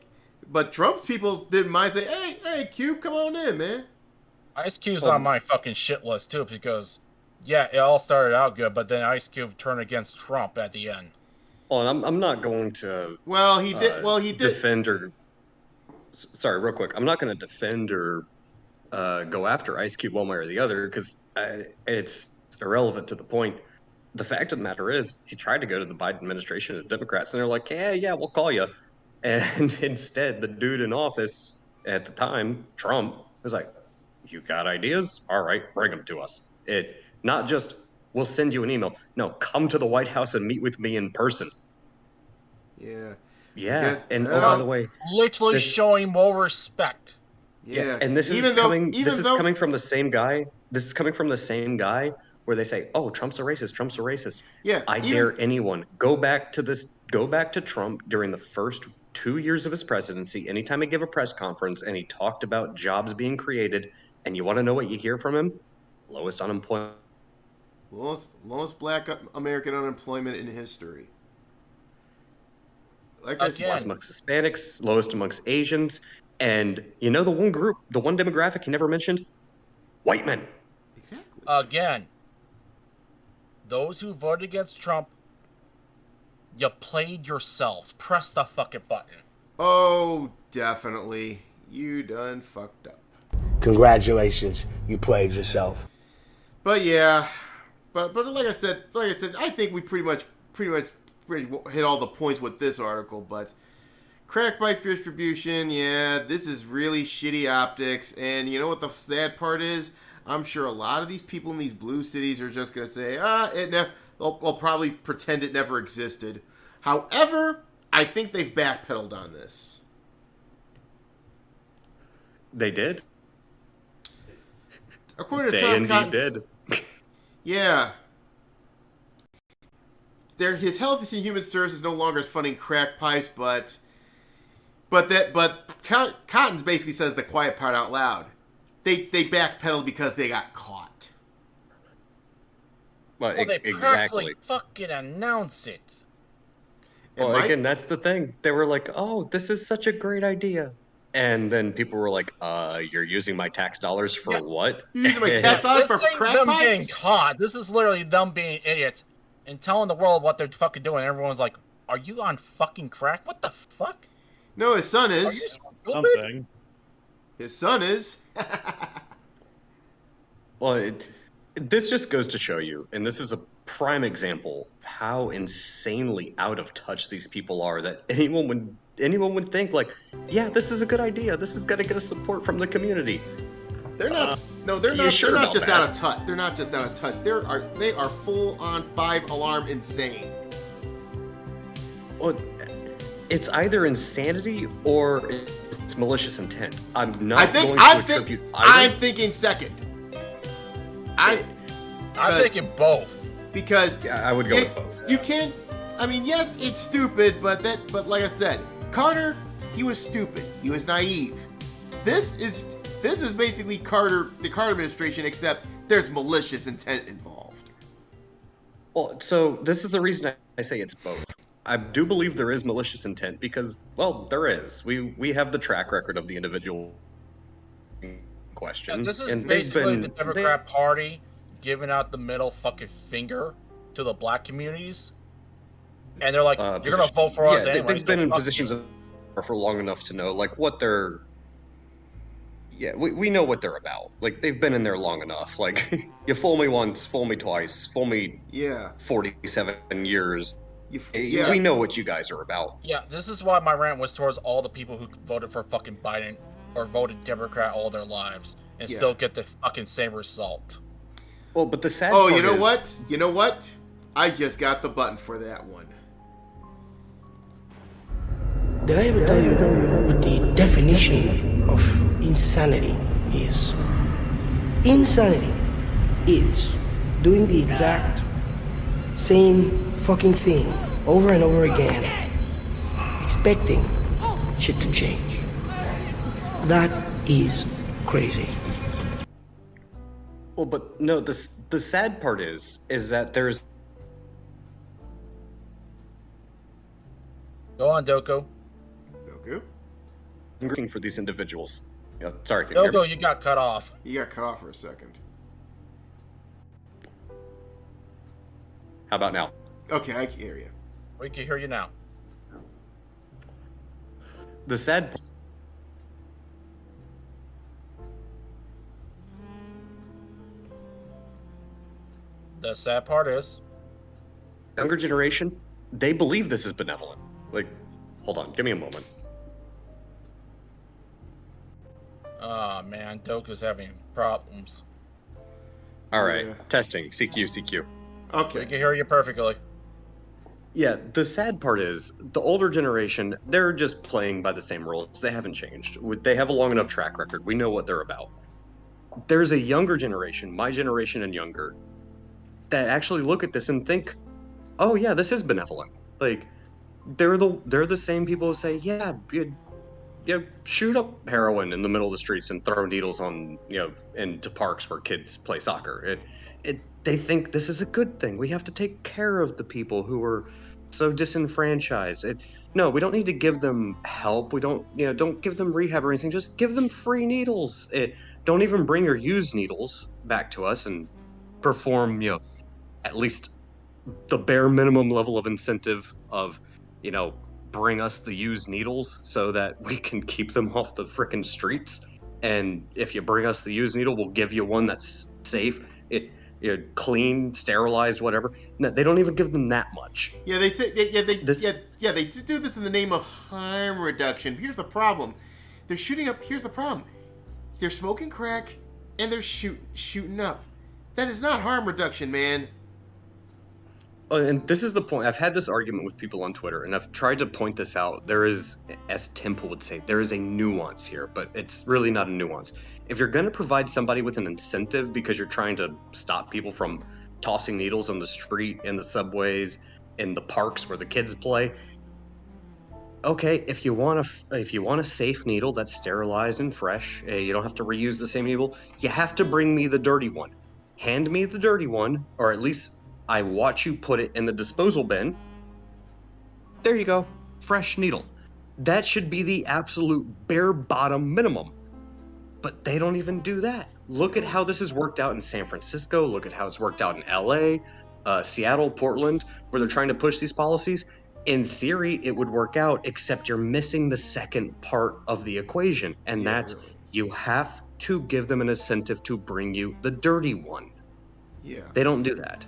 But Trump's people didn't mind say, "Hey, Cube, come on in, man." Ice Cube's on my fucking shit list too because, yeah, it all started out good, but then Ice Cube turned against Trump at the end. Oh, and I'm not going to. Well, he did. Defend or. Sorry, real quick. I'm not going to defend or go after Ice Cube one way or the other because it's irrelevant to the point. The fact of the matter is, he tried to go to the Biden administration and the Democrats, and they're like, "Yeah, we'll call you." And instead, the dude in office at the time, Trump, was like, "You got ideas? All right, bring them to us." It not just we'll send you an email. No, come to the White House and meet with me in person. Yeah. Yeah, and oh, by the way, literally showing more respect. Yeah, and this is coming from the same guy. This is coming from the same guy where they say, "Oh, Trump's a racist. Trump's a racist." Yeah, I dare anyone go back to Trump during the first 2 years of his presidency. Anytime he gave a press conference and he talked about jobs being created, and you want to know what you hear from him? Lowest unemployment. Lowest black American unemployment in history. Like lowest amongst Hispanics, lowest amongst Asians, and you know the one group, the one demographic he never mentioned? White men. Exactly. Again, those who voted against Trump, you played yourselves. Press the fucking button. Oh, definitely. You done fucked up. Congratulations, you played yourself. But yeah, but like I said, I think we pretty much hit all the points with this article. But crack pipe distribution, yeah, this is really shitty optics. And you know what the sad part is? I'm sure a lot of these people in these blue cities are just gonna say, they'll probably pretend it never existed. However, I think they've backpedaled on this. They did. According to they Tom indeed Cotton, did. Yeah. His Health and Human Services no longer is funding crack pipes, but Cotton basically says the quiet part out loud. They backpedaled because they got caught. Well, they exactly. practically fucking announce it. Well, again, that's the thing. They were like, "Oh, this is such a great idea," and then people were like, "You're using my tax dollars for what?" You're using my tax dollars for crack them pipes? getting caught. This is literally them being idiots and telling the world what they're fucking doing. Everyone's like, "Are you on fucking crack? What the fuck?" No, his son is. Are you stupid? Something. His son is. Well, this just goes to show you, and this is a prime example of how insanely out of touch these people are, that anyone would think like, yeah, this is a good idea. This is going to get us support from the community. They're not. They're not. Sure They're not just that? out of touch. They're not just out of touch. They are full on 5-alarm insane. Well, it's either insanity or it's malicious intent. I'm not going to attribute either. I'm thinking second. I'm thinking both. Because I would go with both. You can't. I mean, yes, it's stupid, but like I said, Carter, he was stupid. He was naive. This is basically the Carter administration, except there's malicious intent involved. Well, so this is the reason I say it's both. I do believe there is malicious intent because, well, there is. We have the track record of the individual in question. Yeah, this is and basically the Democrat Party giving out the middle fucking finger to the black communities. And they're like, you're going to vote for us anyway. They've been in positions for long enough to know, like, what they're... Yeah, we know what they're about. Like, they've been in there long enough. Like, you fool me once, fool me twice, fool me 47 years. We know what you guys are about. Yeah, this is why my rant was towards all the people who voted for fucking Biden or voted Democrat all their lives and still get the fucking same result. Well, but the sad part you know what? You know what? I just got the button for that one. Did I ever tell you what the definition of insanity is? Insanity is doing the exact same fucking thing over and over again, expecting shit to change. That is crazy. Well, but no, the sad part is that there's... Go on, Doko. Doku? I'm looking for these individuals. Sorry, can you hear me? Doko, you got cut off. You got cut off for a second. How about now? Okay, I can hear you. We can hear you now. The sad The sad part is, younger generation, they believe this is benevolent. Like, hold on, give me a moment. oh man, Doko's having problems. All right, testing, CQ. Okay. We can hear you perfectly. Yeah, the sad part is, the older generation, they're just playing by the same rules. They haven't changed. They have a long enough track record. We know what they're about. There's a younger generation, my generation and younger, that actually look at this and think, oh yeah, this is benevolent. Like, they're the same people who say, yeah, shoot up heroin in the middle of the streets and throw needles on, into parks where kids play soccer. They think this is a good thing. We have to take care of the people who are so disenfranchised. No, we don't need to give them help. We don't give them rehab or anything. Just give them free needles. Don't even bring your used needles back to us and perform, at least the bare minimum level of incentive of, bring us the used needles so that we can keep them off the frickin' streets. And if you bring us the used needle, we'll give you one that's safe. Clean, sterilized, whatever. No, they don't even give them that much. Yeah, they say they do this in the name of harm reduction. Here's the problem: they're shooting up. Here's the problem: they're smoking crack and they're shooting up. That is not harm reduction, man. And this is the point. I've had this argument with people on Twitter, and I've tried to point this out. There is, as Temple would say, there is a nuance here, but it's really not a nuance. If you're going to provide somebody with an incentive because you're trying to stop people from tossing needles on the street, in the subways, in the parks where the kids play, okay, if you want a safe needle that's sterilized and fresh, you don't have to reuse the same needle, you have to bring me the dirty one. Hand me the dirty one, or at least I watch you put it in the disposal bin. There you go. Fresh needle. That should be the absolute bare bottom minimum. But they don't even do that. Look at how this has worked out in San Francisco. Look at how it's worked out in LA, Seattle, Portland, where they're trying to push these policies. In theory, it would work out, except you're missing the second part of the equation. And that's, you have to give them an incentive to bring you the dirty one. Yeah. They don't do that.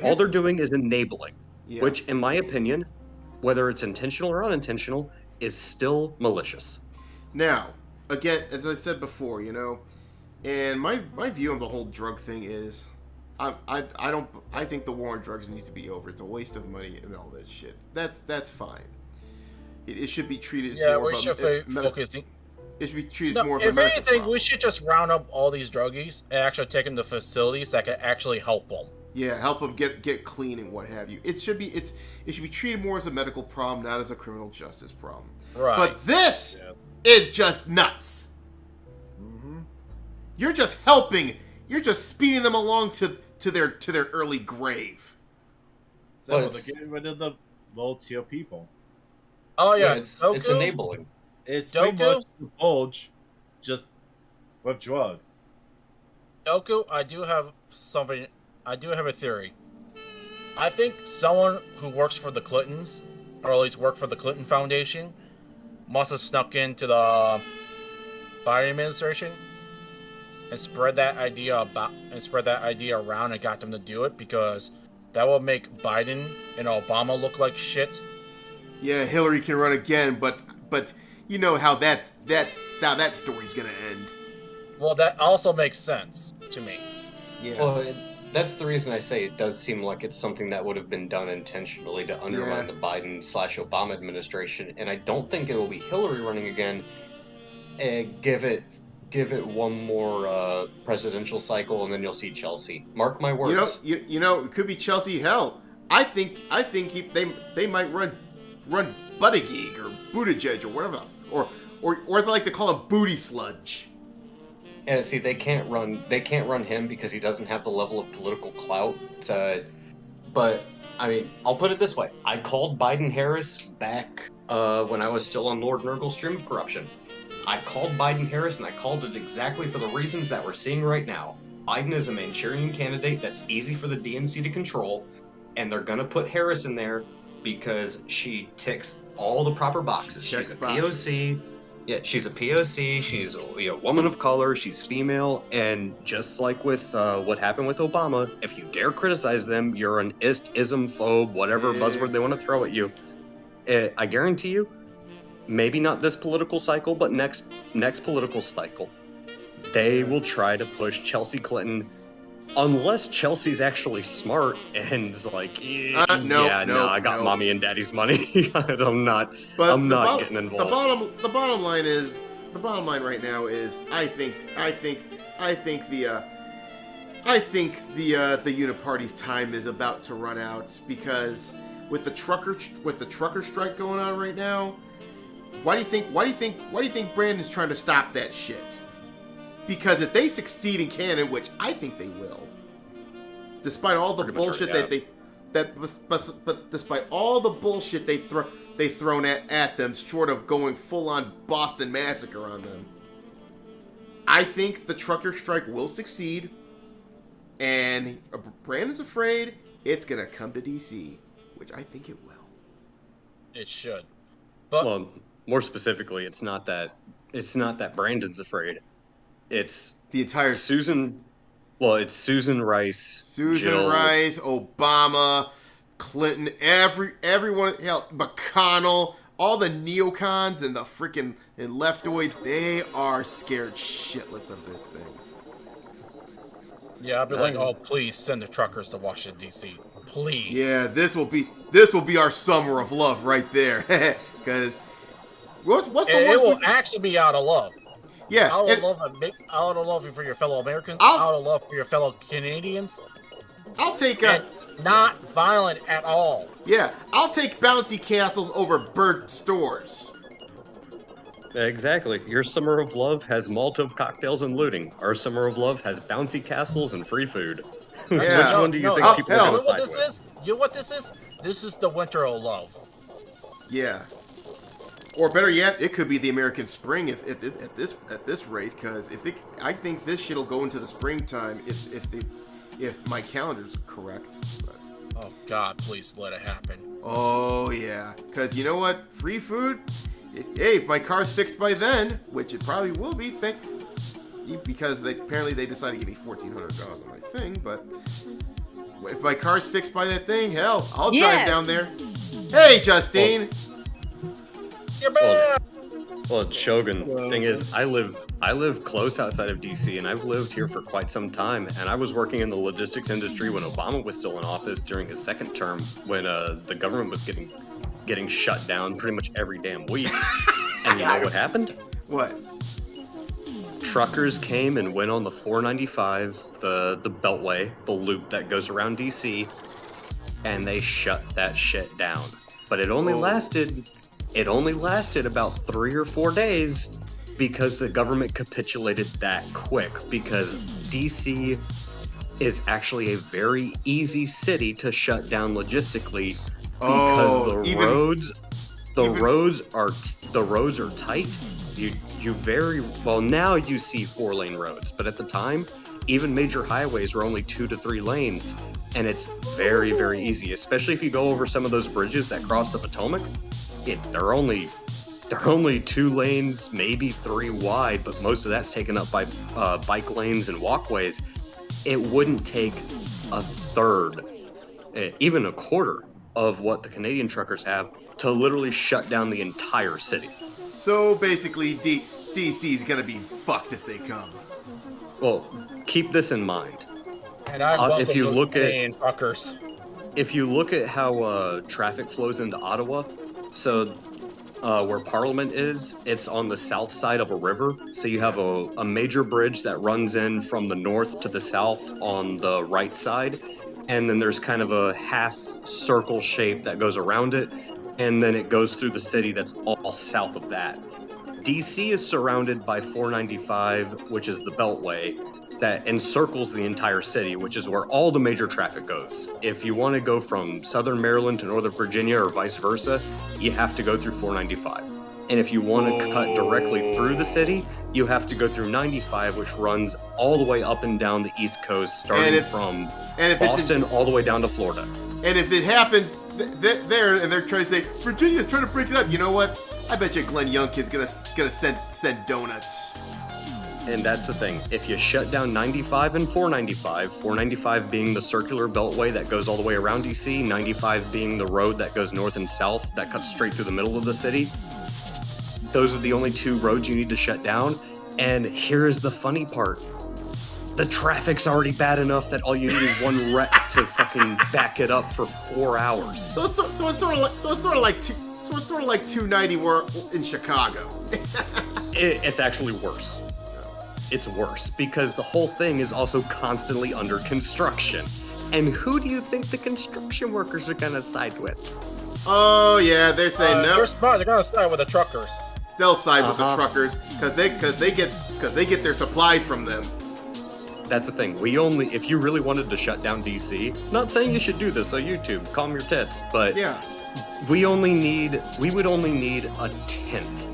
All they're doing is enabling, which, in my opinion, whether it's intentional or unintentional, is still malicious. Now, again, as I said before, and my view of the whole drug thing is, I think the war on drugs needs to be over. It's a waste of money and all that shit. That's fine. It should be treated as more of a it should be treated as more of a medical If anything, problem. we should just round up all these druggies and actually take them to facilities that can actually help them. Yeah, help them get clean and what have you. It should be treated more as a medical problem, not as a criminal justice problem. Right. But this is just nuts. Mm-hmm. You're just helping. You're just speeding them along to their early grave. So they're getting rid of the low tier people. Oh yeah, it's enabling. It's pretty much the bulge, just with drugs. Doku, I do have something. I do have a theory. I think someone who works for the Clintons, or at least worked for the Clinton Foundation, must have snuck into the Biden administration and spread that idea around and got them to do it, because that will make Biden and Obama look like shit. Yeah, Hillary can run again, but you know how that story's gonna end. Well, that also makes sense to me. Yeah. Well, that's the reason I say it does seem like it's something that would have been done intentionally to undermine the Biden/Obama administration, and I don't think it will be Hillary running again. Give it one more presidential cycle, and then you'll see Chelsea. Mark my words. It could be Chelsea. Hell, I think they might run Buttigieg or Buttigieg or whatever, or as I like to call him, Booty Sludge. And see, they can't run him because he doesn't have the level of political clout. But I mean, I'll put it this way: I called Biden-Harris back when I was still on Lord Nurgle's stream of corruption. I called Biden-Harris, and I called it exactly for the reasons that we're seeing right now. Biden is a Manchurian candidate that's easy for the DNC to control, and they're gonna put Harris in there because she ticks all the proper boxes. She's a POC. Yeah, she's a POC, she's a woman of color, she's female, and just like with what happened with Obama, if you dare criticize them, you're an ism-phobe, whatever buzzword they want to throw at you. I guarantee you, maybe not this political cycle, but next political cycle, they will try to push Chelsea Clinton, unless Chelsea's actually smart and like, I got mommy and daddy's money. I'm not getting involved. The bottom line right now is I think the Uniparty's time is about to run out, because with the trucker strike going on right now, why do you think Brandon's trying to stop that shit? Because if they succeed in Canada, which I think they will, despite all the bullshit despite all the bullshit they've thrown at them, short of going full on Boston Massacre on them, I think the trucker strike will succeed, and Brandon's afraid it's gonna come to DC, which I think it will. It should, but well, more specifically, it's not that Brandon's afraid. It's the entire Susan. Well, it's Susan Rice, Jill, Rice, Obama, Clinton, everyone, hell, McConnell, all the neocons and the freaking leftoids. They are scared shitless of this thing. Yeah, I'll be like, oh, please send the truckers to Washington D.C. Please. Yeah, this will be our summer of love right there. Because what's the worst? It will actually be out of love. Yeah, out of love for your fellow Americans, out of love for your fellow Canadians. I'll take not violent at all. Yeah, I'll take bouncy castles over burnt stores. Exactly. Your summer of love has Molotov cocktails and looting. Our summer of love has bouncy castles and free food. Yeah. Which one do you think people are going to side with? You know what this is? This is the winter of love. Yeah. Or better yet, it could be the American spring at this rate, because I think this shit'll go into the springtime if my calendar's correct. But. Oh God, please let it happen. Oh yeah, because you know what? Free food. Hey, if my car's fixed by then, which it probably will be, because they decided to give me $1,400 on my thing. But if my car's fixed by that thing, hell, I'll drive down there. Hey, Justine. Well, Shogun, thing is, I live close outside of DC, and I've lived here for quite some time, and I was working in the logistics industry when Obama was still in office during his second term, when the government was getting shut down pretty much every damn week. And you know what happened? What? Truckers came and went on the 495, the Beltway, the loop that goes around DC, and they shut that shit down. But it only lasted about 3 or 4 days because the government capitulated that quick, because DC is actually a very easy city to shut down logistically because the roads are tight. You very well, now you see 4-lane roads, but at the time, even major highways were only 2 to 3 lanes, and it's very, very easy, especially if you go over some of those bridges that cross the Potomac. They're only 2 lanes, maybe 3 wide, but most of that's taken up by bike lanes and walkways. It wouldn't take a third, even a quarter of what the Canadian truckers have to literally shut down the entire city. So basically, DC's gonna be fucked if they come. Well, keep this in mind. And I if you look at truckers, if you look at how traffic flows into Ottawa. So, where Parliament is, it's on the south side of a river. So you have a major bridge that runs in from the north to the south on the right side. and then there's kind of a half circle shape that goes around it, and then it goes through the city that's all south of that. DC is surrounded by 495, which is the Beltway, that encircles the entire city, which is where all the major traffic goes. If you want to go from southern Maryland to northern Virginia or vice versa, you have to go through 495. And if you want to cut directly through the city, you have to go through 95, which runs all the way up and down the East Coast, starting from Boston all the way down to Florida. And if it happens there, and they're trying to say, Virginia's trying to break it up, you know what? I bet you Glenn Youngkin's gonna send donuts. And that's the thing. If you shut down 95 and 495 being the circular beltway that goes all the way around DC, 95 being the road that goes north and south that cuts straight through the middle of the city, those are the only two roads you need to shut down. And here's the funny part. The traffic's already bad enough that all you need is one wreck to fucking back it up for 4 hours. So it's sort of like 290 in Chicago. It's actually worse. It's worse because the whole thing is also constantly under construction. And who do you think the construction workers are gonna side with? Oh yeah, they're saying no. They're smart. They're gonna side with the truckers. They'll side with the truckers because they get their supplies from them. That's the thing. If you really wanted to shut down DC, not saying you should do this on YouTube, calm your tits, but yeah, we would only need a tenth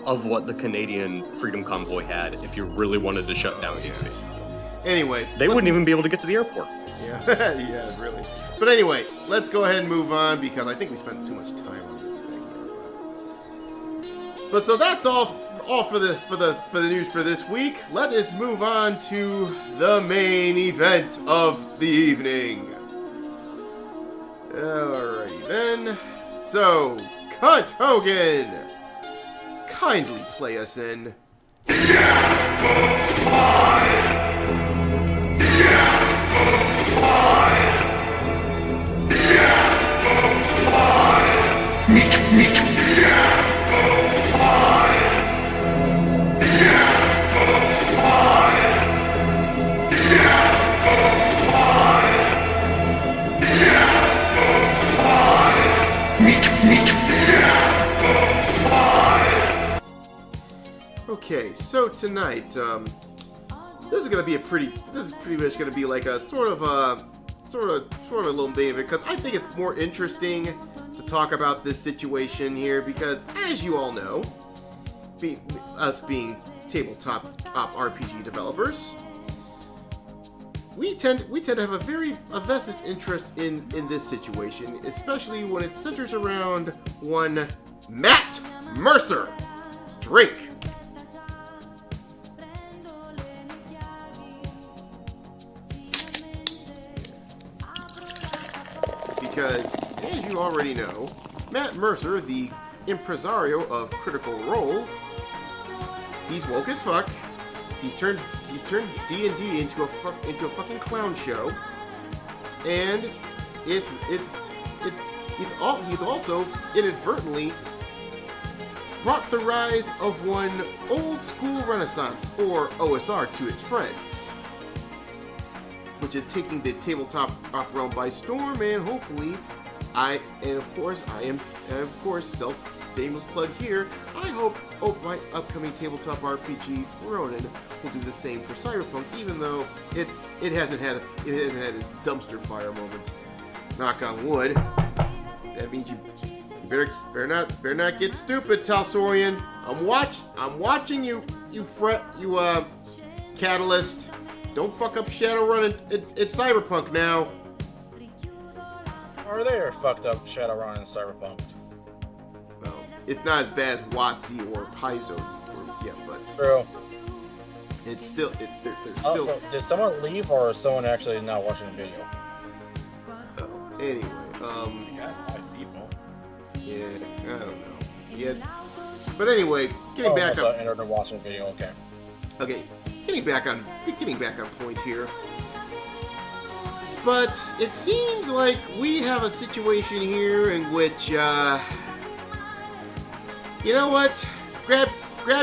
of what the Canadian Freedom Convoy had if you really wanted to shut down DC. Anyway, they wouldn't even be able to get to the airport. Yeah, yeah, really. But anyway, let's go ahead and move on because I think we spent too much time on this thing here. But so that's all for the news for this week. Let us move on to the main event of the evening. Alrighty then. So, Cunt Hogan, kindly play us in. Okay, so tonight, this is pretty much gonna be like a sort of a little main event because I think it's more interesting to talk about this situation here because, as you all know, us being tabletop RPG developers, we tend to have a vested interest in this situation, especially when it centers around one Matt Mercer. Drink. Because, as you already know, Matt Mercer, the impresario of Critical Role, he's woke as fuck. He's turned D&D into a fucking clown show, and he's also inadvertently brought the rise of one old school Renaissance, or OSR, to its friends, which is taking the tabletop realm by storm, and hopefully, shameless plug here, I hope my upcoming tabletop RPG, Ronin, will do the same for Cyberpunk, even though it hasn't had its dumpster fire moment. Knock on wood. That means you better not get stupid, Talsorian. I'm watching you Catalyst. Don't fuck up Shadowrun at Cyberpunk now. Or they're fucked up Shadowrun and Cyberpunk. Well, it's not as bad as WotC or Paizo, but true. It's still they're still. Also, did someone leave or is someone actually not watching the video? Anyway, We got 5 people. yeah, I don't know. Yeah, but anyway, getting back on. Entered and watching the video. Okay. Okay, getting back on point here. But it seems like we have a situation here in which, you know what? Grab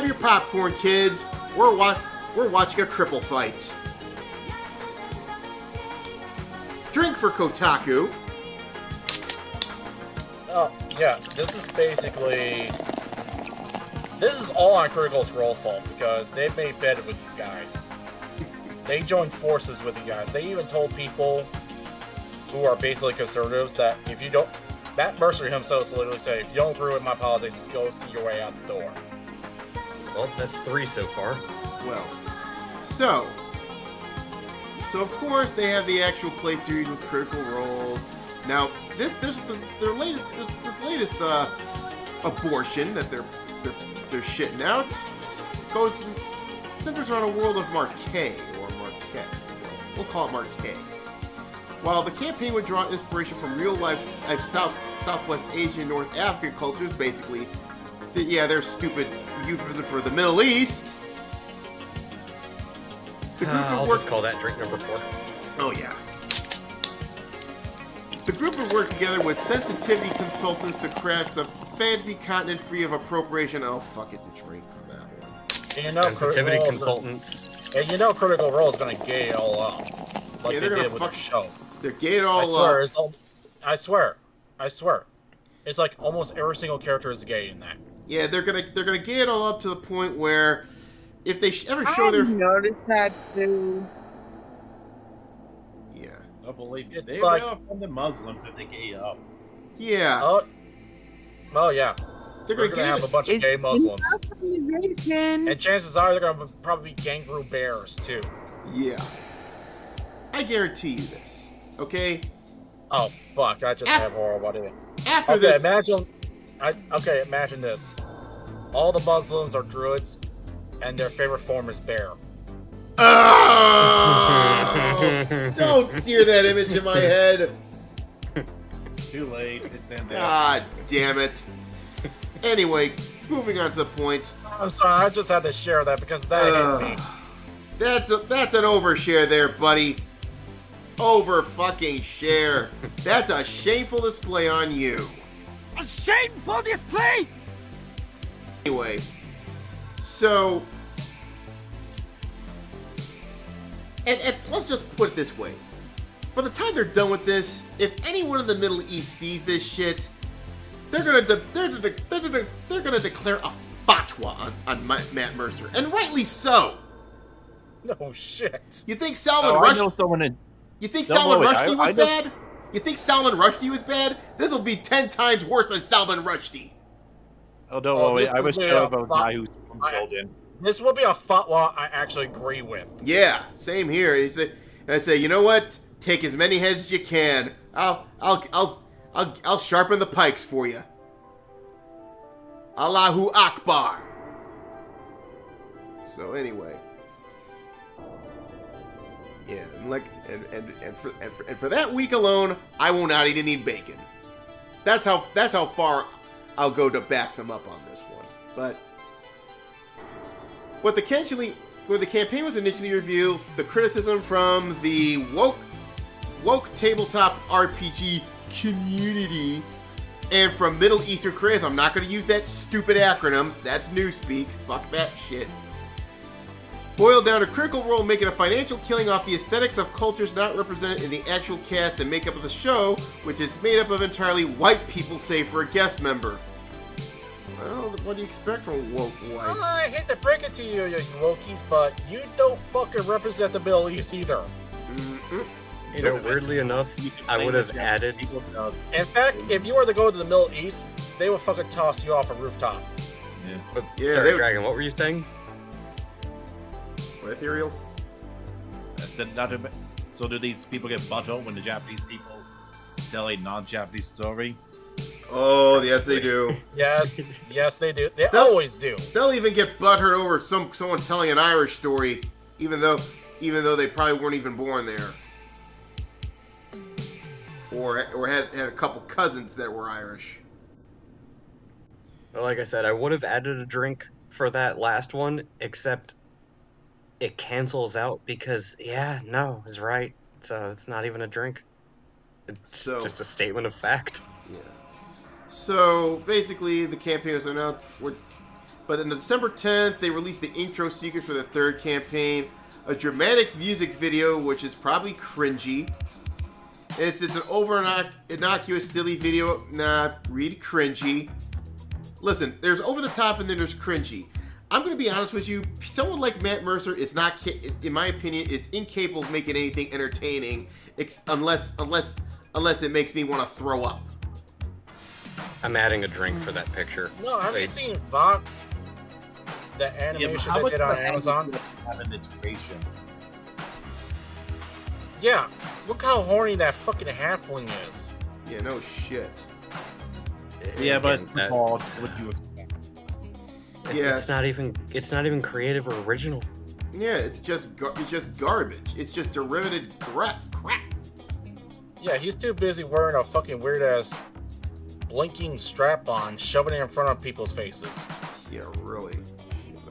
your popcorn, kids. We're watching a cripple fight. drink for Kotaku. Oh, yeah, this is all on Critical's Role fault, because they've made bed with these guys. They joined forces with the guys. They even told people who are basically conservatives that if you don't... Matt Mercer himself literally said, if you don't agree with my politics, go see your way out the door. Well, that's 3 so far. Well, so of course they have the actual play series with Critical Role. Now, this latest abortion that they're shitting out centers around a world of Marquet, or Marquette. We'll call it Marquet. While the campaign would draw inspiration from real-life Southwest Asian and North African cultures, basically, their stupid euphemism for the Middle East. I'll just call that drink number 4. Oh, yeah. The group would work together with sensitivity consultants to craft a fantasy continent free of appropriation. Oh, fuck it, the drink for that one. And sensitivity consultants. And Critical Role is going to gay it all up. Like Yeah, they did with the show. They're gay it all up. I swear. It's like almost every single character is gay in that. Yeah, they're gonna gay it all up to the point where if they ever show their... I noticed that too. Yeah. I believe It's they like- are from the Muslims if they gay up. Yeah. Oh yeah. They're We're gonna gonna have a bunch of gay Muslims. And chances are they're gonna probably be kangaroo bears too. Yeah. I guarantee you this. Okay? Oh fuck! I just have horrible idea. After this, imagine this: all the Muslims are druids, and their favorite form is bear. Oh! Don't sear that image in my head. Too late. It's in there. God damn it. Anyway, moving on to the point. I'm sorry, I just had to share that because that hit me. That's an overshare there, buddy. Over fucking share. That's a shameful display on you. A shameful display! Anyway, so... And let's just put it this way. By the time they're done with this, if anyone in the Middle East sees this shit, they're gonna declare a fatwa on Matt Mercer, and rightly so. No shit. You think Salman I know Rushdie? someone in... You think No, Salman wait, Rushdie I was know- bad? You think Salman Rushdie was bad? This will be 10 times worse than Salman Rushdie. Oh, don't worry. this I was is sure a about a guy who's from Shogun. This would be a fatwa I actually agree with. Yeah, same here. I say, you know what? Take as many heads as you can. I'll sharpen the pikes for you. Allahu Akbar. So anyway, yeah, and for that week alone, I will not even eat bacon. That's how far I'll go to back them up on this one. But what the campaign was initially revealed, the criticism from the woke tabletop RPG community and from Middle Eastern creators. I'm not going to use that stupid acronym. That's newspeak. Fuck that shit. Boiled down to Critical Role making a financial killing off the aesthetics of cultures not represented in the actual cast and makeup of the show, which is made up of entirely white people save for a guest member. Well, what do you expect from woke whites? Oh, I hate to break it to you, you wokies, but you don't fucking represent the Middle East either. You know, weirdly enough, I would have added... In fact, if you were to go to the Middle East, they would fucking toss you off a rooftop. But, Yeah, sorry, they- Dragon, what were you saying? What, Ethereal? So do these people get butthurt when the Japanese people tell a non-Japanese story? Oh, yes, they do. Yes, they do. They always do. They'll even get butthurt over someone telling an Irish story, even though they probably weren't even born there, or had a couple cousins that were Irish. Well, like I said, I would have added a drink for that last one, except it cancels out because, no, it's right. It's not even a drink. It's just a statement of fact. Yeah. So basically, the campaign was announced. But on December 10th, they released the intro sequence for the third campaign, a dramatic music video, which is probably cringy, It's an over innocuous, silly video. Nah, read cringy. Listen, there's over the top and then there's cringy. I'm going to be honest with you. Someone like Matt Mercer is not, in my opinion, is incapable of making anything entertaining unless it makes me want to throw up. I'm adding a drink for that picture. No, have you seen Vok? The animation they did on Amazon? Yeah, look how horny that fucking halfling is. Yeah, no shit. Yeah, but that, what you expect? Yeah, it's not even creative or original. Yeah, it's just garbage. It's just derivative crap. Yeah, he's too busy wearing a fucking weird ass blinking strap on, shoving it in front of people's faces. Yeah, really.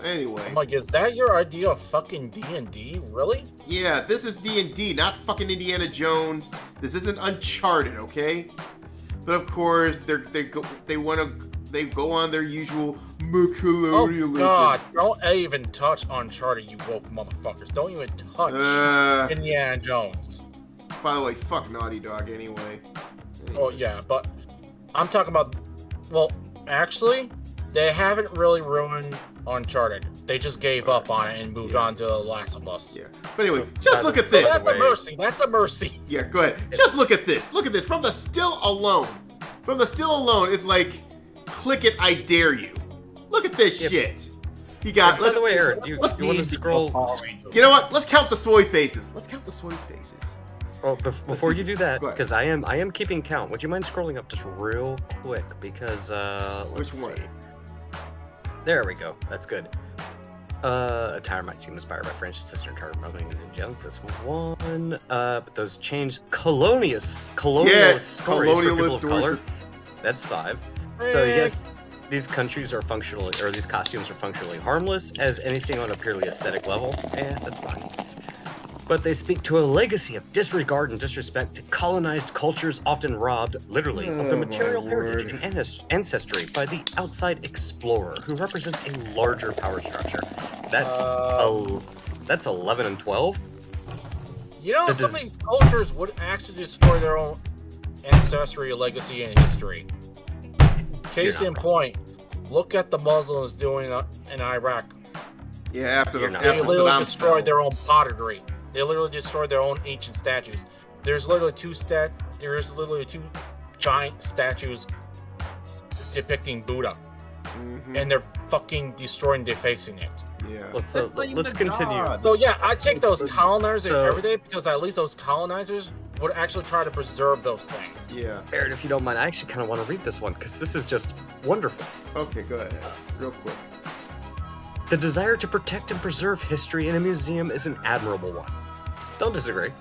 Anyway, I'm like, is that your idea of fucking D&D? Really? Yeah, this is D&D, not fucking Indiana Jones. This isn't Uncharted, okay? But of course, they go on their usual colonialism. Oh God! Don't even touch Uncharted, you woke motherfuckers! Don't even touch Indiana Jones. By the way, fuck Naughty Dog anyway. Oh yeah, but I'm talking about. Well, actually, they haven't really ruined Uncharted. They just gave up on it and moved on to The Last of Us. Yeah. But anyway, just look at this. That's a mercy. That's a mercy. Yeah, go ahead. Just look at this. Look at this. From the still alone. It's like, click it, I dare you. Look at this shit. You got. By the way, Aaron, you want to scroll? You know what? Let's count the soy faces. Oh, before you do that, because I am keeping count. Would you mind scrolling up just real quick? Because which one? See. There we go. That's good. Attire might seem inspired by French sister and charter moving into Jones. This one. But those changed colonialist stories for people of color. That's 5. So yes, these countries are functionally, or these costumes are functionally harmless as anything on a purely aesthetic level. That's fine. But they speak to a legacy of disregard and disrespect to colonized cultures, often robbed, literally, of the material heritage and ancestry by the outside explorer, who represents a larger power structure. That's 11 and 12. You know, some of these cultures would actually destroy their own ancestry, legacy, and history. Case in point, look at the Muslims doing in Iraq. Yeah, after they literally destroyed their own pottery. They literally destroyed their own ancient statues. There's literally two giant statues depicting Buddha, and they're fucking destroying, defacing it. Yeah. Let's continue. So yeah, I take those colonizers every day because at least those colonizers would actually try to preserve those things. Yeah. Aaron, if you don't mind, I actually kind of want to read this one because this is just wonderful. Okay, go ahead, real quick. The desire to protect and preserve history in a museum is an admirable one. Don't disagree.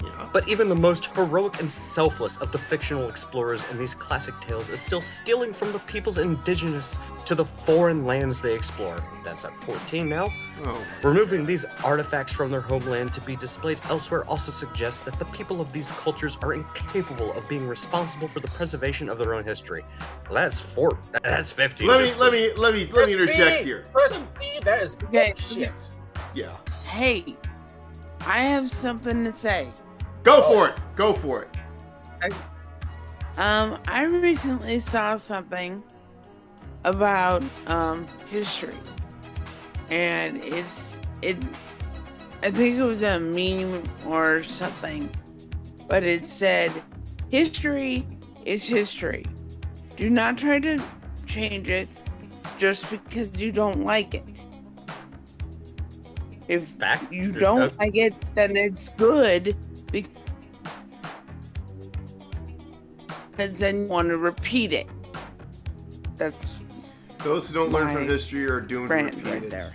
Yeah. But even the most heroic and selfless of the fictional explorers in these classic tales is still stealing from the peoples indigenous to the foreign lands they explore. That's at 14 now. Oh. Removing these artifacts from their homeland to be displayed elsewhere also suggests that the people of these cultures are incapable of being responsible for the preservation of their own history. That's 15. Let me interject here. That is shit. Yeah. Hey, I have something to say. Go for it. I recently saw something about history, and I think it was a meme or something, but it said, "History is history. Do not try to change it just because you don't like it. If you don't like it, then it's good, because then you want to repeat it." That's those who don't learn from history are doomed to repeat right it. there.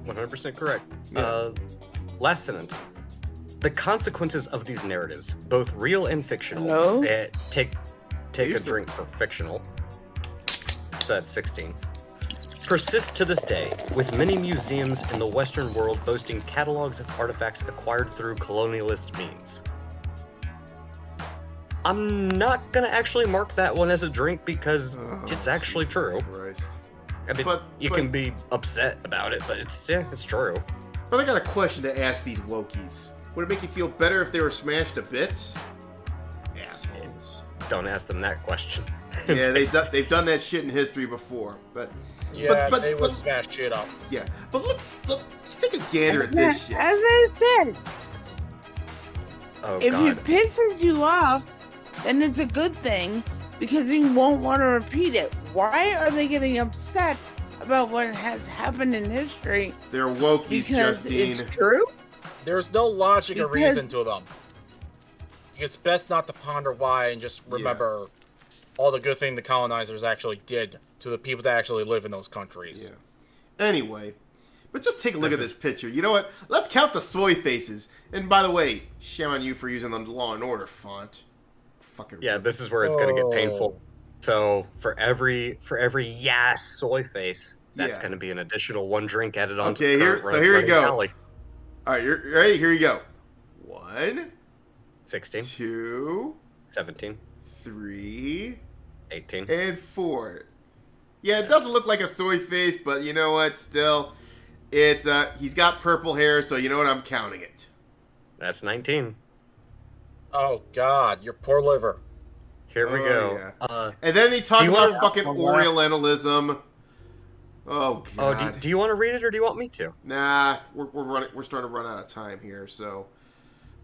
100% correct. Yeah. Last sentence. The consequences of these narratives, both real and fictional. Take a drink for fictional. So that's 16. Persist to this day, with many museums in the Western world boasting catalogs of artifacts acquired through colonialist means. I'm not gonna actually mark that one as a drink because it's actually true. I mean, you can be upset about it, but it's true. But I got a question to ask these wokies. Would it make you feel better if they were smashed to bits? don't ask them that question. Yeah, they've done that shit in history before, but they would smash shit up. Yeah, but let's take a gander at this shit. As I said, Oh, if God. it pisses you off, then it's a good thing because you won't want to repeat it. Why are they getting upset about what has happened in history? They're wokies, because Justine. it's true. There's no logic or reason to them. It's best not to ponder why and just remember all the good thing the colonizers actually did to the people that actually live in those countries. Yeah. Anyway, but just take a look at this picture. You know what? Let's count the soy faces. And by the way, shame on you for using the Law and Order font. Fucking this is where it's gonna get painful. So for every soy face, that's gonna be an additional 1 drink added on. Okay, here you go. Tally. All right, you're ready. Here you go. 1, 16, 2, 17, 3, 18, and 4. Yeah, it doesn't look like a soy face, but you know what? Still, it's he's got purple hair, so you know what? I'm counting it. That's 19. Oh God, your poor liver. Here we go. Yeah. And then they talk about fucking Orientalism. Oh God. Oh, do you want to read it or do you want me to? Nah, we're starting to run out of time here. So,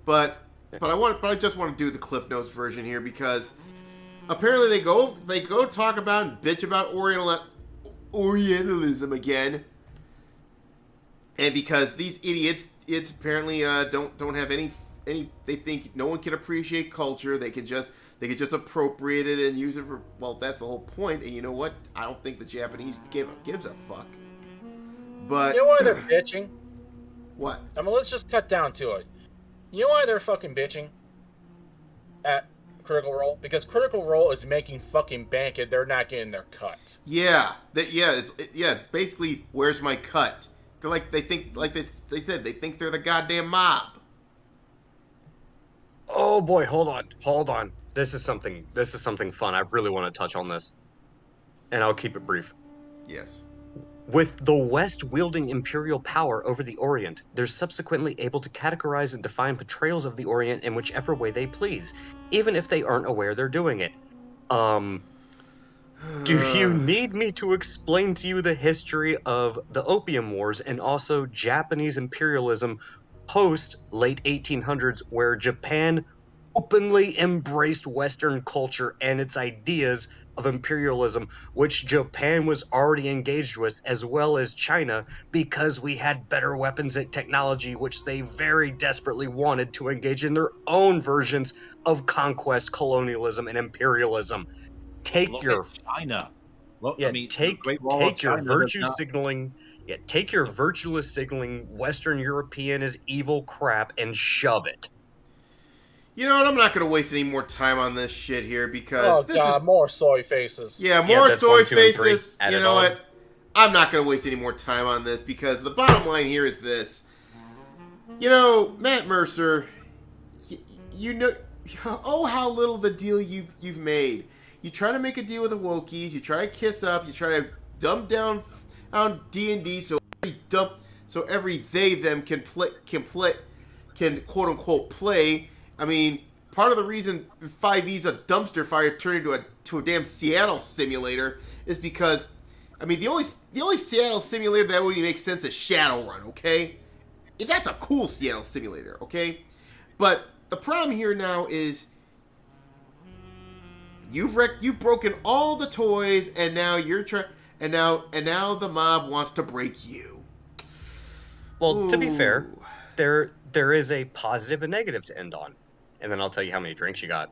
but I just want to do the Cliff Notes version here because apparently they go talk about and bitch about Orientalism again, and because these idiots, it's apparently don't have any. They think no one can appreciate culture. They can just appropriate it and use it for, well, that's the whole point. And you know what? I don't think the Japanese gives a fuck. But you know why they're bitching? What? I mean, let's just cut down to it. You know why they're fucking bitching at Critical Role? Because Critical Role is making fucking bank and they're not getting their cut. Yeah, it's basically, where's my cut? They're like, they think, like they said, they think they're the goddamn mob. Oh boy, hold on. This is something fun. I really want to touch on this. And I'll keep it brief. Yes. With the West wielding imperial power over the Orient, they're subsequently able to categorize and define portrayals of the Orient in whichever way they please, even if they aren't aware they're doing it. Do you need me to explain to you the history of the Opium Wars and also Japanese imperialism post late 1800s, where Japan openly embraced Western culture and its ideas of imperialism, which Japan was already engaged with, as well as China, because we had better weapons and technology, which they very desperately wanted to engage in their own versions of conquest, colonialism, and imperialism. Take your China. Look, yeah, I mean, take your virtue signaling. Yeah, take your virtuous signaling Western European as evil crap and shove it. You know what? I'm not going to waste any more time on this shit here because more soy faces. Yeah, more soy faces. You know what? I'm not going to waste any more time on this because the bottom line here is this. You know, Matt Mercer, you know, oh, how little the deal you've made. You try to make a deal with the wokies. You try to kiss up. You try to dumb down on D&D so every they them can quote unquote play. I mean, part of the reason 5E's a dumpster fire turned into a damn Seattle simulator is because, I mean, the only Seattle simulator that would make sense is Shadowrun. Okay, that's a cool Seattle simulator. Okay, but the problem here now is you've broken all the toys, and now you're and now the mob wants to break you. Well, to be fair, there is a positive and negative to end on. And then I'll tell you how many drinks you got.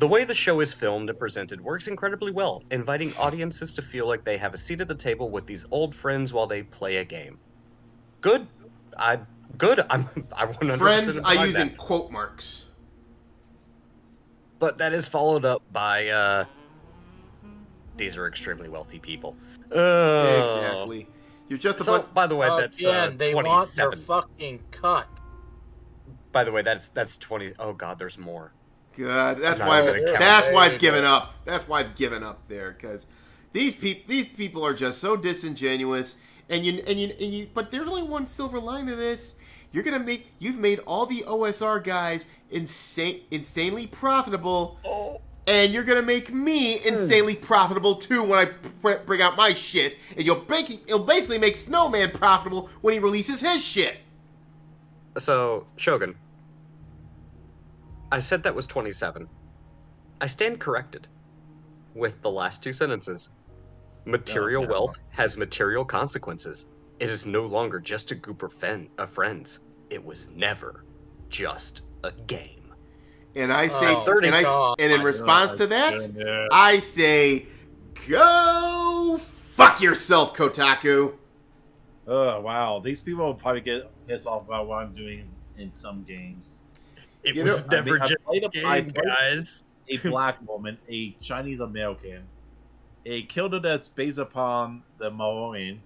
The way the show is filmed and presented works incredibly well, inviting audiences to feel like they have a seat at the table with these old friends while they play a game. Good. I 100% friends, I use in that. quote marks. But that is followed up by, these are extremely wealthy people. Exactly. You're just a bunch. By the way, that's they 27. want their fucking cut. By the way, that's 20. Oh God, there's more. God, that's why I've given up. That's why I've given up there, because These people are just so disingenuous, but there's only one silver line to this. You've made all the OSR guys insanely profitable, and you're gonna make me insanely profitable too when I bring out my shit, and you'll basically make Snowman profitable when he releases his shit. So, Shogun, I said that was 27. I stand corrected with the last two sentences. Material wealth has material consequences. It is no longer just a group of friends. It was never just a game. And I say, and in response to that, I say, go fuck yourself, Kotaku. Oh, wow. These people will probably get pissed off about what I'm doing in some games. It was never just a game, guys. A black woman, a Chinese American, a killer that's based upon the Maorin.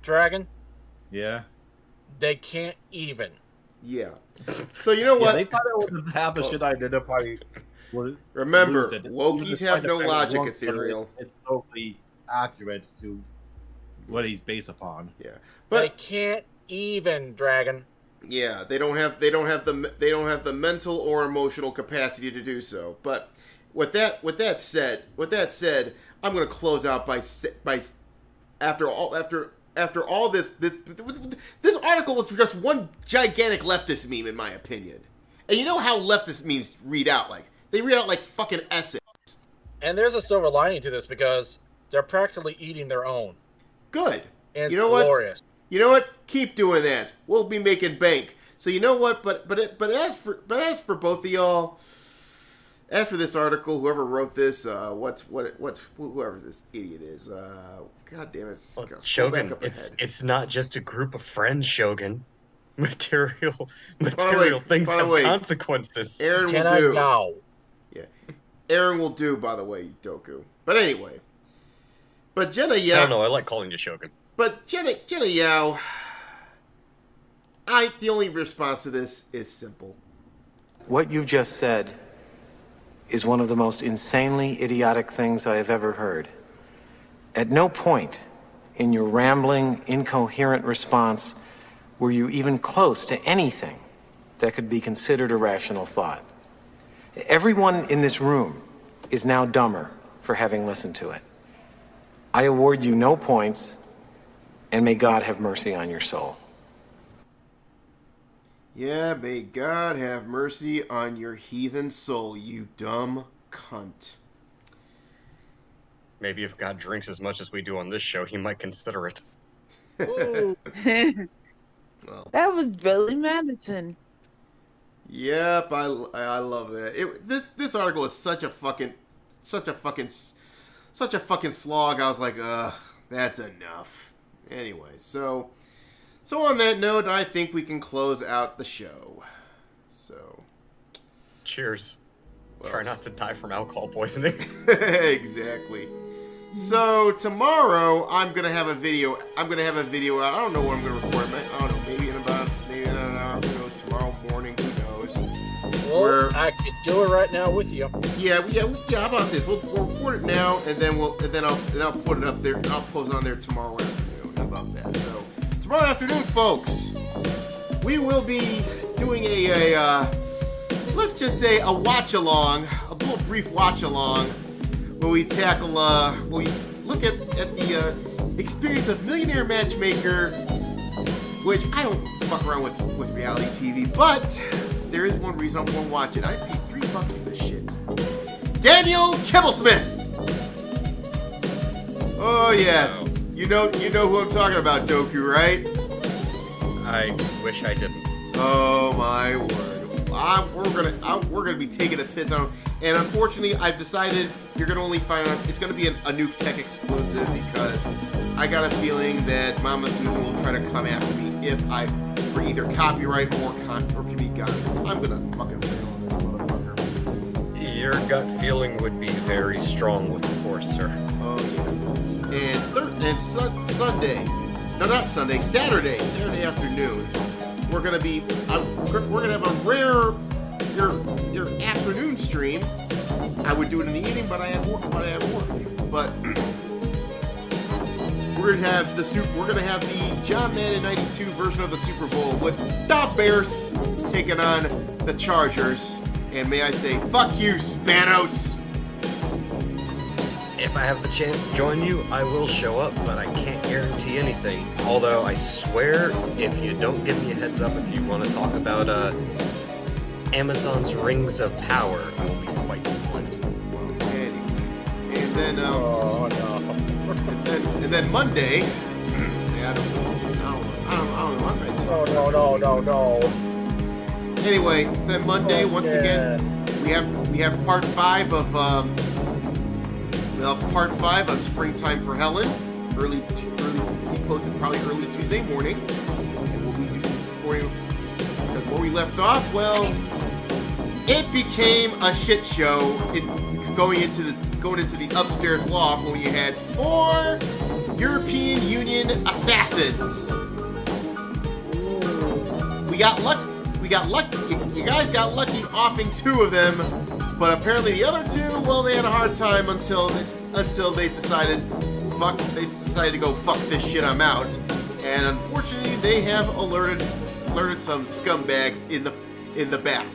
Dragon? Yeah. They can't even. Yeah. So you know what? Yeah, they thought it was half the shit I did. Probably. Remember, Wokies have no logic, Ethereal. It's totally accurate to what he's based upon. Yeah, but they can't even, Dragon. Yeah, they don't have the mental or emotional capacity to do so. But with that said, I'm going to close out by after all this article was just one gigantic leftist meme, in my opinion. And you know how leftist memes read out like? They read out like fucking essays. And there's a silver lining to this because they're practically eating their own. Good. And you know glorious. What? You know what? Keep doing that. We'll be making bank. So you know what? But as for both of y'all, after this article, whoever wrote this, whoever this idiot is, god damn it, Shogun, it's not just a group of friends, Shogun. Material things have consequences. Aaron will do. Yeah, Aaron will do. By the way, Doku. But anyway, Jenna Yao. I don't know. I like calling you Shogun. But Jenna Yao. The only response to this is simple. What you just said is one of the most insanely idiotic things I have ever heard. At no point in your rambling, incoherent response were you even close to anything that could be considered a rational thought. Everyone in this room is now dumber for having listened to it. I award you no points, and may God have mercy on your soul. Yeah, may God have mercy on your heathen soul, you dumb cunt. Maybe if God drinks as much as we do on this show, he might consider it. Well, that was Billy Madison. Yep, I love that. This article is such a fucking slog. I was like, ugh, that's enough. Anyway, so on that note, I think we can close out the show. So, cheers. Well, try not to die from alcohol poisoning. Exactly. So tomorrow I'm gonna have a video. out. I don't know when I'm gonna record it. I don't know. Maybe in an hour. Who knows? Tomorrow morning. Who knows? Well, I could do it right now with you. Yeah. How about this? We'll record it now, and then I'll put it up there. I'll post it on there tomorrow afternoon. How about that? So tomorrow afternoon, folks, we will be doing a let's just say a watch along, a little brief watch along. Where we tackle, we look at the experience of Millionaire Matchmaker, which I don't fuck around with reality TV, but there is one reason I'm going to watch it. I paid $3 for this shit. Daniel Kibblesmith! Oh yes, you know who I'm talking about, Doku, right? I wish I didn't. Oh my word. We're gonna be taking the piss out of him. And unfortunately, I've decided you're gonna only find out it's gonna be a Nuke Tech exclusive because I got a feeling that Mama Susan will try to come after me for either copyright or can be gone. I'm gonna fucking fail on this motherfucker. Your gut feeling would be very strong with the Force, sir. Oh yeah. Saturday afternoon. We're gonna have a rare your afternoon stream I would do it in the evening, but I had work. But we're gonna have the John Madden '92 version of the Super Bowl with the Bears taking on the Chargers. And may I say, fuck you, Spanos. If I have the chance to join you, I will show up, but I can't guarantee anything. Although I swear, if you don't give me a heads up, if you want to talk about Amazon's Rings of Power, I will be quite disappointed. And then, and then Monday. I don't know what I told. No. Anyway, so then Monday once again, we have part 5 of Springtime for Helen. Early he posted probably early Tuesday morning, and we'll be recording because where we left off. Well, it became a shit show. Going into the upstairs loft when you had 4 European Union assassins. We got lucky. You guys got lucky offing 2 of them, but apparently the other 2, well, they had a hard time until they decided to go fuck this shit. I'm out, and unfortunately they have alerted some scumbags in the back.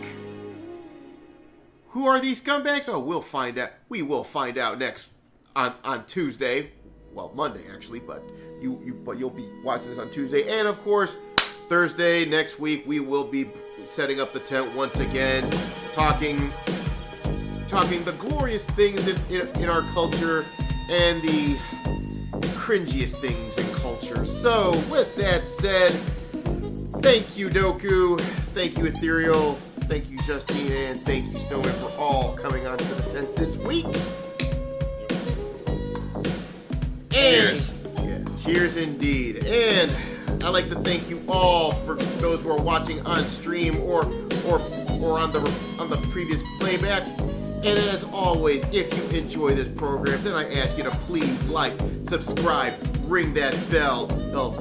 Who are these scumbags? Oh, we'll find out. We will find out next on Tuesday. Well, Monday actually, but you'll be watching this on Tuesday, and of course Thursday next week we will be setting up the tent once again, talking the glorious things in our culture and the cringiest things in culture. So with that said, thank you Doku, thank you Ethereal, thank you Justine, and thank you Snowman for all coming on to the tent this week. And cheers indeed. And I'd like to thank you all for those who are watching on stream or on the previous playback. And as always, if you enjoy this program, then I ask you to please like, subscribe, ring that bell. They'll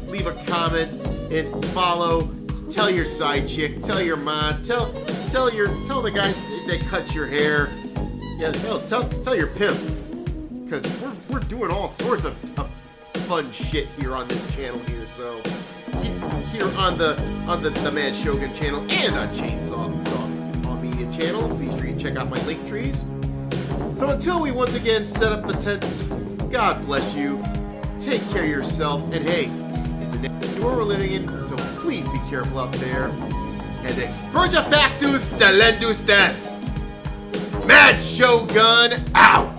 leave a comment and follow. Tell your side chick, tell your mom, tell the guy that cuts your hair. Yeah, tell your pimp, because we're doing all sorts of fun shit here on this channel here. So here on the Mad Shogun channel and on Chainsaw Media channel, be sure you check out my Linktrees. So until we once again set up the tent, God bless you. Take care of yourself, and hey, it's a next door we're living in, so please be careful out there. And expurga factus delendus des. Mad Shogun out!